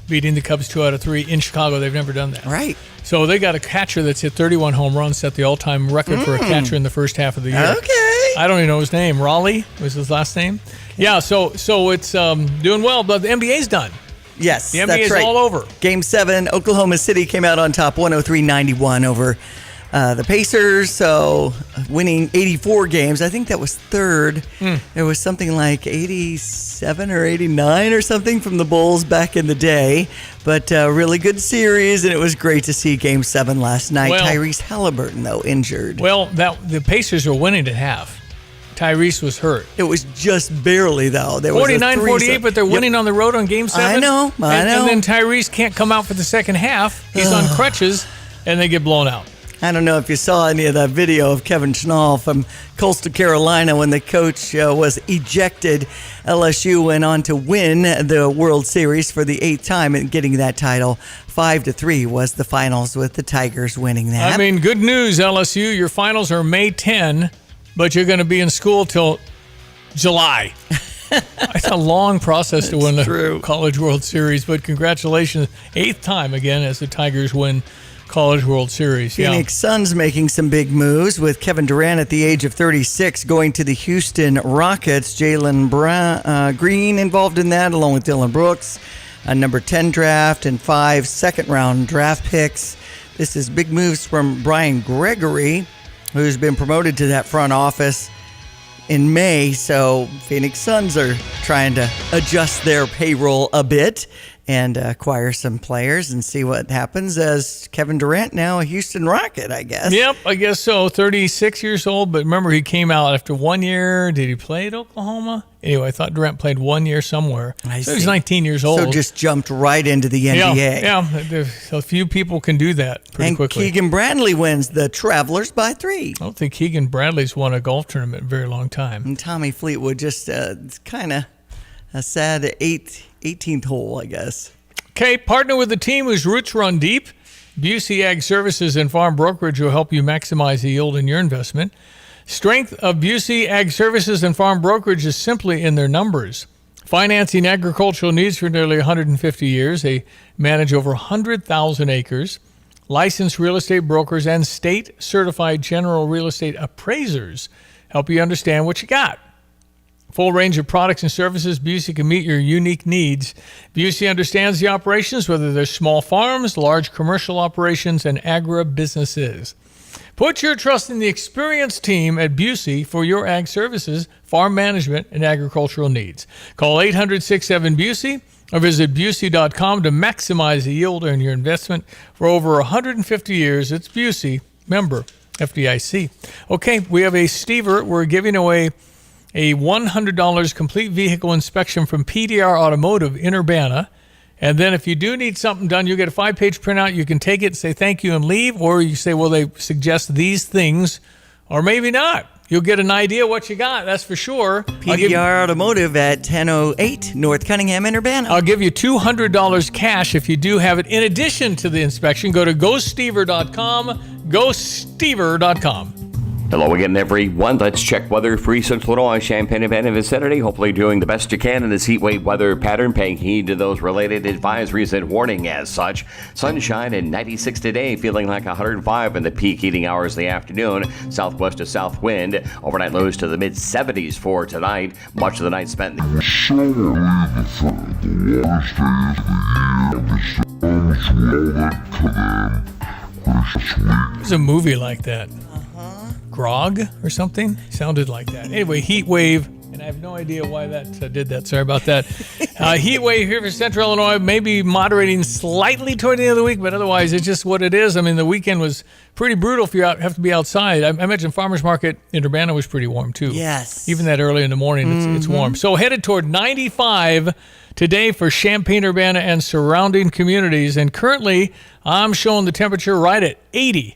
beating the Cubs 2 out of 3 in Chicago. They've never done that. Right. So they got a catcher that's hit 31 home runs, set the all-time record for a catcher in the first half of the year. Okay. I don't even know his name. Raleigh was his last name. Yeah, so it's doing well, but the NBA's done. Yes, the NBA that's is right. all over. Game 7, Oklahoma City came out on top 103-91 over the Pacers, so winning 84 games. I think that was third. There was something like 87 or 89 or something from the Bulls back in the day. But really good series, and it was great to see Game 7 last night. Well, Tyrese Halliburton, though, injured. Well, the Pacers were winning at half. Tyrese was hurt. It was just barely, though. There 49-48, but they're winning on the road on Game 7. I know. And then Tyrese can't come out for the second half. He's on crutches, and they get blown out. I don't know if you saw any of that video of Kevin Schnall from Coastal Carolina when the coach was ejected. LSU went on to win the World Series for the 8th time and getting that title. 5-3 was the finals with the Tigers winning that. I mean, good news, LSU. Your finals are May 10, but you're going to be in school till July. It's a long process to win the College World Series, but congratulations. 8th time again as the Tigers win College World Series. Phoenix Suns making some big moves with Kevin Durant at the age of 36 going to the Houston Rockets. Jalen Green involved in that along with Dylan Brooks. A number 10 draft and 5 second-round draft picks. This is big moves from Brian Gregory, who's been promoted to that front office in May. So Phoenix Suns are trying to adjust their payroll a bit and acquire some players and see what happens as Kevin Durant now a Houston Rocket, I guess. Yep, I guess so. 36 years old, but remember he came out after 1 year. Did he play at Oklahoma? Anyway, I thought Durant played 1 year somewhere. So he's 19 years old. So just jumped right into the NBA. Yeah, a few people can do that pretty quickly. And Keegan Bradley wins the Travelers by 3. I don't think Keegan Bradley's won a golf tournament in a very long time. And Tommy Fleetwood just kind of a sad 18th hole, I guess. Okay, partner with the team whose roots run deep. Busey Ag Services and Farm Brokerage will help you maximize the yield in your investment. Strength of Busey Ag Services and Farm Brokerage is simply in their numbers. Financing agricultural needs for nearly 150 years. They manage over 100,000 acres. Licensed real estate brokers and state-certified general real estate appraisers help you understand what you got. Full range of products and services, Busey can meet your unique needs. Busey understands the operations, whether they're small farms, large commercial operations, and agribusinesses. Put your trust in the experienced team at Busey for your ag services, farm management, and agricultural needs. Call 800-67-BUSEY or visit Busey.com to maximize the yield on your investment. For over 150 years, it's Busey, member FDIC. Okay, we have a Stever. We're giving away a $100 complete vehicle inspection from PDR Automotive in Urbana. And then if you do need something done, you get a 5-page printout. You can take it, say thank you, and leave. Or you say, well, they suggest these things, or maybe not. You'll get an idea what you got, that's for sure. PDR Automotive at 1008 North Cunningham in Urbana. I'll give you $200 cash if you do have it. In addition to the inspection, go to GoStever.com, GoStever.com. Hello again, everyone. Let's check weather for Eastern Illinois, Champaign-Urbana vicinity. Hopefully doing the best you can in this heat wave weather pattern, paying heed to those related advisories and warning as such. Sunshine and 96 today, feeling like 105 in the peak heating hours of the afternoon. Southwest to south wind. Overnight lows to the mid-70s for tonight. Much of the night spent in There's a movie like that. Grog or something? Sounded like that. Anyway, heat wave, and I have no idea why that did that. Sorry about that. Heat wave here for Central Illinois, maybe moderating slightly toward the end of the week, but otherwise it's just what it is. I mean, the weekend was pretty brutal if you have to be outside. I imagine Farmers Market in Urbana was pretty warm too. Yes. Even that early in the morning, it's warm. So headed toward 95 today for Champaign-Urbana and surrounding communities, and currently I'm showing the temperature right at 80.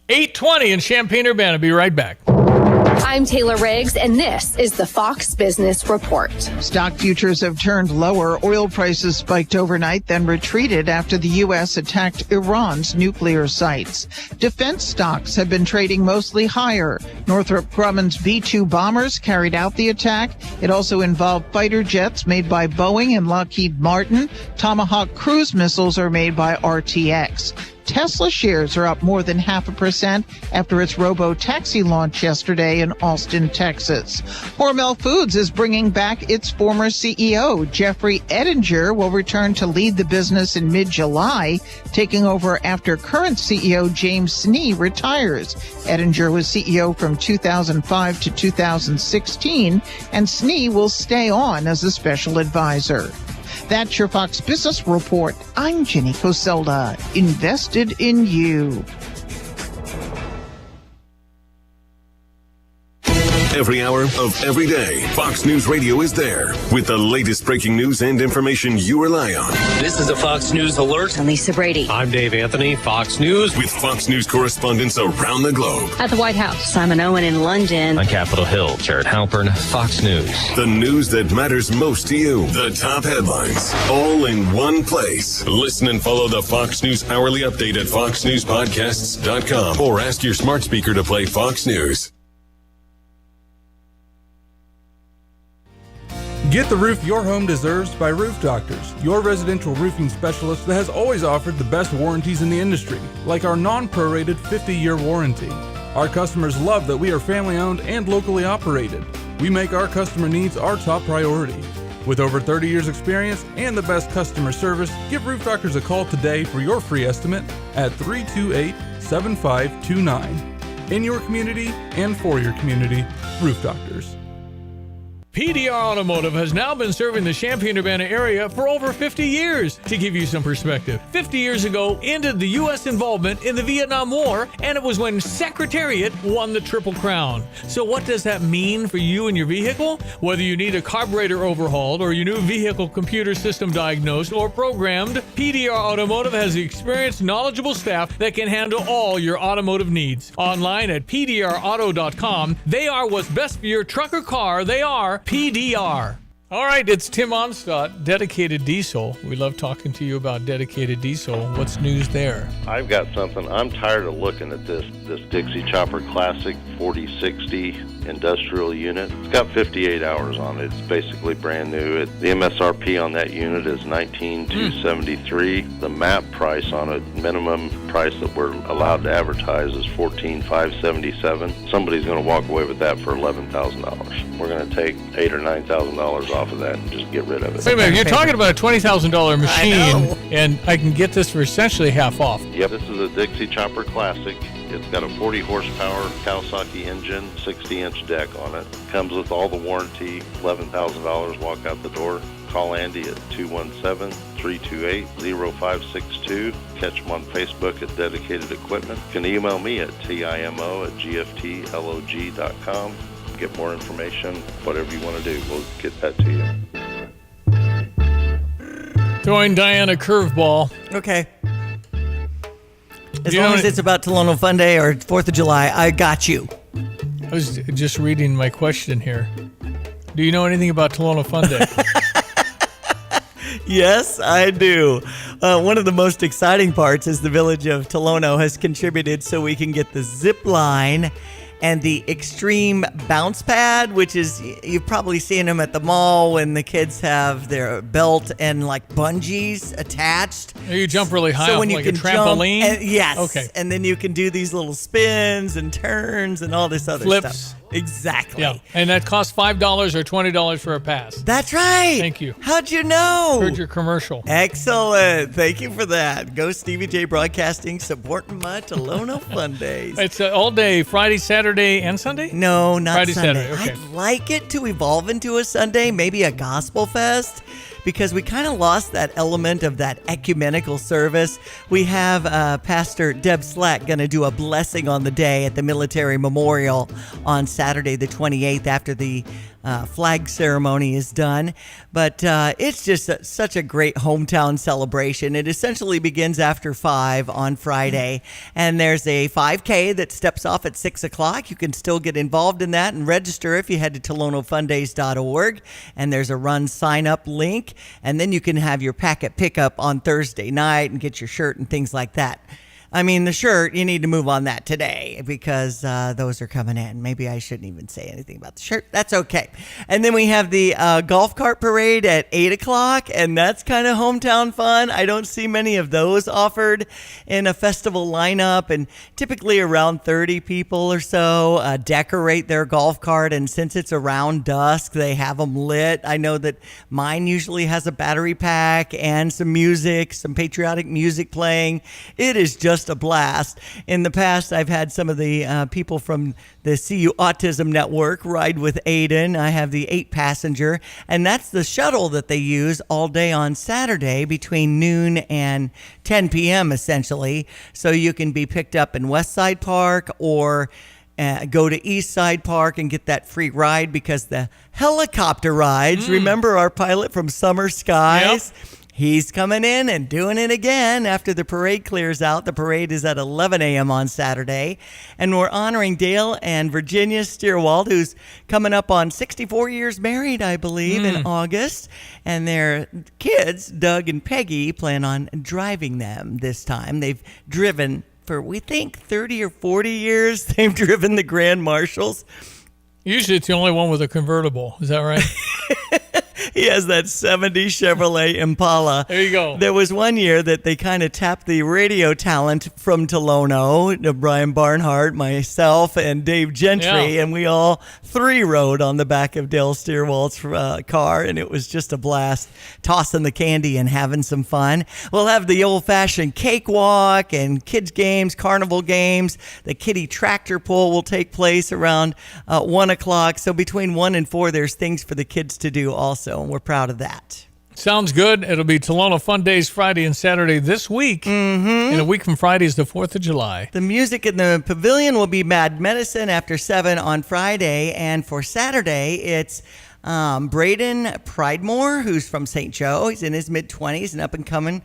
8:20 in Champaign-Urbana. Be right back. I'm Taylor Riggs, and this is the Fox Business Report. Stock futures have turned lower. Oil prices spiked overnight, then retreated after the U.S. attacked Iran's nuclear sites. Defense stocks have been trading mostly higher. Northrop Grumman's B-2 bombers carried out the attack. It also involved fighter jets made by Boeing and Lockheed Martin. Tomahawk cruise missiles are made by RTX. Tesla shares are up more than 0.5% after its robo-taxi launch yesterday in Austin, Texas. Hormel Foods is bringing back its former CEO. Jeffrey Ettinger will return to lead the business in mid-July, taking over after current CEO James Snee retires. Ettinger was CEO from 2005 to 2016, and Snee will stay on as a special advisor. That's your Fox Business Report. I'm Jenny Coselda. Invested in you. Every hour of every day, Fox News Radio is there with the latest breaking news and information you rely on. This is a Fox News Alert. I'm Lisa Brady. I'm Dave Anthony, Fox News. With Fox News correspondents around the globe. At the White House, Simon Owen in London. On Capitol Hill, Jared Halpern, Fox News. The news that matters most to you. The top headlines, all in one place. Listen and follow the Fox News Hourly Update at foxnewspodcasts.com or ask your smart speaker to play Fox News. Get the roof your home deserves by Roof Doctors, your residential roofing specialist that has always offered the best warranties in the industry, like our non-prorated 50-year warranty. Our customers love that we are family-owned and locally operated. We make our customer needs our top priority. With over 30 years experience and the best customer service, give Roof Doctors a call today for your free estimate at 328-7529. In your community and for your community, Roof Doctors. PDR Automotive has now been serving the Champaign-Urbana area for over 50 years. To give you some perspective, 50 years ago ended the U.S. involvement in the Vietnam War, and it was when Secretariat won the Triple Crown. So what does that mean for you and your vehicle? Whether you need a carburetor overhauled or your new vehicle computer system diagnosed or programmed, PDR Automotive has the experienced, knowledgeable staff that can handle all your automotive needs. Online at pdrauto.com, they are what's best for your truck or car. They are PDR. All right, it's Tim Onstadt, Dedicated Diesel. We love talking to you about Dedicated Diesel. What's news there? I've got something. I'm tired of looking at this Dixie Chopper Classic 4060 industrial unit. It's got 58 hours on it. It's basically brand new. The MSRP on that unit is $19,273. The MAP price on it, minimum price that we're allowed to advertise, is $14,577. Somebody's going to walk away with that for $11,000. We're going to take $8,000 or $9,000 off of that and just get rid of it. Wait a minute, you're talking about a $20,000 machine, and I can get this for essentially half off. Yep, this is a Dixie Chopper Classic. It's got a 40 horsepower Kawasaki engine, 60-inch deck on it. Comes with all the warranty, $11,000, walk out the door. Call Andy at 217-328-0562. Catch him on Facebook at Dedicated Equipment. You can email me at timo@gftlog.com. Get more information, whatever you want to do, we'll get that to you. Throwing Diana a curveball. Okay. As long as it's about Tolono Fun Day or 4th of July, I got you. I was just reading my question here. Do you know anything about Tolono Fun Day? Yes, I do. One of the most exciting parts is the village of Tolono has contributed so we can get the zip line and the Extreme Bounce Pad, which is, you've probably seen them at the mall when the kids have their belt and like bungees attached. You jump really high so off when you like can a trampoline? Jump, yes. Okay. And then you can do these little spins and turns and all this other Flips. stuff. Exactly. Yeah, and that costs $5 or $20 for a pass. That's right. Thank you. How'd you know? Heard your commercial. Excellent. Thank you for that. Go Stevie J Broadcasting, supporting my Tolono Fun Days. It's all day, Friday, Saturday, and Sunday? No, not Friday, Sunday. Saturday. Okay. I'd like it to evolve into a Sunday, maybe a gospel fest, because we kind of lost that element of that ecumenical service. We have Pastor Deb Slack going to do a blessing on the day at the Military Memorial on Saturday the 28th after the flag ceremony is done. But it's just such a great hometown celebration. It essentially begins after 5 on Friday, and there's a 5K that steps off at 6 o'clock. You can still get involved in that and register if you head to TolonoFundays.org, and there's a run sign-up link, and then you can have your packet pickup on Thursday night and get your shirt and things like that. I mean, the shirt, you need to move on that today because those are coming in. Maybe I shouldn't even say anything about the shirt. That's okay. And then we have the golf cart parade at 8 o'clock, and that's kind of hometown fun. I don't see many of those offered in a festival lineup, and typically around 30 people or so decorate their golf cart, and since it's around dusk, they have them lit. I know that mine usually has a battery pack and some music, some patriotic music playing. It is just a blast. In the past, I've had some of the people from the CU Autism Network ride with Aiden. I have the 8-passenger, and that's the shuttle that they use all day on Saturday between noon and 10 p.m. essentially. So you can be picked up in Westside Park or go to Eastside Park and get that free ride because the helicopter rides, remember our pilot from Summer Skies? Yep. He's coming in and doing it again after the parade clears out. The parade is at 11 a.m. on Saturday. And we're honoring Dale and Virginia Steerwald, who's coming up on 64 years married, I believe, in August. And their kids, Doug and Peggy, plan on driving them this time. They've driven for, we think, 30 or 40 years. They've driven the Grand Marshals. Usually it's the only one with a convertible. Is that right? He has that 70 Chevrolet Impala. There you go. There was one year that they kind of tapped the radio talent from Tolono, Brian Barnhart, myself, and Dave Gentry, and we all three rode on the back of Dale Steerwald's car, and it was just a blast, tossing the candy and having some fun. We'll have the old-fashioned cakewalk and kids' games, carnival games. The kiddie tractor pull will take place around 1 o'clock. So between 1 and 4, there's things for the kids to do also, and we're proud of that. Sounds good. It'll be Tolono Fun Days Friday and Saturday this week. And a week from Friday is the 4th of July. The music in the pavilion will be Mad Medicine after 7 on Friday. And for Saturday, it's Braden Pridemore, who's from St. Joe. He's in his mid-20s, an up-and-coming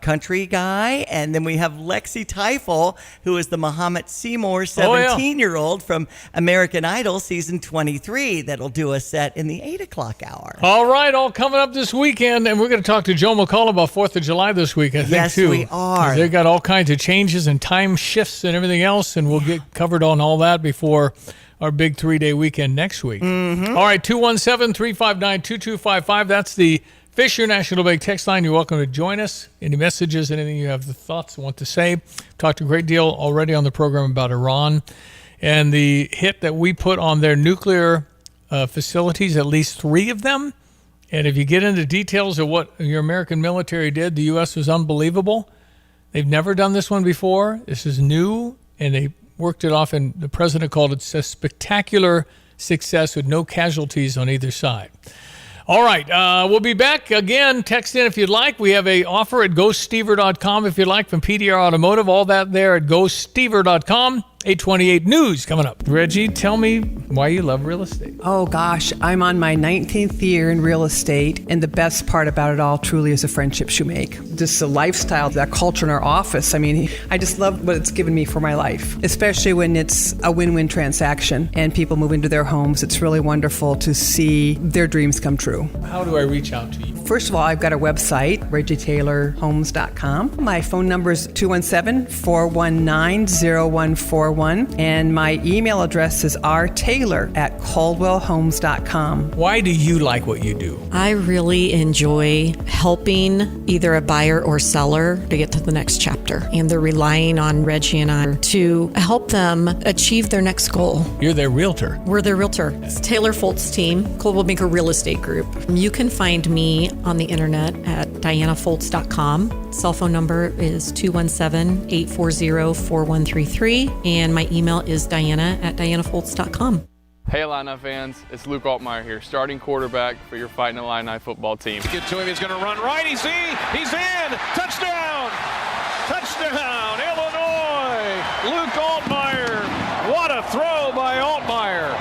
country guy. And then we have Lexi Teifel, who is the Muhammad Seymour 17-year-old from American Idol season 23 that'll do a set in the 8 o'clock hour. All right, all coming up this weekend. And we're going to talk to Joe McCall about 4th of July this week, I think, too. Yes, we are. They've got all kinds of changes and time shifts and everything else, and we'll get covered on all that before our big 3-day weekend next week. All right, 217-359-2255. That's the Fisher National Bank text line. You're welcome to join us. Any messages, anything you have the thoughts, want to say. Talked a great deal already on the program about Iran and the hit that we put on their nuclear facilities, at least 3 of them. And if you get into details of what your American military did, the U.S. was unbelievable. They've never done this one before. This is new, and they worked it off, and the president called it a spectacular success with no casualties on either side. All right, we'll be back again. Text in if you'd like. We have a offer at GoStever.com if you'd like from PDR Automotive. All that there at GoStever.com. 828 News coming up. Reggie, tell me why you love real estate. Oh, gosh. I'm on my 19th year in real estate, and the best part about it all truly is the friendships you make. Just the lifestyle, that culture in our office. I mean, I just love what it's given me for my life, especially when it's a win-win transaction and people move into their homes. It's really wonderful to see their dreams come true. How do I reach out to you? First of all, I've got a website, ReggieTaylorHomes.com. My phone number is 217-419-0141. 401. And my email address is rtaylor@caldwellhomes.com. Why do you like what you do? I really enjoy helping either a buyer or seller to get to the next chapter. And they're relying on Reggie and I to help them achieve their next goal. You're their realtor. We're their realtor. It's Taylor Foltz team, Coldwell Banker Real Estate Group. You can find me on the internet at dianafoltz.com. Cell phone number is 217-840-4133. And my email is diana@dianafoltz.com. Hey Illini fans, it's Luke Altmaier here, starting quarterback for your Fighting Illini football team. Get to him, he's going to run right, he's in! Touchdown! Touchdown, Illinois! Luke Altmaier, what a throw by Altmaier!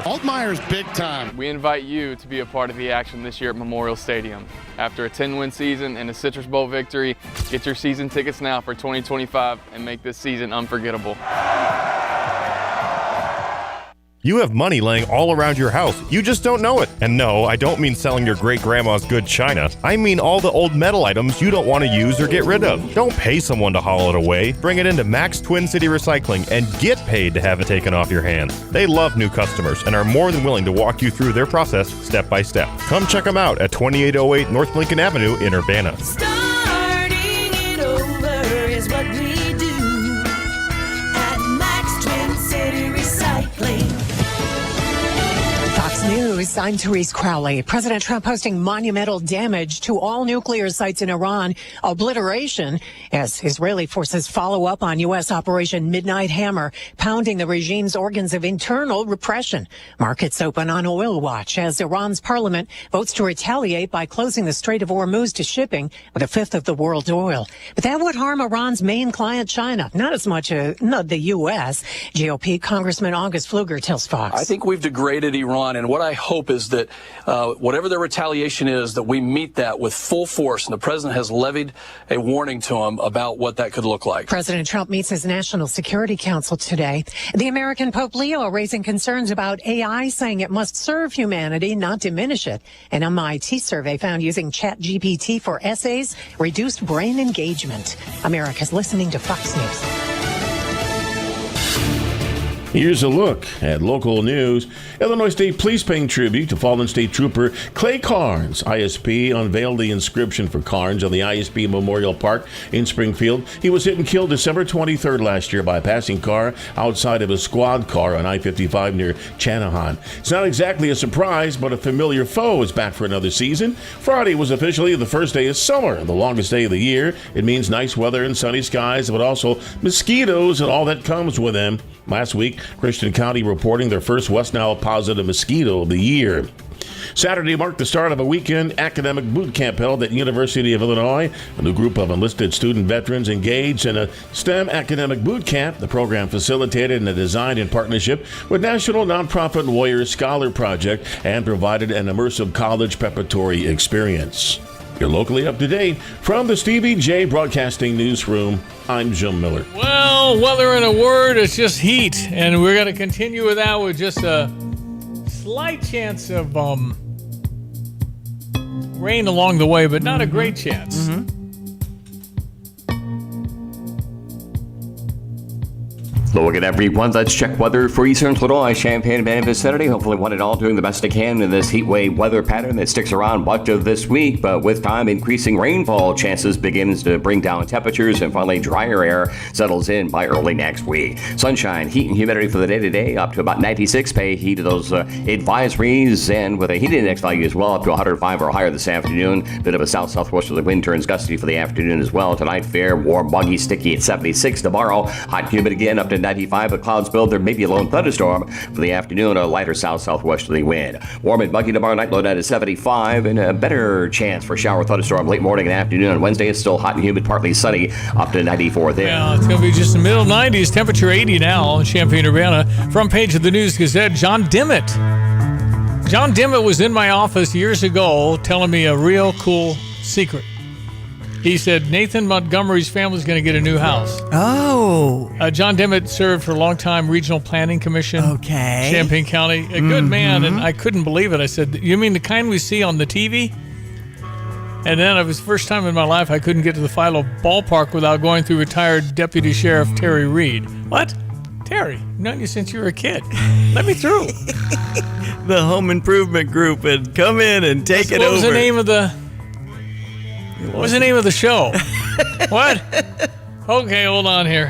Altmaier's big time. We invite you to be a part of the action this year at Memorial Stadium. After a 10-win season and a Citrus Bowl victory, get your season tickets now for 2025 and make this season unforgettable. You have money laying all around your house. You just don't know it. And no, I don't mean selling your great-grandma's good china. I mean all the old metal items you don't want to use or get rid of. Don't pay someone to haul it away. Bring it into Max Twin City Recycling and get paid to have it taken off your hands. They love new customers and are more than willing to walk you through their process step by step. Come check them out at 2808 North Lincoln Avenue in Urbana. Starting it over is what we do at Max Twin City Recycling. Fox News, I'm Therese Crowley. President Trump posting monumental damage to all nuclear sites in Iran, obliteration, as Israeli forces follow up on U.S. Operation Midnight Hammer, pounding the regime's organs of internal repression. Markets open on oil watch as Iran's parliament votes to retaliate by closing the Strait of Hormuz to shipping with a fifth of the world's oil. But that would harm Iran's main client, China, not as much the U.S. GOP Congressman August Pfluger tells Fox. I think we've degraded Iran, and what I hope is that whatever their retaliation is, that we meet that with full force, and the president has levied a warning to them about what that could look like. President Trump meets his National Security Council today. The American Pope Leo raising concerns about AI, saying it must serve humanity, not diminish it. An MIT survey found using ChatGPT for essays reduced brain engagement. America's listening to Fox News. Here's a look at local news. Illinois State Police paying tribute to fallen state trooper Clay Carnes. ISP unveiled the inscription for Carnes on the ISP Memorial Park in Springfield. He was hit and killed December 23rd last year by a passing car outside of a squad car on I-55 near Channahon. It's not exactly a surprise, but a familiar foe is back for another season. Friday was officially the first day of summer, the longest day of the year. It means nice weather and sunny skies, but also mosquitoes and all that comes with them. Last week, Christian County reporting their first West Nile positive mosquito of the year. Saturday marked the start of a weekend academic boot camp held at University of Illinois. A new group of enlisted student veterans engaged in a STEM academic boot camp. The program facilitated and designed in partnership with national nonprofit Warriors Scholar Project and provided an immersive college preparatory experience. You're locally up to date. From the Stevie J Broadcasting Newsroom, I'm Jim Miller. Well, weather in a word, it's just heat. And we're going to continue with that with just a slight chance of rain along the way, but not a great chance. Look at everyone. Let's check weather for Eastern Illinois, Champaign and vicinity. Hopefully one and all doing the best they can in this heat wave weather pattern that sticks around much of this week. But with time, increasing rainfall chances begins to bring down temperatures, and finally drier air settles in by early next week. Sunshine, heat and humidity for the day today up to about 96. Pay heed to those advisories, and with a heat index value as well up to 105 or higher this afternoon. Bit of a south-southwesterly wind turns gusty for the afternoon as well. Tonight, fair, warm, muggy, sticky at 76. Tomorrow, hot and humid again up to 95, but clouds build. There may be a lone thunderstorm for the afternoon, a lighter south-southwesterly wind. Warm and muggy tomorrow night, low down to 75, and a better chance for shower thunderstorm late morning and afternoon. On Wednesday, it's still hot and humid, partly sunny, up to 94 there. Yeah, it's going to be just the middle 90s, temperature 80 now in Champaign-Urbana. Front page of the News-Gazette, John Dimmitt. John Dimmitt was in my office years ago telling me a real cool secret. He said Nathan Montgomery's family's going to get a new house. Oh. John Dimmitt served for a long time, Regional Planning Commission. Okay. Champaign County. A good man, and I couldn't believe it. I said, you mean the kind we see on the TV? And then it was the first time in my life I couldn't get to the Philo ballpark without going through retired Deputy Sheriff Terry Reed. What? Terry, I've known you since you were a kid. Let me through. The home improvement group would come in and take it over. What was the name of the show? What? Okay, hold on here.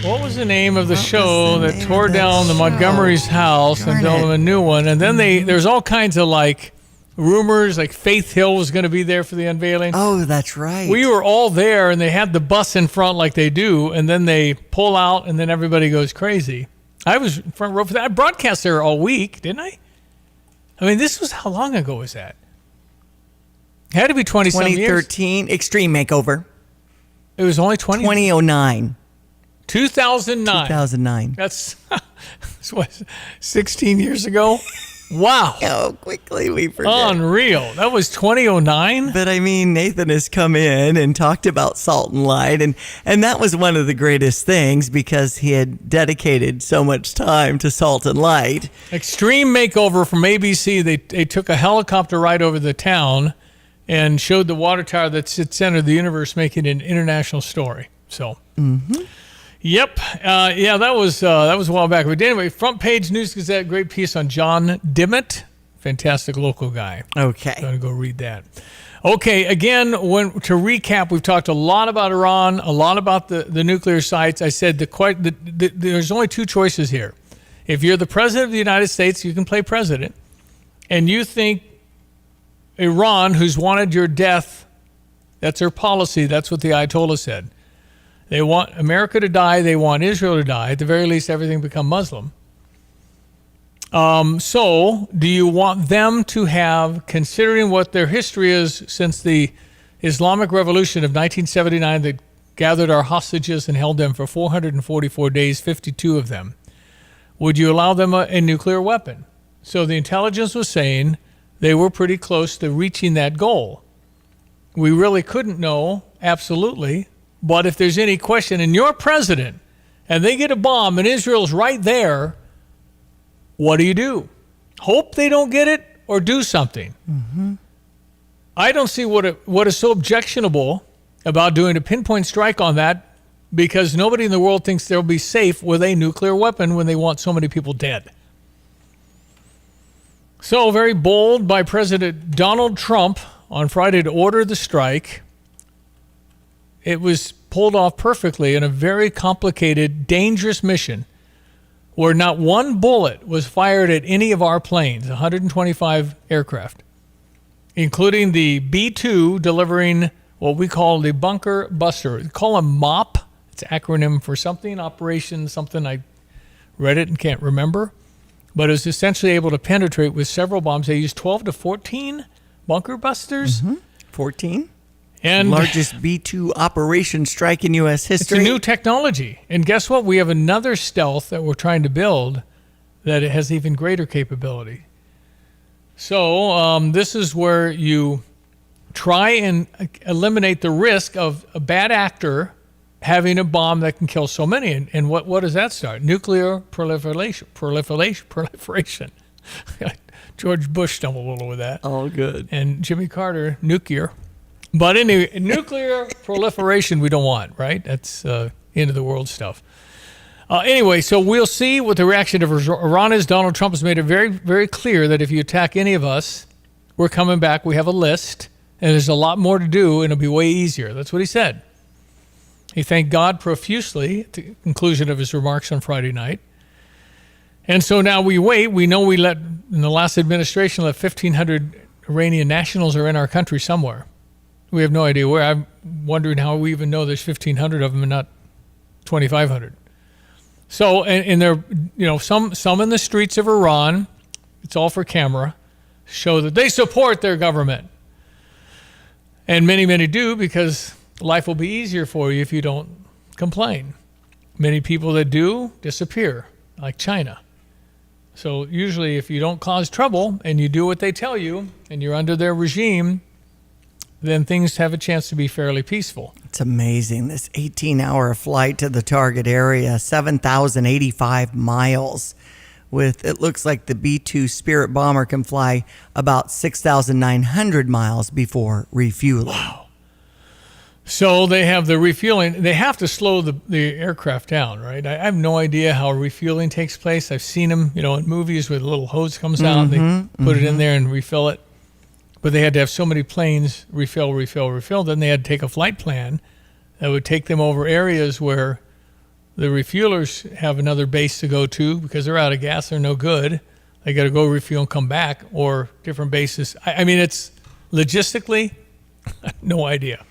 What was the name of the show that tore down the Montgomery's house and built them a new one? And then there's all kinds of like rumors, like Faith Hill was going to be there for the unveiling. Oh, that's right. We were all there, and they had the bus in front like they do, and then they pull out, and then everybody goes crazy. I was front row for that. I broadcast there all week, didn't I? I mean, this was, how long ago was that? It had to be 20-some years. 2013, Extreme Makeover. It was only 2009. 2009. 2009. That's what, 16 years ago? Wow. How quickly we forget. Unreal. That was 2009? But I mean, Nathan has come in and talked about Salt and Light, and that was one of the greatest things because he had dedicated so much time to Salt and Light. Extreme Makeover from ABC. They took a helicopter ride over the town and showed the water tower that's at the center of the universe, making an international story. So, Yep. That was a while back. But anyway, Front Page News Gazette, great piece on John Dimmitt. Fantastic local guy. Okay. I'm going to go read that. Okay, again, to recap, we've talked a lot about Iran, a lot about the nuclear sites. I said there's only two choices here. If you're the president of the United States, you can play president, and you think Iran, who's wanted your death, that's their policy, that's what the Ayatollah said. They want America to die. They want Israel to die. At the very least, everything become Muslim. So do you want them to have, considering what their history is since the Islamic Revolution of 1979 that gathered our hostages and held them for 444 days, 52 of them, would you allow them a nuclear weapon? So the intelligence was saying they were pretty close to reaching that goal. We really couldn't know, absolutely. But if there's any question, and you're president, and they get a bomb, and Israel's right there, what do? Hope they don't get it, or do something? I don't see what is so objectionable about doing a pinpoint strike on that, because nobody in the world thinks they'll be safe with a nuclear weapon when they want so many people dead. So very bold by President Donald Trump on Friday to order the strike. It was pulled off perfectly in a very complicated, dangerous mission where not one bullet was fired at any of our planes, 125 aircraft, including the B-2 delivering what we call the bunker buster. We call them MOP. It's an acronym for something, Operation something. I read it and can't remember. But it was essentially able to penetrate with several bombs. They used 12 to 14 bunker busters. 14. And largest B-2 operation strike in U.S. history. It's a new technology. And guess what? We have another stealth that we're trying to build that it has even greater capability. So this is where you try and eliminate the risk of a bad actor having a bomb that can kill so many. And what does that start? Nuclear proliferation. George Bush stumbled a little with that. All good. And Jimmy Carter, nuclear. But anyway, nuclear proliferation we don't want, right? That's end of the world stuff. Anyway, so we'll see what the reaction of Iran is. Donald Trump has made it very, very clear that if you attack any of us, we're coming back. We have a list, and there's a lot more to do, and it'll be way easier. That's what he said. He thanked God profusely at the conclusion of his remarks on Friday night. And so now we wait. We know in the last administration, 1,500 Iranian nationals are in our country somewhere. We have no idea where. I'm wondering how we even know there's 1,500 of them and not 2,500. So, and they're, some in the streets of Iran, it's all for camera, show that they support their government. And many, many do, because life will be easier for you if you don't complain. Many people that do disappear, like China. So usually if you don't cause trouble and you do what they tell you and you're under their regime, then things have a chance to be fairly peaceful. It's amazing. This 18-hour flight to the target area, 7,085 miles. with, it looks like the B-2 Spirit bomber can fly about 6,900 miles before refueling. Wow. So they have the refueling. They have to slow the aircraft down, right? I have no idea how refueling takes place. I've seen them, in movies where the little hose comes out, they put it in there and refill it. But they had to have so many planes refill. Then they had to take a flight plan that would take them over areas where the refuelers have another base to go to because they're out of gas. They're no good. They got to go refuel and come back, or different bases. I mean, it's logistically, no idea.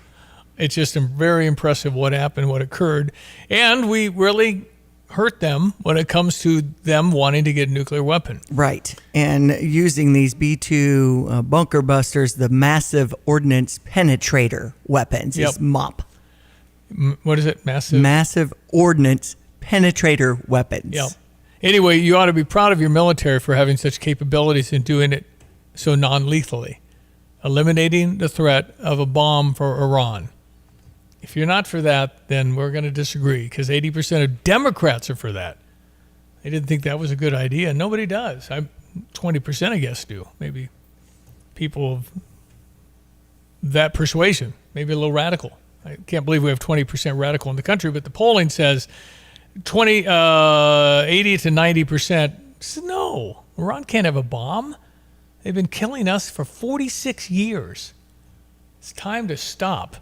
It's just very impressive what happened, what occurred. And we really hurt them when it comes to them wanting to get a nuclear weapon. Right. And using these B-2 bunker busters, the massive ordnance penetrator weapons is MOP. What is it? Massive ordnance penetrator weapons. Yep. Anyway, you ought to be proud of your military for having such capabilities and doing it so non-lethally, eliminating the threat of a bomb for Iran. If you're not for that, then we're going to disagree, because 80% of Democrats are for that. They didn't think that was a good idea. Nobody does. 20%, I guess, do. Maybe people of that persuasion, maybe a little radical. I can't believe we have 20% radical in the country, but the polling says 80 to 90% says no, Iran can't have a bomb. They've been killing us for 46 years. It's time to stop.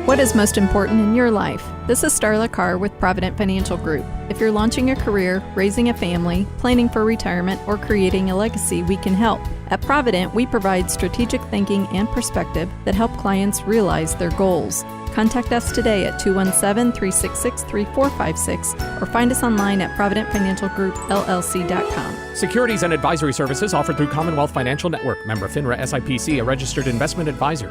What is most important in your life? This is Starla Carr with Provident Financial Group. If you're launching a career, raising a family, planning for retirement, or creating a legacy, we can help. At Provident, we provide strategic thinking and perspective that help clients realize their goals. Contact us today at 217-366-3456 or find us online at providentfinancialgroupllc.com. Securities and advisory services offered through Commonwealth Financial Network. Member FINRA SIPC, a registered investment advisor.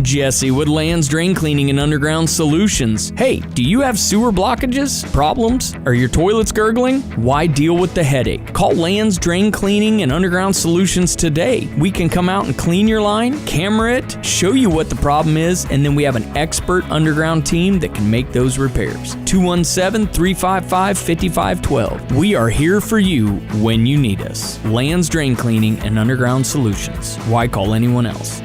Jesse with Land's Drain Cleaning and Underground Solutions. Hey, do you have sewer blockages, problems? Are your toilets gurgling? Why deal with the headache? Call Land's Drain Cleaning and Underground Solutions today. We can come out and clean your line, camera it, show you what the problem is, and then we have an expert underground team that can make those repairs. 217-355-5512. We are here for you when you need us. Land's Drain Cleaning and Underground Solutions. Why call anyone else?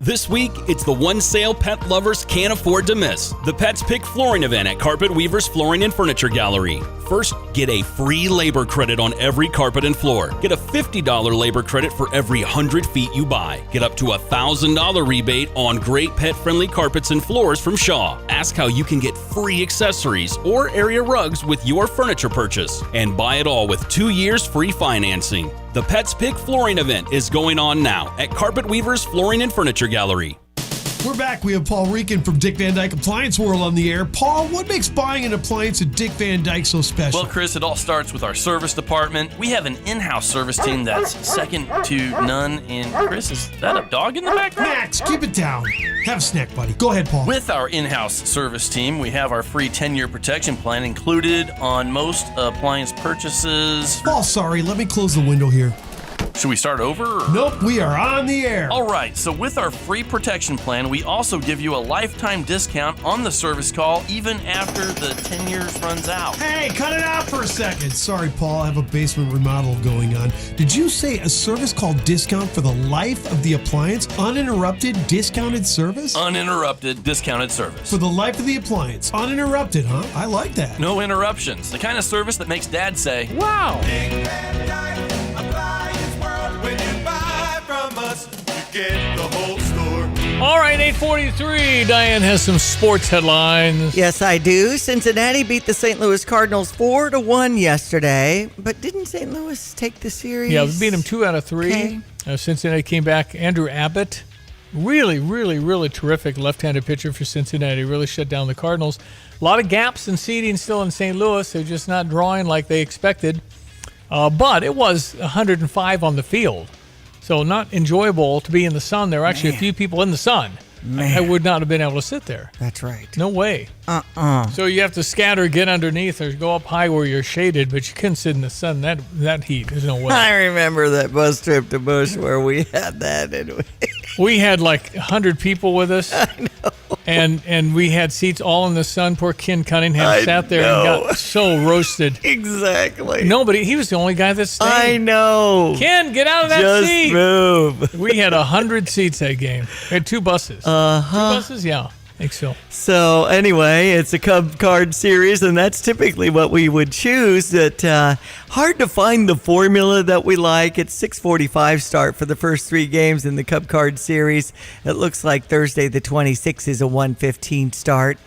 This week, it's the one sale pet lovers can't afford to miss. The Pets Pick Flooring event at Carpet Weavers Flooring and Furniture Gallery. First, get a free labor credit on every carpet and floor. Get a $50 labor credit for every 100 feet you buy. Get up to a $1,000 rebate on great pet-friendly carpets and floors from Shaw. Ask how you can get free accessories or area rugs with your furniture purchase. And buy it all with 2 years free financing. The Pets Pick Flooring event is going on now at Carpet Weavers Flooring and Furniture Gallery. We're back. We have Paul Rican from Dick Van Dyke Appliance World on the air. Paul, what makes buying an appliance at Dick Van Dyke so special? Well, Chris, it all starts with our service department. We have an in-house service team that's second to none. And Chris, is that a dog in the background? Max, keep it down. Have a snack, buddy. Go ahead, Paul. With our in-house service team, we have our free 10-year protection plan included on most appliance purchases. Paul, sorry. Let me close the window here. Should we start over? Or? Nope, we are on the air. All right, so with our free protection plan, we also give you a lifetime discount on the service call even after the 10 years runs out. Hey, cut it out for a second. Sorry, Paul, I have a basement remodel going on. Did you say a service call discount for the life of the appliance? Uninterrupted discounted service? Uninterrupted discounted service. For the life of the appliance. Uninterrupted, huh? I like that. No interruptions. The kind of service that makes Dad say, wow. Get the whole store. All right, 8:43. Diane has some sports headlines. Yes, I do. Cincinnati beat the St. Louis Cardinals 4-1 yesterday, but didn't St. Louis take the series? Yeah, we beat them 2 out of 3. Okay. Cincinnati came back. Andrew Abbott, really terrific left-handed pitcher for Cincinnati. Really shut down the Cardinals. A lot of gaps in seeding still in St. Louis. They're just not drawing like they expected. But it was 105 on the field. So not enjoyable to be in the sun. There were actually a few people in the sun. I would not have been able to sit there. That's right. No way. So you have to scatter, get underneath, or go up high where you're shaded, but you couldn't sit in the sun. That heat, there's no way. I remember that bus trip to Bush where we had that, didn't we? We had like 100 people with us. I know. And we had seats all in the sun. Poor Ken Cunningham sat there and got so roasted. Exactly. Nobody. He was the only guy that stayed. I know. Ken, get out of that Just seat. move. We had 100 seats that game. We had 2 buses. 2 buses? Yeah. I think so. So anyway, it's a Cub Card series, and that's typically what we would choose. That hard to find the formula that we like. It's 6:45 start for the first 3 games in the Cub Card series. It looks like Thursday the 26th is a 1:15 start.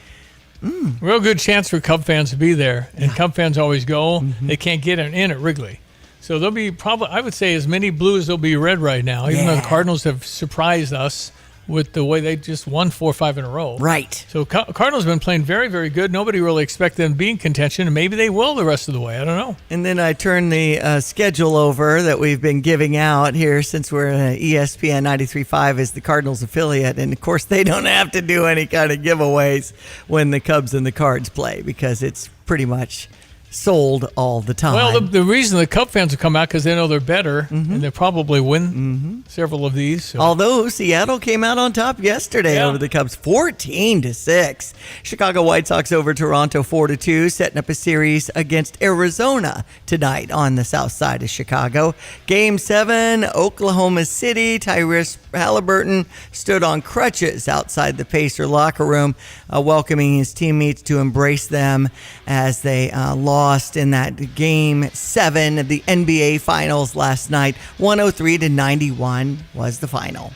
Real good chance for Cub fans to be there, and Cub fans always go. They can't get in at Wrigley. So there'll be probably, I would say, as many blue as there'll be red right now, even though the Cardinals have surprised us with the way they just won 4 or 5 in a row. Right. So Cardinals have been playing very, very good. Nobody really expected them to be in contention, and maybe they will the rest of the way. I don't know. And then I turn the schedule over that we've been giving out here since we're ESPN 93.5 is the Cardinals affiliate. And, of course, they don't have to do any kind of giveaways when the Cubs and the Cards play because it's pretty much sold all the time. Well, the reason the Cub fans will come out because they know they're better, and they'll probably win several of these. So. Although Seattle came out on top yesterday over the Cubs, 14-6. Chicago White Sox over Toronto 4-2, setting up a series against Arizona tonight on the south side of Chicago. Game 7, Oklahoma City. Tyrese Halliburton stood on crutches outside the Pacer locker room, welcoming his teammates to embrace them as they lost in that Game 7 of the NBA Finals last night. 103-91 was the final.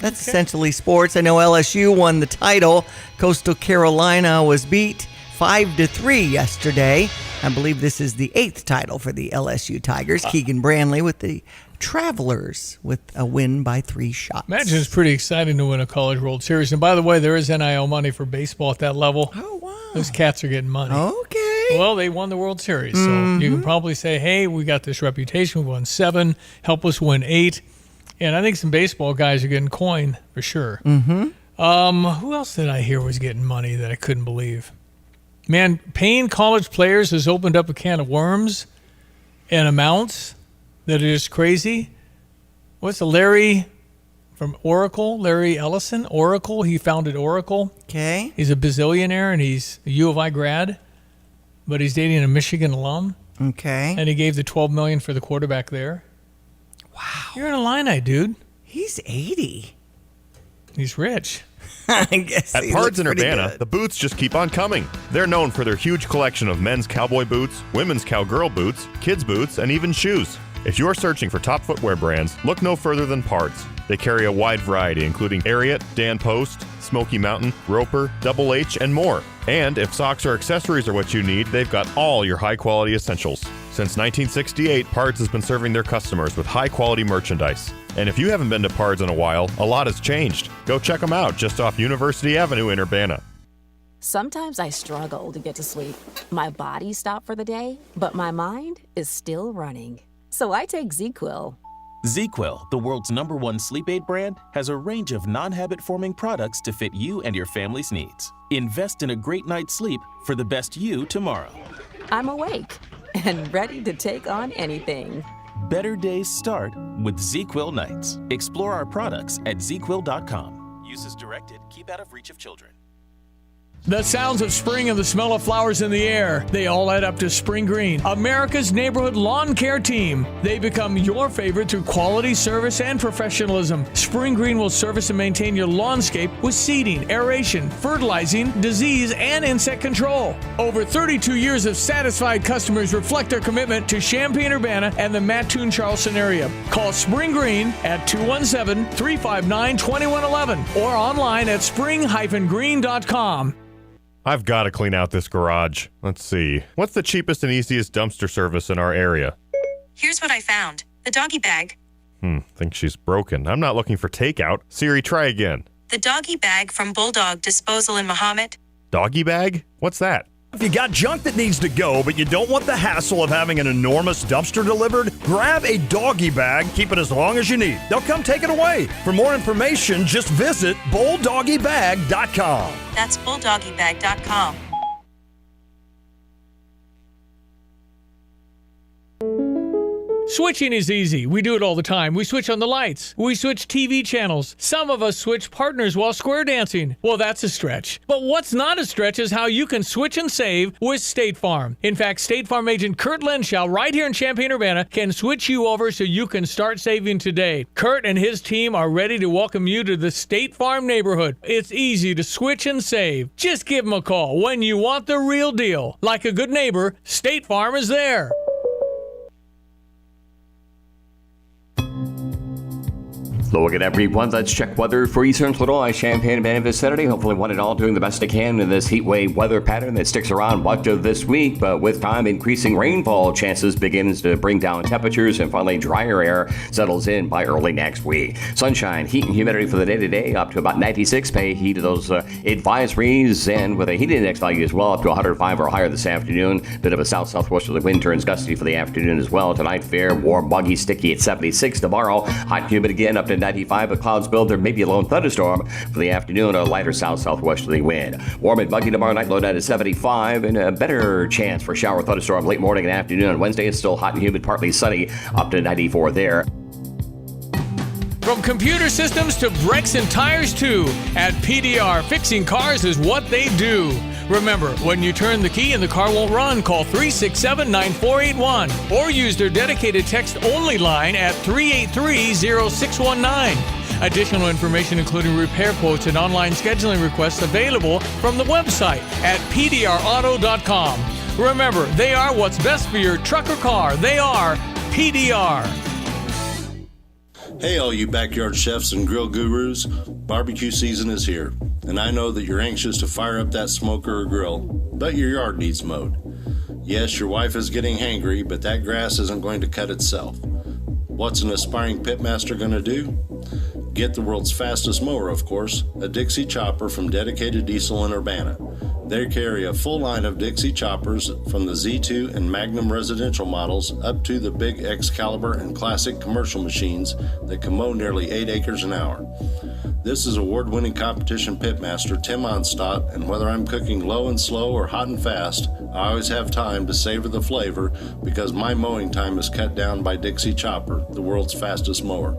That's essentially sports. I know LSU won the title. Coastal Carolina was beat 5-3 yesterday. I believe this is the 8th title for the LSU Tigers. Keegan Brantley with the Travelers with a win by 3 shots. Imagine it's pretty exciting to win a College World Series. And by the way, there is NIL money for baseball at that level. Oh, wow. Those cats are getting money. Okay. Well, they won the World Series. So you can probably say, hey, we got this reputation. We won 7. Help us win 8. And I think some baseball guys are getting coin for sure. Who else did I hear was getting money that I couldn't believe? Man, paying college players has opened up a can of worms and amounts that are just crazy. What's the Larry from Oracle? Larry Ellison? Oracle? He founded Oracle. Okay. He's a bazillionaire and he's a U of I grad, but he's dating a Michigan alum. Okay. And he gave the $12 million for the quarterback there. Wow. You're in Illini, dude. He's 80. He's rich. I guess At Pards in Urbana, the boots just keep on coming. They're known for their huge collection of men's cowboy boots, women's cowgirl boots, kids' boots, and even shoes. If you're searching for top footwear brands, look no further than Pards. They carry a wide variety, including Ariat, Dan Post, Smoky Mountain, Roper, Double H, and more. And if socks or accessories are what you need, they've got all your high-quality essentials. Since 1968, Pards has been serving their customers with high-quality merchandise. And if you haven't been to Pards in a while, a lot has changed. Go check them out just off University Avenue in Urbana. Sometimes I struggle to get to sleep. My body stopped for the day, but my mind is still running. So I take ZQuil. ZQuil, the world's #1 sleep aid brand, has a range of non-habit-forming products to fit you and your family's needs. Invest in a great night's sleep for the best you tomorrow. I'm awake and ready to take on anything. Better days start with ZQuil nights. Explore our products at ZQuil.com. Use as directed. Keep out of reach of children. The sounds of spring and the smell of flowers in the air, they all add up to Spring Green, America's neighborhood lawn care team. They become your favorite through quality service and professionalism. Spring Green will service and maintain your lawnscape with seeding, aeration, fertilizing, disease, and insect control. Over 32 years of satisfied customers reflect their commitment to Champaign-Urbana and the Mattoon Charleston area. Call Spring Green at 217-359-2111 or online at spring-green.com. I've got to clean out this garage. Let's see. What's the cheapest and easiest dumpster service in our area? Here's what I found. The doggy bag. Think she's broken. I'm not looking for takeout. Siri, try again. The doggy bag from Bulldog Disposal in Mahomet. Doggy bag? What's that? If you got junk that needs to go, but you don't want the hassle of having an enormous dumpster delivered, grab a doggy bag, keep it as long as you need. They'll come take it away. For more information, just visit bulldoggybag.com. That's bulldoggybag.com. Switching is easy. We do it all the time. We switch on the lights. We switch TV channels. Some of us switch partners while square dancing. Well, that's a stretch. But what's not a stretch is how you can switch and save with State Farm. In fact, State Farm agent Kurt Lenschow right here in Champaign-Urbana can switch you over so you can start saving today. Kurt and his team are ready to welcome you to the State Farm neighborhood. It's easy to switch and save. Just give them a call when you want the real deal. Like a good neighbor, State Farm is there. Look at everyone. Let's check weather for Eastern Illinois, Champaign-Urbana this Saturday. Hopefully one and all doing the best they can in this heat wave weather pattern that sticks around much of this week. But with time, increasing rainfall chances begins to bring down temperatures, and finally drier air settles in by early next week. Sunshine, heat, and humidity for the day today up to about 96. Pay heed to those advisories, and with a heat index value as well up to 105 or higher this afternoon. Bit of a south-southwesterly wind turns gusty for the afternoon as well. Tonight, fair, warm, muggy, sticky at 76. Tomorrow, hot and humid again up to 95, but clouds build. There may be a lone thunderstorm for the afternoon, a lighter south-southwesterly wind. Warm and muggy tomorrow night, low down to 75, and a better chance for shower thunderstorm late morning and afternoon. On Wednesday, it's still hot and humid, partly sunny, up to 94 there. From computer systems to brakes and tires too, at PDR, fixing cars is what they do. Remember, when you turn the key and the car won't run, call 367-9481 or use their dedicated text-only line at 383-0619. Additional information, including repair quotes and online scheduling requests, available from the website at pdrauto.com. Remember, they are what's best for your truck or car. They are PDR. Hey, all you backyard chefs and grill gurus, barbecue season is here, and I know that you're anxious to fire up that smoker or grill, but your yard needs mowed. Yes, your wife is getting hangry, but that grass isn't going to cut itself. What's an aspiring pitmaster going to do? Get the world's fastest mower, of course, a Dixie chopper from Dedicated Diesel in Urbana. They carry a full line of Dixie choppers from the Z2 and Magnum residential models up to the big Excalibur and classic commercial machines that can mow nearly 8 acres an hour. This is award-winning competition pitmaster Tim Onstadt, and whether I'm cooking low and slow or hot and fast, I always have time to savor the flavor because my mowing time is cut down by Dixie Chopper, the world's fastest mower.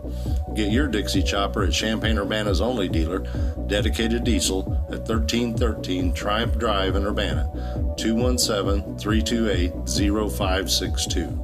Get your Dixie Chopper at Champaign-Urbana's only dealer, Dedicated Diesel, at 1313 Triumph Drive in Urbana, 217-328-0562.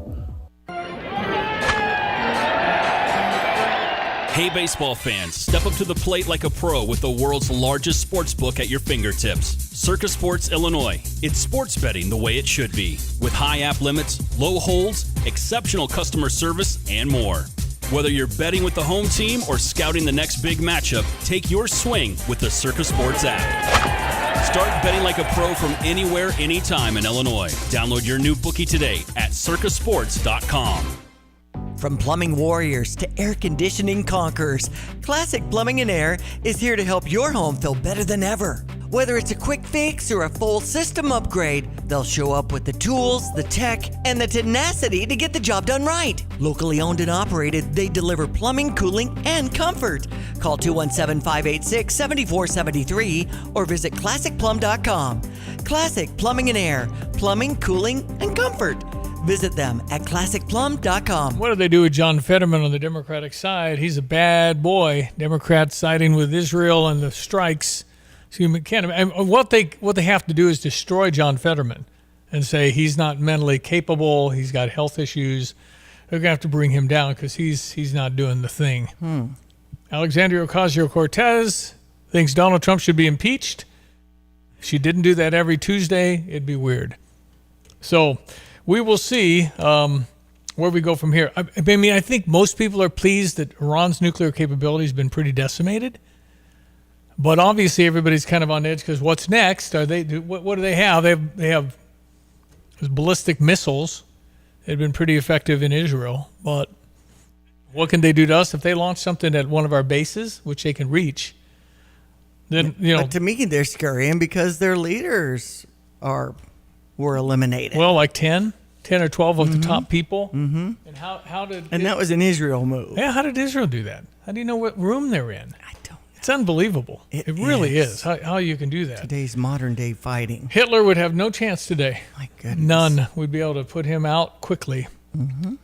Hey, baseball fans, step up to the plate like a pro with the world's largest sports book at your fingertips. Circa Sports Illinois. It's sports betting the way it should be, with high app limits, low holds, exceptional customer service, and more. Whether you're betting with the home team or scouting the next big matchup, take your swing with the Circa Sports app. Start betting like a pro from anywhere, anytime in Illinois. Download your new bookie today at circasports.com. From plumbing warriors to air conditioning conquerors, Classic Plumbing and Air is here to help your home feel better than ever. Whether it's a quick fix or a full system upgrade, they'll show up with the tools, the tech, and the tenacity to get the job done right. Locally owned and operated, they deliver plumbing, cooling, and comfort. Call 217-586-7473 or visit classicplum.com. Classic Plumbing and Air, plumbing, cooling, and comfort. Visit them at classicplum.com. What do they do with John Fetterman on the Democratic side? He's a bad boy. Democrats siding with Israel and the strikes. So you can't. And what they have to do is destroy John Fetterman and say he's not mentally capable. He's got health issues. They're gonna have to bring him down because he's not doing the thing. Alexandria Ocasio-Cortez thinks Donald Trump should be impeached. If she didn't do that every Tuesday, it'd be weird. So we will see where we go from here. I mean, I think most people are pleased that Iran's nuclear capability has been pretty decimated. But obviously, everybody's kind of on edge because what's next? What do they have? They have ballistic missiles. They've been pretty effective in Israel. But what can they do to us if they launch something at one of our bases, which they can reach? Then But to me, they're scurrying because their leaders were eliminated. Well, like 10 or 12 of the top people. Mm-hmm. And how did? And that was an Israel move. Yeah, how did Israel do that? How do you know what room they're in? I don't know. It's unbelievable. It really is how you can do that. Today's modern day fighting. Hitler would have no chance today. My goodness. None. We'd be able to put him out quickly.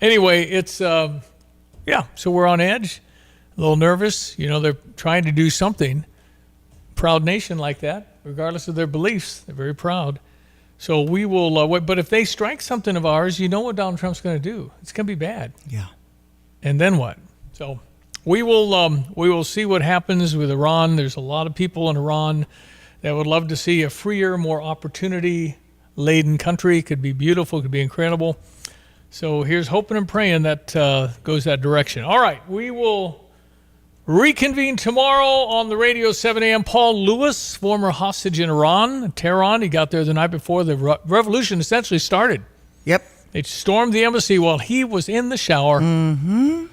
Anyway, it's, so we're on edge, a little nervous. You know, they're trying to do something. Proud nation like that, regardless of their beliefs. They're very proud. So we will wait. But if they strike something of ours, you know what Donald Trump's going to do. It's going to be bad. Yeah. And then what? So we will see what happens with Iran. There's a lot of people in Iran that would love to see a freer, more opportunity-laden country. Could be beautiful, could be incredible. So here's hoping and praying that goes that direction. All right, we will reconvene tomorrow on the radio, 7 a.m. Paul Lewis, former hostage in Iran, Tehran. He got there the night before the revolution essentially started. Yep. They stormed the embassy while he was in the shower. Mm-hmm.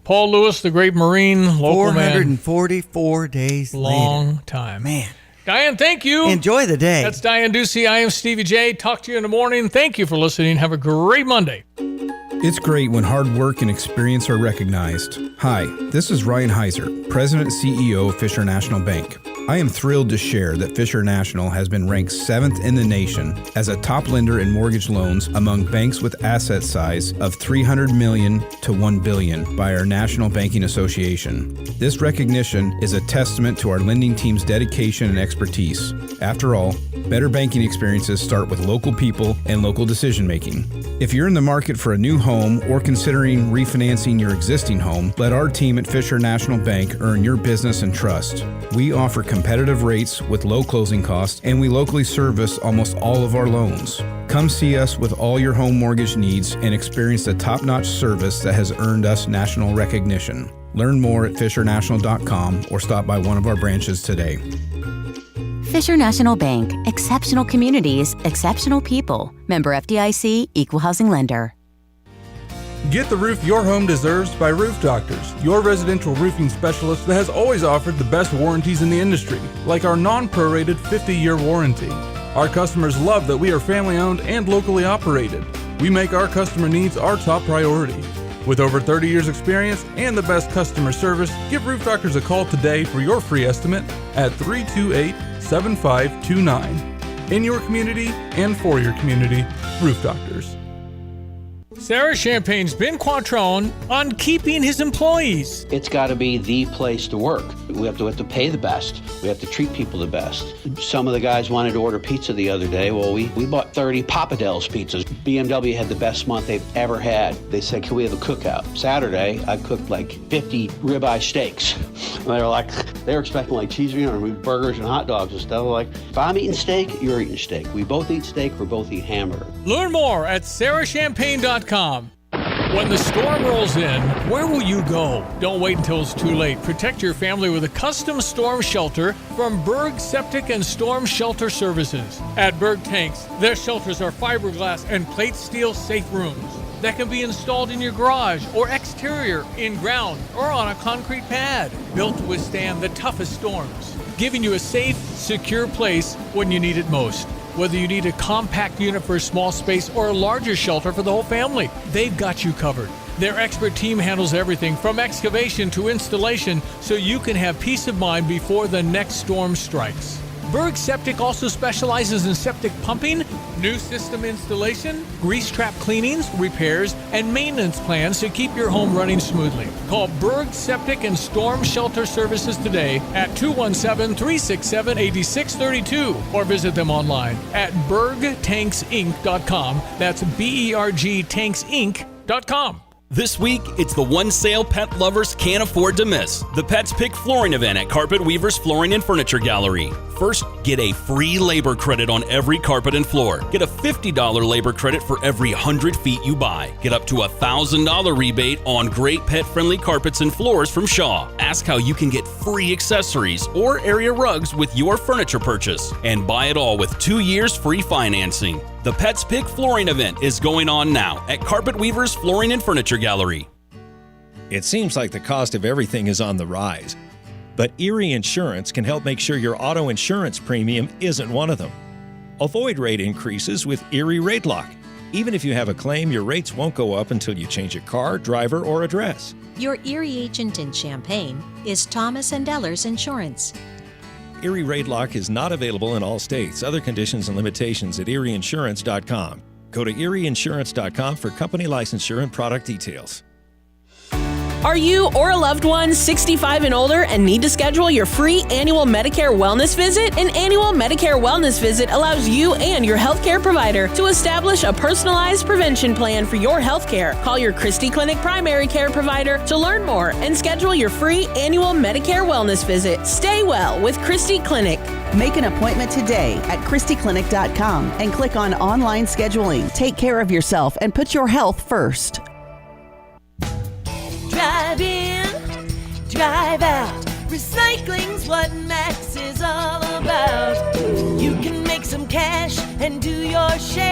Paul Lewis, the great Marine, local man. 444 days Long later. time. Man. Diane, thank you. Enjoy the day. That's Diane Ducey. I am Stevie J. Talk to you in the morning. Thank you for listening. Have a great Monday. It's great when hard work and experience are recognized. Hi, this is Ryan Heiser, President and CEO of Fisher National Bank. I am thrilled to share that Fisher National has been ranked 7th in the nation as a top lender in mortgage loans among banks with asset size of $300 million to $1 billion by our National Banking Association. This recognition is a testament to our lending team's dedication and expertise. After all, better banking experiences start with local people and local decision making. If you're in the market for a new home or considering refinancing your existing home, let our team at Fisher National Bank earn your business and trust. We offer competitive rates with low closing costs, and we locally service almost all of our loans. Come see us with all your home mortgage needs and experience the top-notch service that has earned us national recognition. Learn more at fishernational.com or stop by one of our branches today. Fisher National Bank, exceptional communities, exceptional people. Member FDIC, Equal Housing Lender. Get the roof your home deserves by Roof Doctors, your residential roofing specialist that has always offered the best warranties in the industry, like our non-prorated 50-year warranty. Our customers love that we are family-owned and locally operated. We make our customer needs our top priority. With over 30 years experience and the best customer service, give Roof Doctors a call today for your free estimate at 328-7529. In your community and for your community, Roof Doctors. Sarah Champagne's Ben Quattrone on keeping his employees. It's got to be the place to work. We have to pay the best. We have to treat people the best. Some of the guys wanted to order pizza the other day. Well, we bought 30 Papa Del's pizzas. BMW had the best month they've ever had. They said, can we have a cookout? Saturday, I cooked like 50 ribeye steaks. And they were expecting like cheeseburgers, burgers and hot dogs and stuff. Like, if I'm eating steak, you're eating steak. We both eat steak, we both eat hamburger. Learn more at sarahchampagne.com. When the storm rolls in, where will you go? Don't wait until it's too late. Protect your family with a custom storm shelter from Berg Septic and Storm Shelter Services. At Berg Tanks, their shelters are fiberglass and plate steel safe rooms that can be installed in your garage or exterior, in ground, or on a concrete pad, built to withstand the toughest storms, giving you a safe, secure place when you need it most. Whether you need a compact unit for a small space or a larger shelter for the whole family, they've got you covered. Their expert team handles everything from excavation to installation so you can have peace of mind before the next storm strikes. Berg Septic also specializes in septic pumping, new system installation, grease trap cleanings, repairs, and maintenance plans to keep your home running smoothly. Call Berg Septic and Storm Shelter Services today at 217-367-8632 or visit them online at bergtanksinc.com. That's bergtanksinc.com. This week, it's the one sale pet lovers can't afford to miss. The Pets Pick Flooring event at Carpet Weavers Flooring and Furniture Gallery. First, get a free labor credit on every carpet and floor. Get a $50 labor credit for every 100 feet you buy. Get up to a $1,000 rebate on great pet-friendly carpets and floors from Shaw. Ask how you can get free accessories or area rugs with your furniture purchase. And buy it all with 2 years free financing. The Pets Pick Flooring event is going on now at Carpet Weavers Flooring and Furniture Gallery. It seems like the cost of everything is on the rise, but Erie Insurance can help make sure your auto insurance premium isn't one of them. Avoid rate increases with Erie Rate Lock. Even if you have a claim, your rates won't go up until you change a car, driver, or address. Your Erie agent in Champaign is Thomas & Ellers Insurance. Erie Rate Lock is not available in all states. Other conditions and limitations at erieinsurance.com. Go to erieinsurance.com for company licensure and product details. Are you or a loved one 65 and older and need to schedule your free annual Medicare wellness visit? An annual Medicare wellness visit allows you and your healthcare provider to establish a personalized prevention plan for your healthcare. Call your Christie Clinic primary care provider to learn more and schedule your free annual Medicare wellness visit. Stay well with Christie Clinic. Make an appointment today at ChristieClinic.com and click on online scheduling. Take care of yourself and put your health first. Drive in, drive out. Recycling's what Max is all about. You can make some cash and do your share.